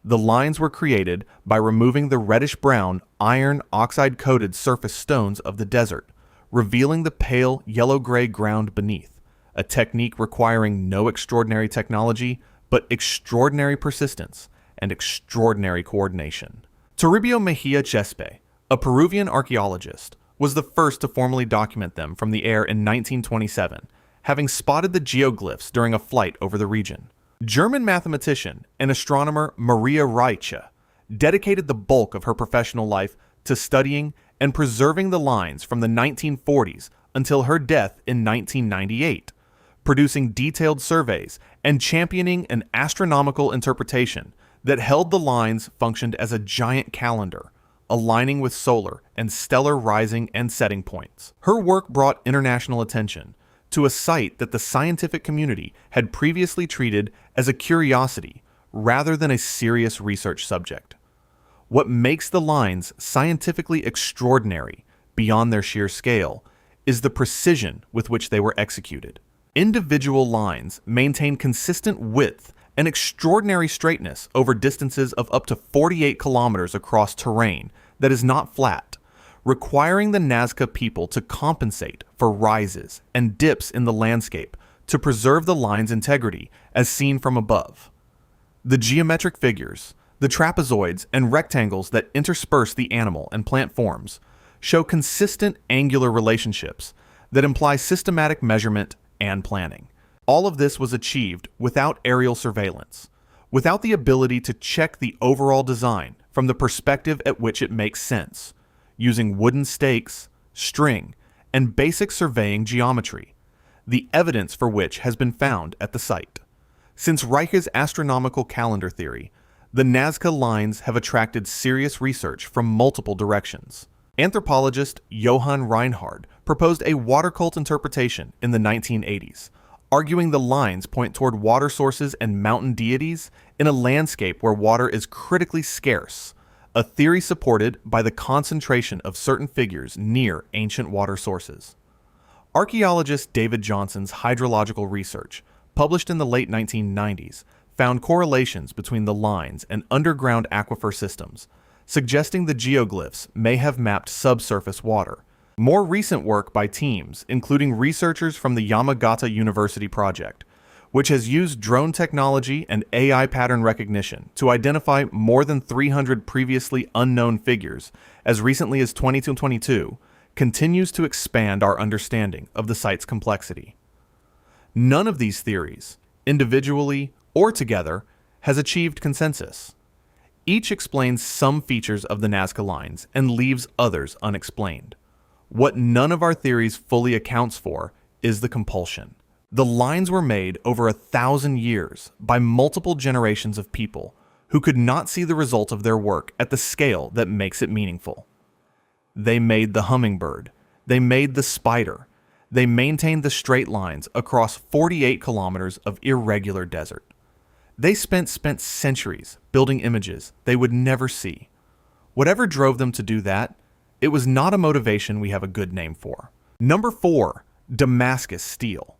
[SPEAKER 1] The lines were created by removing the reddish-brown, iron oxide-coated surface stones of the desert, revealing the pale yellow-gray ground beneath, a technique requiring no extraordinary technology, but extraordinary persistence and extraordinary coordination. Toribio Mejia Chespe, a Peruvian archaeologist, was the first to formally document them from the air in 1927, having spotted the geoglyphs during a flight over the region. German mathematician and astronomer Maria Reiche dedicated the bulk of her professional life to studying and preserving the lines from the 1940s until her death in 1998, producing detailed surveys and championing an astronomical interpretation that held the lines functioned as a giant calendar, aligning with solar and stellar rising and setting points. Her work brought international attention to a site that the scientific community had previously treated as a curiosity rather than a serious research subject. What makes the lines scientifically extraordinary beyond their sheer scale is the precision with which they were executed. Individual lines maintain consistent width and extraordinary straightness over distances of up to 48 kilometers across terrain that is not flat, requiring the Nazca people to compensate for rises and dips in the landscape to preserve the line's integrity as seen from above. The geometric figures, the trapezoids and rectangles that intersperse the animal and plant forms, show consistent angular relationships that imply systematic measurement and planning. All of this was achieved without aerial surveillance, without the ability to check the overall design from the perspective at which it makes sense, using wooden stakes, string, and basic surveying geometry, the evidence for which has been found at the site. Since Reich's astronomical calendar theory, the Nazca lines have attracted serious research from multiple directions. Anthropologist Johann Reinhard proposed a water cult interpretation in the 1980s, arguing the lines point toward water sources and mountain deities in a landscape where water is critically scarce, a theory supported by the concentration of certain figures near ancient water sources. Archaeologist David Johnson's hydrological research, published in the late 1990s, found correlations between the lines and underground aquifer systems, suggesting the geoglyphs may have mapped subsurface water. More recent work by teams, including researchers from the Yamagata University project, which has used drone technology and AI pattern recognition to identify more than 300 previously unknown figures as recently as 2022, continues to expand our understanding of the site's complexity. None of these theories, individually or together, has achieved consensus. Each explains some features of the Nazca lines and leaves others unexplained. What none of our theories fully accounts for is the compulsion. The lines were made over 1,000 years by multiple generations of people who could not see the result of their work at the scale that makes it meaningful. They made the hummingbird. They made the spider. They maintained the straight lines across 48 kilometers of irregular desert. They spent centuries building images they would never see. Whatever drove them to do that, it was not a motivation we have a good name for. Number 4, Damascus steel.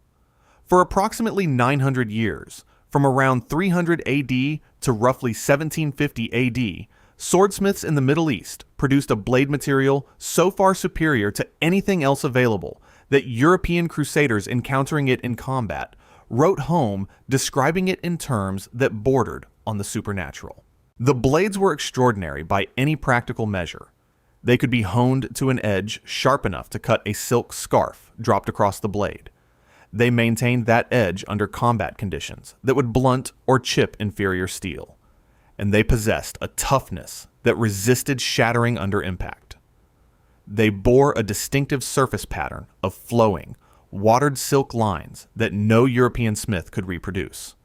[SPEAKER 1] For approximately 900 years, from around 300 AD to roughly 1750 AD, swordsmiths in the Middle East produced a blade material so far superior to anything else available that European crusaders encountering it in combat wrote home describing it in terms that bordered on the supernatural. The blades were extraordinary by any practical measure. They could be honed to an edge sharp enough to cut a silk scarf dropped across the blade. They maintained that edge under combat conditions that would blunt or chip inferior steel. And they possessed a toughness that resisted shattering under impact. They bore a distinctive surface pattern of flowing, watered silk lines that no European smith could reproduce.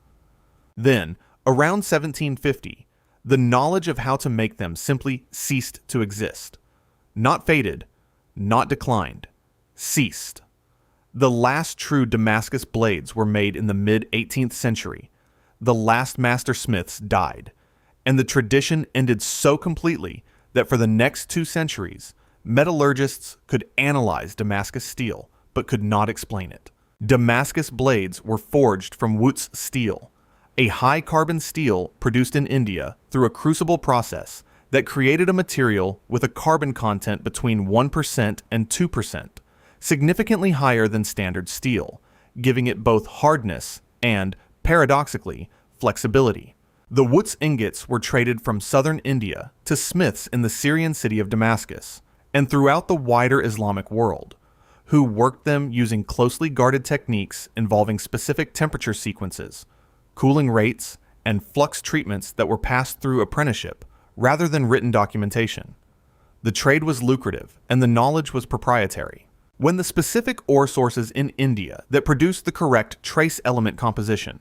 [SPEAKER 1] Then, around 1750, the knowledge of how to make them simply ceased to exist. Not faded, not declined, ceased. The last true Damascus blades were made in the mid-18th century. The last master smiths died, and the tradition ended so completely that for the next 2 centuries, metallurgists could analyze Damascus steel but could not explain it. Damascus blades were forged from Wootz steel, a high-carbon steel produced in India through a crucible process that created a material with a carbon content between 1% and 2%, significantly higher than standard steel, giving it both hardness and, paradoxically, flexibility. The Wootz ingots were traded from southern India to smiths in the Syrian city of Damascus and throughout the wider Islamic world, who worked them using closely guarded techniques involving specific temperature sequences, cooling rates, and flux treatments that were passed through apprenticeship rather than written documentation. The trade was lucrative and the knowledge was proprietary. When the specific ore sources in India that produced the correct trace element composition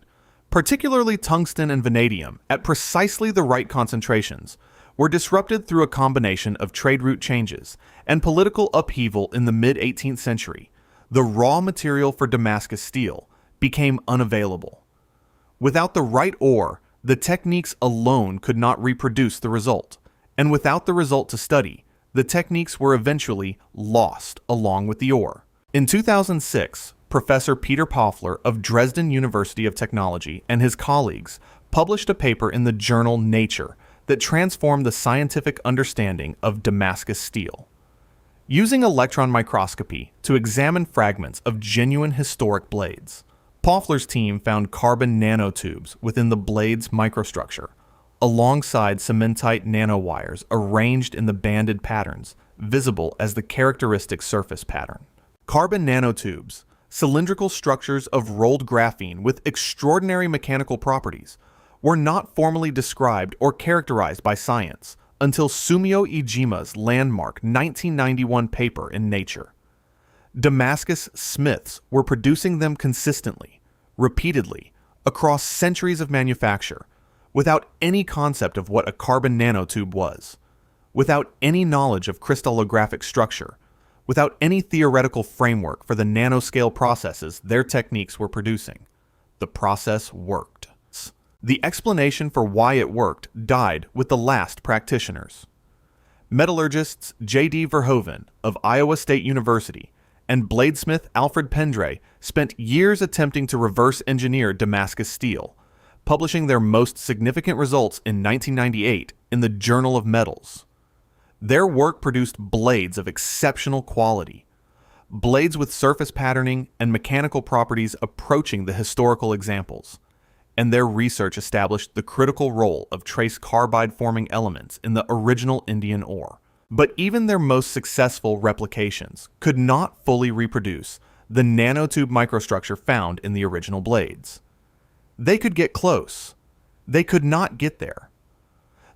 [SPEAKER 1] particularly tungsten and vanadium, at precisely the right concentrations, were disrupted through a combination of trade route changes and political upheaval in the mid-18th century. The raw material for Damascus steel became unavailable. Without the right ore, the techniques alone could not reproduce the result, and without the result to study, the techniques were eventually lost along with the ore. In 2006, Professor Peter Pofler of Dresden University of Technology and his colleagues published a paper in the journal Nature that transformed the scientific understanding of Damascus steel. Using electron microscopy to examine fragments of genuine historic blades, Pofler's team found carbon nanotubes within the blade's microstructure, alongside cementite nanowires arranged in the banded patterns visible as the characteristic surface pattern. Carbon nanotubes, cylindrical structures of rolled graphene with extraordinary mechanical properties, were not formally described or characterized by science until Sumio Ijima's landmark 1991 paper in Nature. Damascus smiths were producing them consistently, repeatedly, across centuries of manufacture, without any concept of what a carbon nanotube was, without any knowledge of crystallographic structure, without any theoretical framework for the nanoscale processes their techniques were producing. The process worked. The explanation for why it worked died with the last practitioners. Metallurgists J.D. Verhoeven of Iowa State University and bladesmith Alfred Pendray spent years attempting to reverse engineer Damascus steel, publishing their most significant results in 1998 in the Journal of Metals. Their work produced blades of exceptional quality, blades with surface patterning and mechanical properties approaching the historical examples, and their research established the critical role of trace carbide-forming elements in the original Indian ore. But even their most successful replications could not fully reproduce the nanotube microstructure found in the original blades. They could get close. They could not get there.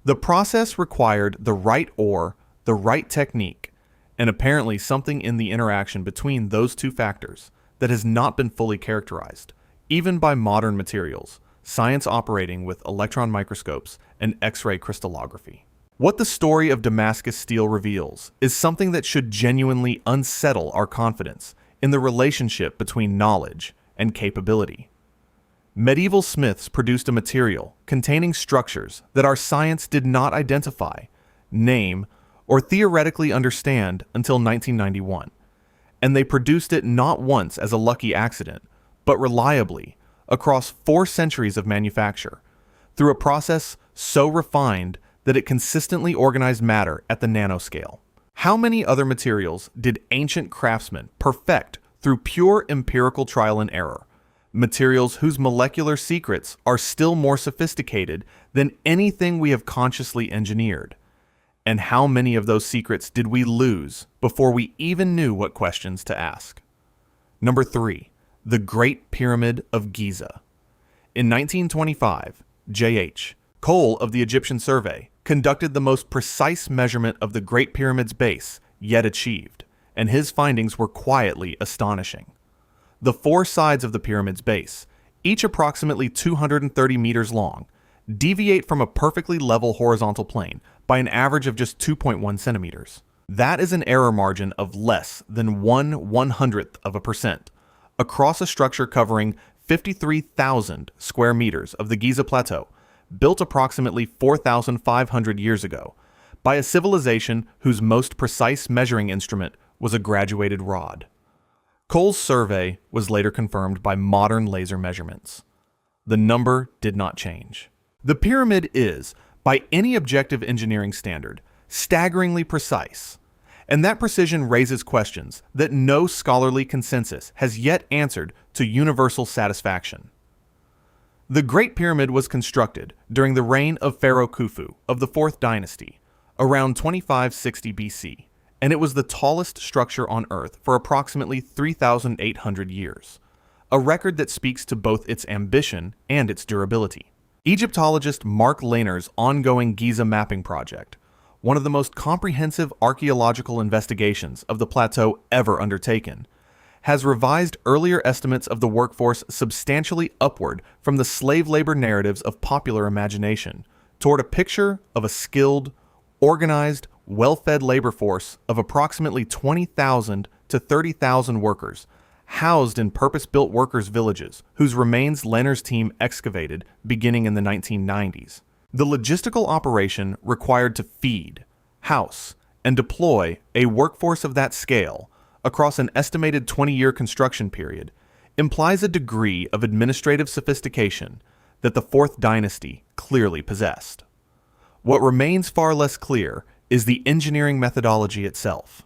[SPEAKER 1] The process required the right ore, the right technique, and apparently something in the interaction between those two factors that has not been fully characterized, even by modern materials, science operating with electron microscopes and X-ray crystallography. What the story of Damascus steel reveals is something that should genuinely unsettle our confidence in the relationship between knowledge and capability. Medieval smiths produced a material containing structures that our science did not identify, name, or theoretically understand until 1991, and they produced it not once as a lucky accident, but reliably, across 4 centuries of manufacture, through a process so refined that it consistently organized matter at the nanoscale. How many other materials did ancient craftsmen perfect through pure empirical trial and error? Materials whose molecular secrets are still more sophisticated than anything we have consciously engineered. And how many of those secrets did we lose before we even knew what questions to ask? Number 3. The Great Pyramid of Giza. In 1925, J.H. Cole of the Egyptian Survey conducted the most precise measurement of the Great Pyramid's base yet achieved, and his findings were quietly astonishing. The 4 sides of the pyramid's base, each approximately 230 meters long, deviate from a perfectly level horizontal plane by an average of just 2.1 centimeters. That is an error margin of less than 1/100% across a structure covering 53,000 square meters of the Giza Plateau, built approximately 4,500 years ago by a civilization whose most precise measuring instrument was a graduated rod. Cole's survey was later confirmed by modern laser measurements. The number did not change. The pyramid is, by any objective engineering standard, staggeringly precise, and that precision raises questions that no scholarly consensus has yet answered to universal satisfaction. The Great Pyramid was constructed during the reign of Pharaoh Khufu of the 4th dynasty, around 2560 BC, and it was the tallest structure on Earth for approximately 3,800 years, a record that speaks to both its ambition and its durability. Egyptologist Mark Lehner's ongoing Giza mapping project, one of the most comprehensive archaeological investigations of the plateau ever undertaken, has revised earlier estimates of the workforce substantially upward from the slave labor narratives of popular imagination toward a picture of a skilled, organized, well-fed labor force of approximately 20,000 to 30,000 workers, housed in purpose-built workers' villages whose remains Lehner's team excavated beginning in the 1990s. The logistical operation required to feed, house, and deploy a workforce of that scale across an estimated 20-year construction period implies a degree of administrative sophistication that the Fourth Dynasty clearly possessed. What remains far less clear is the engineering methodology itself.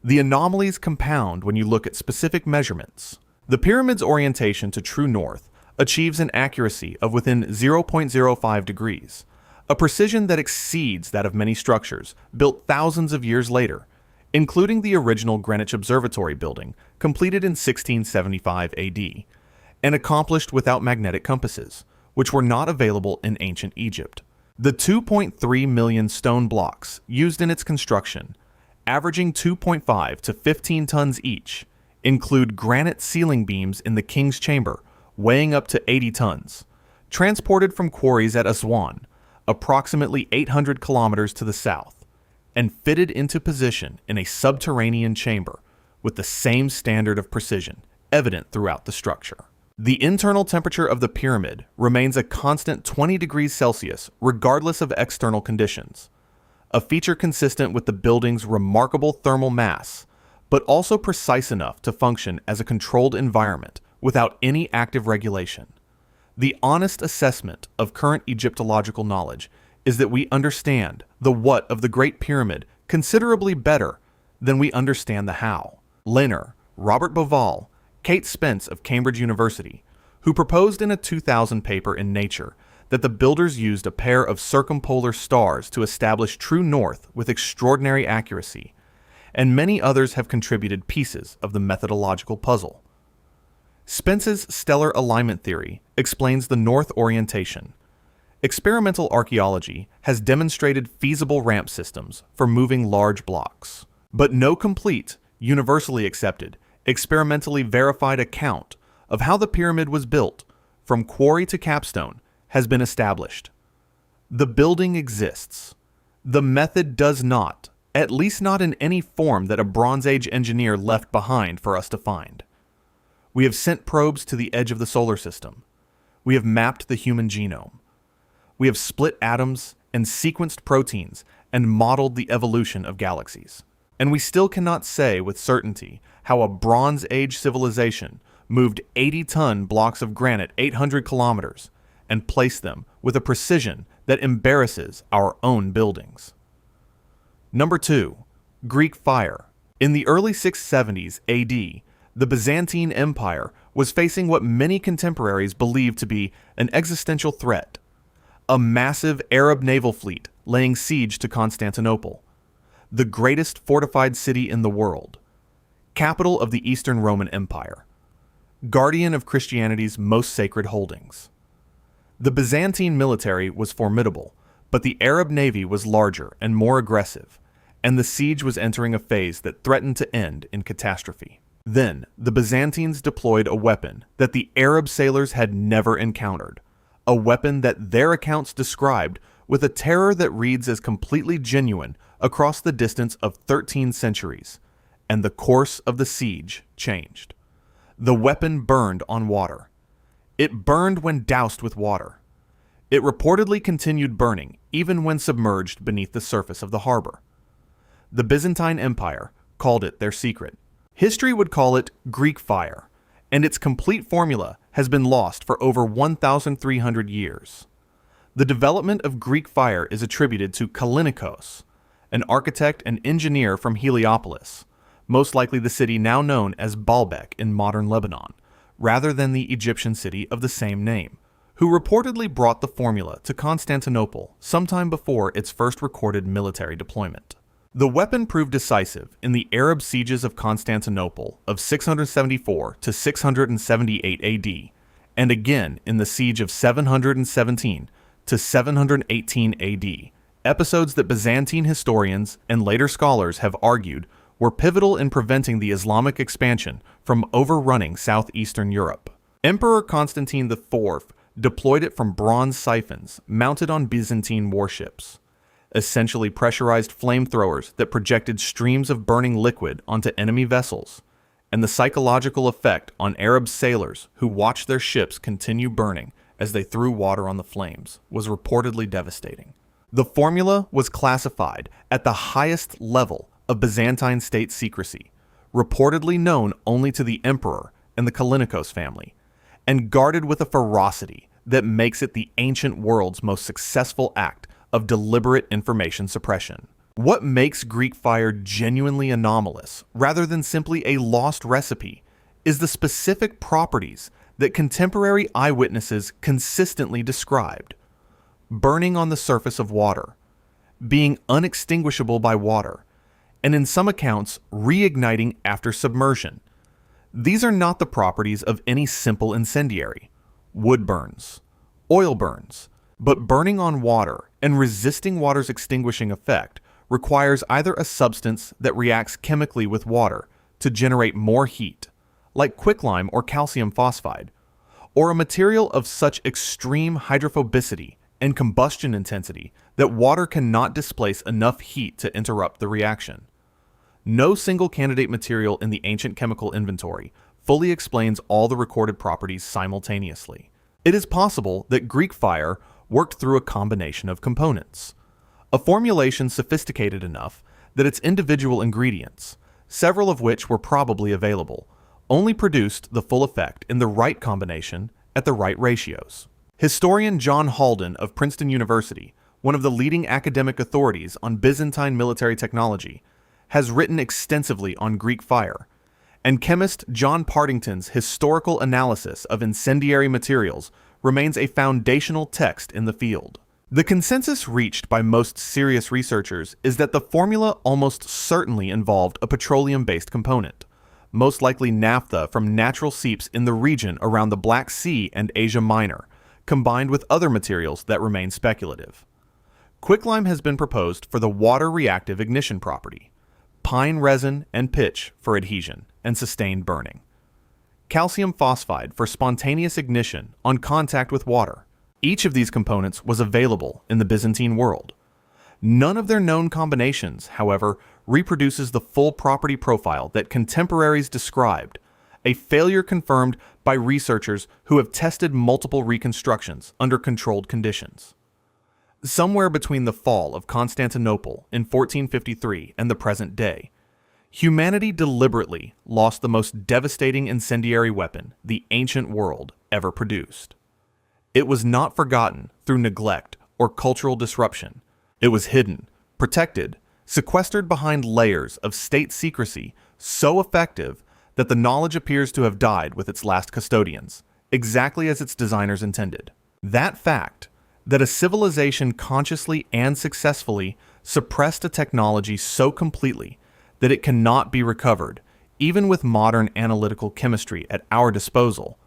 [SPEAKER 1] The anomalies compound when you look at specific measurements. The pyramid's orientation to true north achieves an accuracy of within 0.05 degrees, a precision that exceeds that of many structures built thousands of years later, including the original Greenwich Observatory building, completed in 1675 AD, and accomplished without magnetic compasses, which were not available in ancient Egypt. The 2.3 million stone blocks used in its construction, averaging 2.5 to 15 tons each, include granite ceiling beams in the king's chamber, weighing up to 80 tons, transported from quarries at Aswan, approximately 800 kilometers to the south, and fitted into position in a subterranean chamber with the same standard of precision evident throughout the structure. The internal temperature of the pyramid remains a constant 20 degrees Celsius regardless of external conditions, a feature consistent with the building's remarkable thermal mass, but also precise enough to function as a controlled environment without any active regulation. The honest assessment of current Egyptological knowledge is that we understand the what of the Great Pyramid considerably better than we understand the how. Lehner, Robert Bauval, Kate Spence of Cambridge University, who proposed in a 2000 paper in Nature that the builders used a pair of circumpolar stars to establish true north with extraordinary accuracy, and many others have contributed pieces of the methodological puzzle. Spence's stellar alignment theory explains the north orientation. Experimental archaeology has demonstrated feasible ramp systems for moving large blocks, but no complete, universally accepted, experimentally verified account of how the pyramid was built from quarry to capstone has been established. The building exists. The method does not, at least not in any form that a Bronze Age engineer left behind for us to find. We have sent probes to the edge of the solar system. We have mapped the human genome. We have split atoms and sequenced proteins and modeled the evolution of galaxies. And we still cannot say with certainty how a Bronze Age civilization moved 80-ton blocks of granite 800 kilometers and placed them with a precision that embarrasses our own buildings. Number 2. Greek fire. In the early 670s AD, the Byzantine Empire was facing what many contemporaries believed to be an existential threat: a massive Arab naval fleet laying siege to Constantinople, the greatest fortified city in the world, capital of the Eastern Roman Empire, guardian of Christianity's most sacred holdings. The Byzantine military was formidable, but the Arab navy was larger and more aggressive, and the siege was entering a phase that threatened to end in catastrophe. Then, the Byzantines deployed a weapon that the Arab sailors had never encountered, a weapon that their accounts described with a terror that reads as completely genuine across the distance of 13 centuries, and the course of the siege changed. The weapon burned on water. It burned when doused with water. It reportedly continued burning even when submerged beneath the surface of the harbor. The Byzantine Empire called it their secret. History would call it Greek fire, and its complete formula has been lost for over 1,300 years. The development of Greek fire is attributed to Kallinikos, an architect and engineer from Heliopolis, most likely the city now known as Baalbek in modern Lebanon, rather than the Egyptian city of the same name, who reportedly brought the formula to Constantinople sometime before its first recorded military deployment. The weapon proved decisive in the Arab sieges of Constantinople of 674 to 678 AD, and again in the siege of 717 to 718 AD, episodes that Byzantine historians and later scholars have argued were pivotal in preventing the Islamic expansion from overrunning southeastern Europe. Emperor Constantine IV deployed it from bronze siphons mounted on Byzantine warships, essentially pressurized flamethrowers that projected streams of burning liquid onto enemy vessels, and the psychological effect on Arab sailors who watched their ships continue burning as they threw water on the flames was reportedly devastating. The formula was classified at the highest level of Byzantine state secrecy, reportedly known only to the emperor and the Kallinikos family, and guarded with a ferocity that makes it the ancient world's most successful act of deliberate information suppression. What makes Greek fire genuinely anomalous, rather than simply a lost recipe, is the specific properties that contemporary eyewitnesses consistently described: burning on the surface of water, being unextinguishable by water, and in some accounts, reigniting after submersion. These are not the properties of any simple incendiary, wood burns, oil burns, but burning on water and resisting water's extinguishing effect requires either a substance that reacts chemically with water to generate more heat, like quicklime or calcium phosphide, or a material of such extreme hydrophobicity and combustion intensity that water cannot displace enough heat to interrupt the reaction. No single candidate material in the ancient chemical inventory fully explains all the recorded properties simultaneously. It is possible that Greek fire worked through a combination of components, a formulation sophisticated enough that its individual ingredients, several of which were probably available, only produced the full effect in the right combination at the right ratios. Historian John Halden of Princeton University, one of the leading academic authorities on Byzantine military technology, has written extensively on Greek fire, and chemist John Partington's historical analysis of incendiary materials remains a foundational text in the field. The consensus reached by most serious researchers is that the formula almost certainly involved a petroleum-based component, most likely naphtha from natural seeps in the region around the Black Sea and Asia Minor, combined with other materials that remain speculative. Quicklime has been proposed for the water-reactive ignition property, pine resin and pitch for adhesion and sustained burning, calcium phosphide for spontaneous ignition on contact with water. Each of these components was available in the Byzantine world. None of their known combinations, however, reproduces the full property profile that contemporaries described, a failure confirmed by researchers who have tested multiple reconstructions under controlled conditions. Somewhere between the fall of Constantinople in 1453 and the present day, humanity deliberately lost the most devastating incendiary weapon the ancient world ever produced. It was not forgotten through neglect or cultural disruption. It was hidden, protected, sequestered behind layers of state secrecy so effective that the knowledge appears to have died with its last custodians, exactly as its designers intended. That fact, that a civilization consciously and successfully suppressed a technology so completely that it cannot be recovered, even with modern analytical chemistry at our disposal,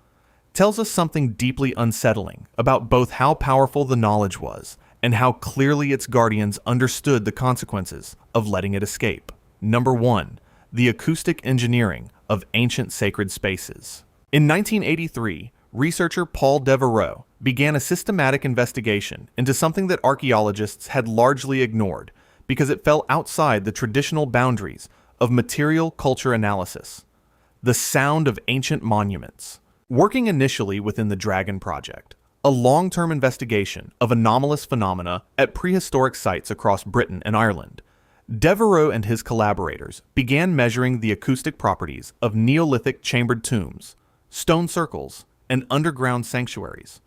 [SPEAKER 1] tells us something deeply unsettling about both how powerful the knowledge was and how clearly its guardians understood the consequences of letting it escape. Number 1. The acoustic engineering of ancient sacred spaces. In 1983, researcher Paul Devereaux began a systematic investigation into something that archaeologists had largely ignored because it fell outside the traditional boundaries of material culture analysis: the sound of ancient monuments. Working initially within the Dragon Project, a long-term investigation of anomalous phenomena at prehistoric sites across Britain and Ireland, Devereaux and his collaborators began measuring the acoustic properties of Neolithic chambered tombs, stone circles, and underground sanctuaries,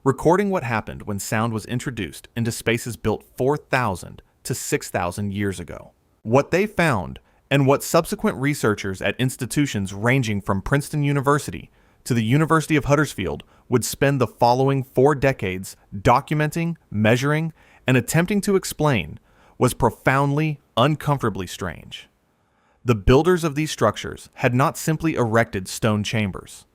[SPEAKER 1] recording what happened when sound was introduced into spaces built 4,000 to 6,000 years ago. What they found, and what subsequent researchers at institutions ranging from Princeton University to the University of Huddersfield would spend the following 4 decades documenting, measuring, and attempting to explain, was profoundly, uncomfortably strange. The builders of these structures had not simply erected stone chambers.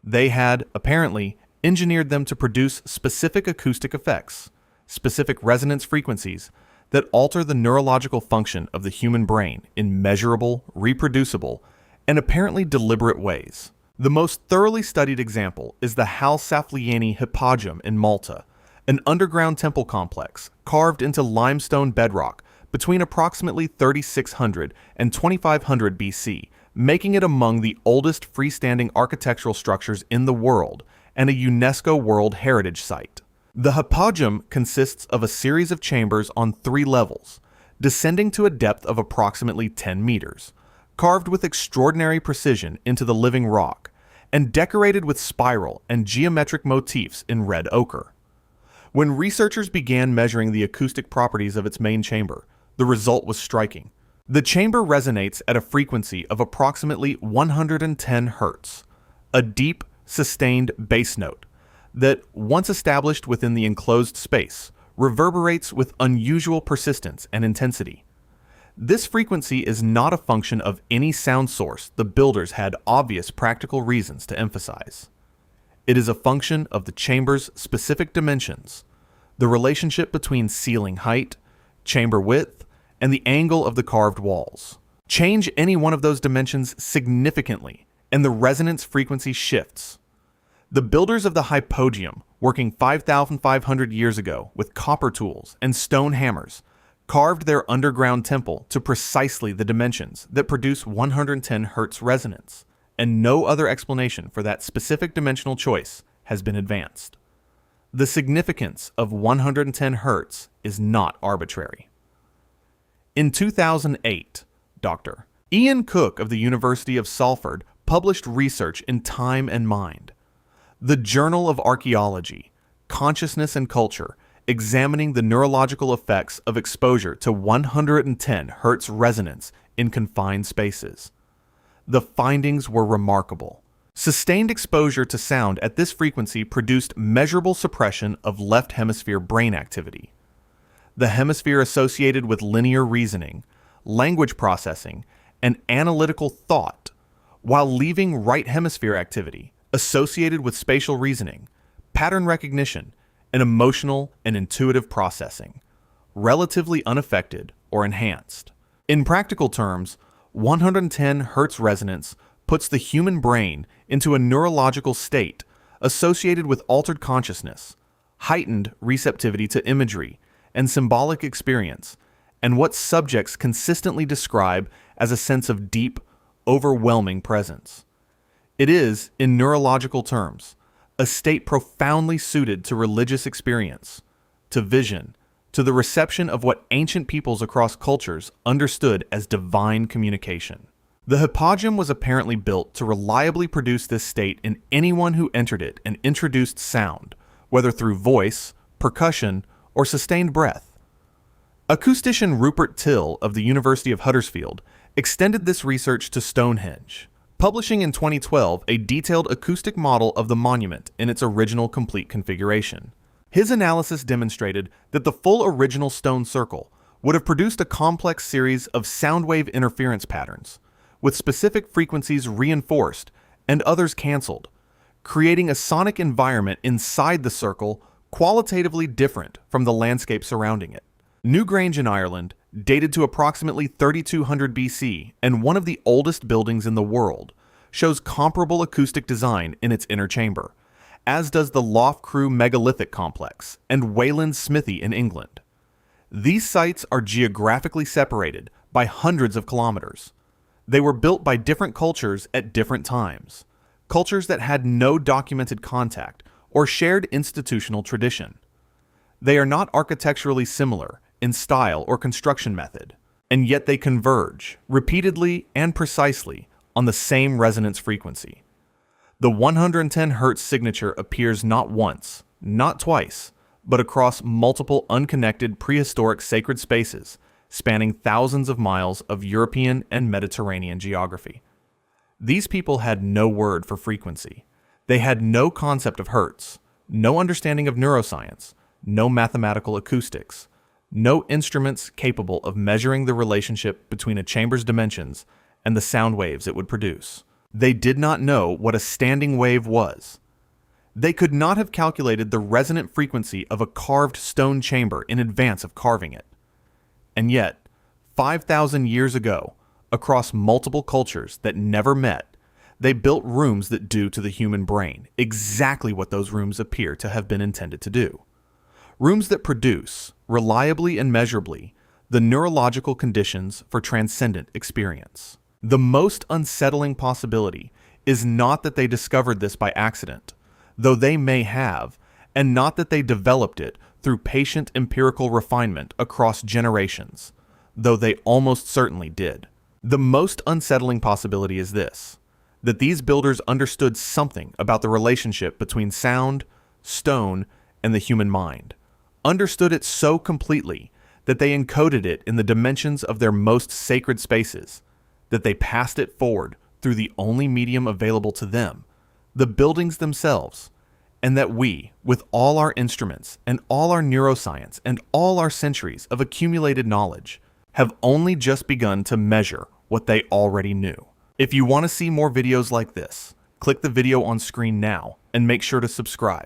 [SPEAKER 1] They had, apparently, engineered them to produce specific acoustic effects, specific resonance frequencies that alter the neurological function of the human brain in measurable, reproducible, and apparently deliberate ways. The most thoroughly studied example is the Hal-Saflieni Hippodrome in Malta, an underground temple complex carved into limestone bedrock between approximately 3600 and 2500 BC, making it among the oldest freestanding architectural structures in the world and a UNESCO World Heritage Site. The Hippodrome consists of a series of chambers on 3 levels, descending to a depth of approximately 10 meters, carved with extraordinary precision into the living rock, and decorated with spiral and geometric motifs in red ochre. When researchers began measuring the acoustic properties of its main chamber, the result was striking. The chamber resonates at a frequency of approximately 110 Hz, a deep, sustained bass note that, once established within the enclosed space, reverberates with unusual persistence and intensity. This frequency is not a function of any sound source the builders had obvious practical reasons to emphasize. It is a function of the chamber's specific dimensions, the relationship between ceiling height, chamber width, and the angle of the carved walls. Change any one of those dimensions significantly, and the resonance frequency shifts. The builders of the Hippodrome, working 5,500 years ago with copper tools and stone hammers, carved their underground temple to precisely the dimensions that produce 110 Hz resonance, and no other explanation for that specific dimensional choice has been advanced. The significance of 110 Hz is not arbitrary. In 2008, Dr. Ian Cook of the University of Salford published research in Time and Mind, the Journal of Archaeology, Consciousness and Culture, examining the neurological effects of exposure to 110 Hz resonance in confined spaces. The findings were remarkable. Sustained exposure to sound at this frequency produced measurable suppression of left hemisphere brain activity. The hemisphere associated with linear reasoning, language processing, and analytical thought, while leaving right hemisphere activity associated with spatial reasoning, pattern recognition, and emotional and intuitive processing, relatively unaffected or enhanced. In practical terms, 110 Hz resonance puts the human brain into a neurological state associated with altered consciousness, heightened receptivity to imagery and symbolic experience, and what subjects consistently describe as a sense of deep, overwhelming presence. It is, in neurological terms, a state profoundly suited to religious experience, to vision, to the reception of what ancient peoples across cultures understood as divine communication. The Hippodrome was apparently built to reliably produce this state in anyone who entered it and introduced sound, whether through voice, percussion, or sustained breath. Acoustician Rupert Till of the University of Huddersfield extended this research to Stonehenge, publishing in 2012 a detailed acoustic model of the monument in its original complete configuration. His analysis demonstrated that the full original stone circle would have produced a complex series of sound wave interference patterns, with specific frequencies reinforced and others cancelled, creating a sonic environment inside the circle qualitatively different from the landscape surrounding it. Newgrange in Ireland, dated to approximately 3200 BC and one of the oldest buildings in the world, shows comparable acoustic design in its inner chamber, as does the Loughcrew megalithic complex and Wayland's smithy in England. These sites are geographically separated by hundreds of kilometers. They were built by different cultures at different times, cultures that had no documented contact or shared institutional tradition. They are not architecturally similar in style or construction method, and yet they converge, repeatedly and precisely, on the same resonance frequency. The 110 Hz signature appears not once, not twice, but across multiple unconnected prehistoric sacred spaces spanning thousands of miles of European and Mediterranean geography. These people had no word for frequency. They had no concept of hertz, no understanding of neuroscience, no mathematical acoustics, no instruments capable of measuring the relationship between a chamber's dimensions and the sound waves it would produce. They did not know what a standing wave was. They could not have calculated the resonant frequency of a carved stone chamber in advance of carving it. And yet, 5,000 years ago, across multiple cultures that never met, they built rooms that do to the human brain exactly what those rooms appear to have been intended to do. Rooms that produce, reliably and measurably, the neurological conditions for transcendent experience. The most unsettling possibility is not that they discovered this by accident, though they may have, and not that they developed it through patient empirical refinement across generations, though they almost certainly did. The most unsettling possibility is this: that these builders understood something about the relationship between sound, stone, and the human mind, understood it so completely that they encoded it in the dimensions of their most sacred spaces, that they passed it forward through the only medium available to them, the buildings themselves, and that we, with all our instruments and all our neuroscience and all our centuries of accumulated knowledge, have only just begun to measure what they already knew. If you want to see more videos like this, click the video on screen now and make sure to subscribe.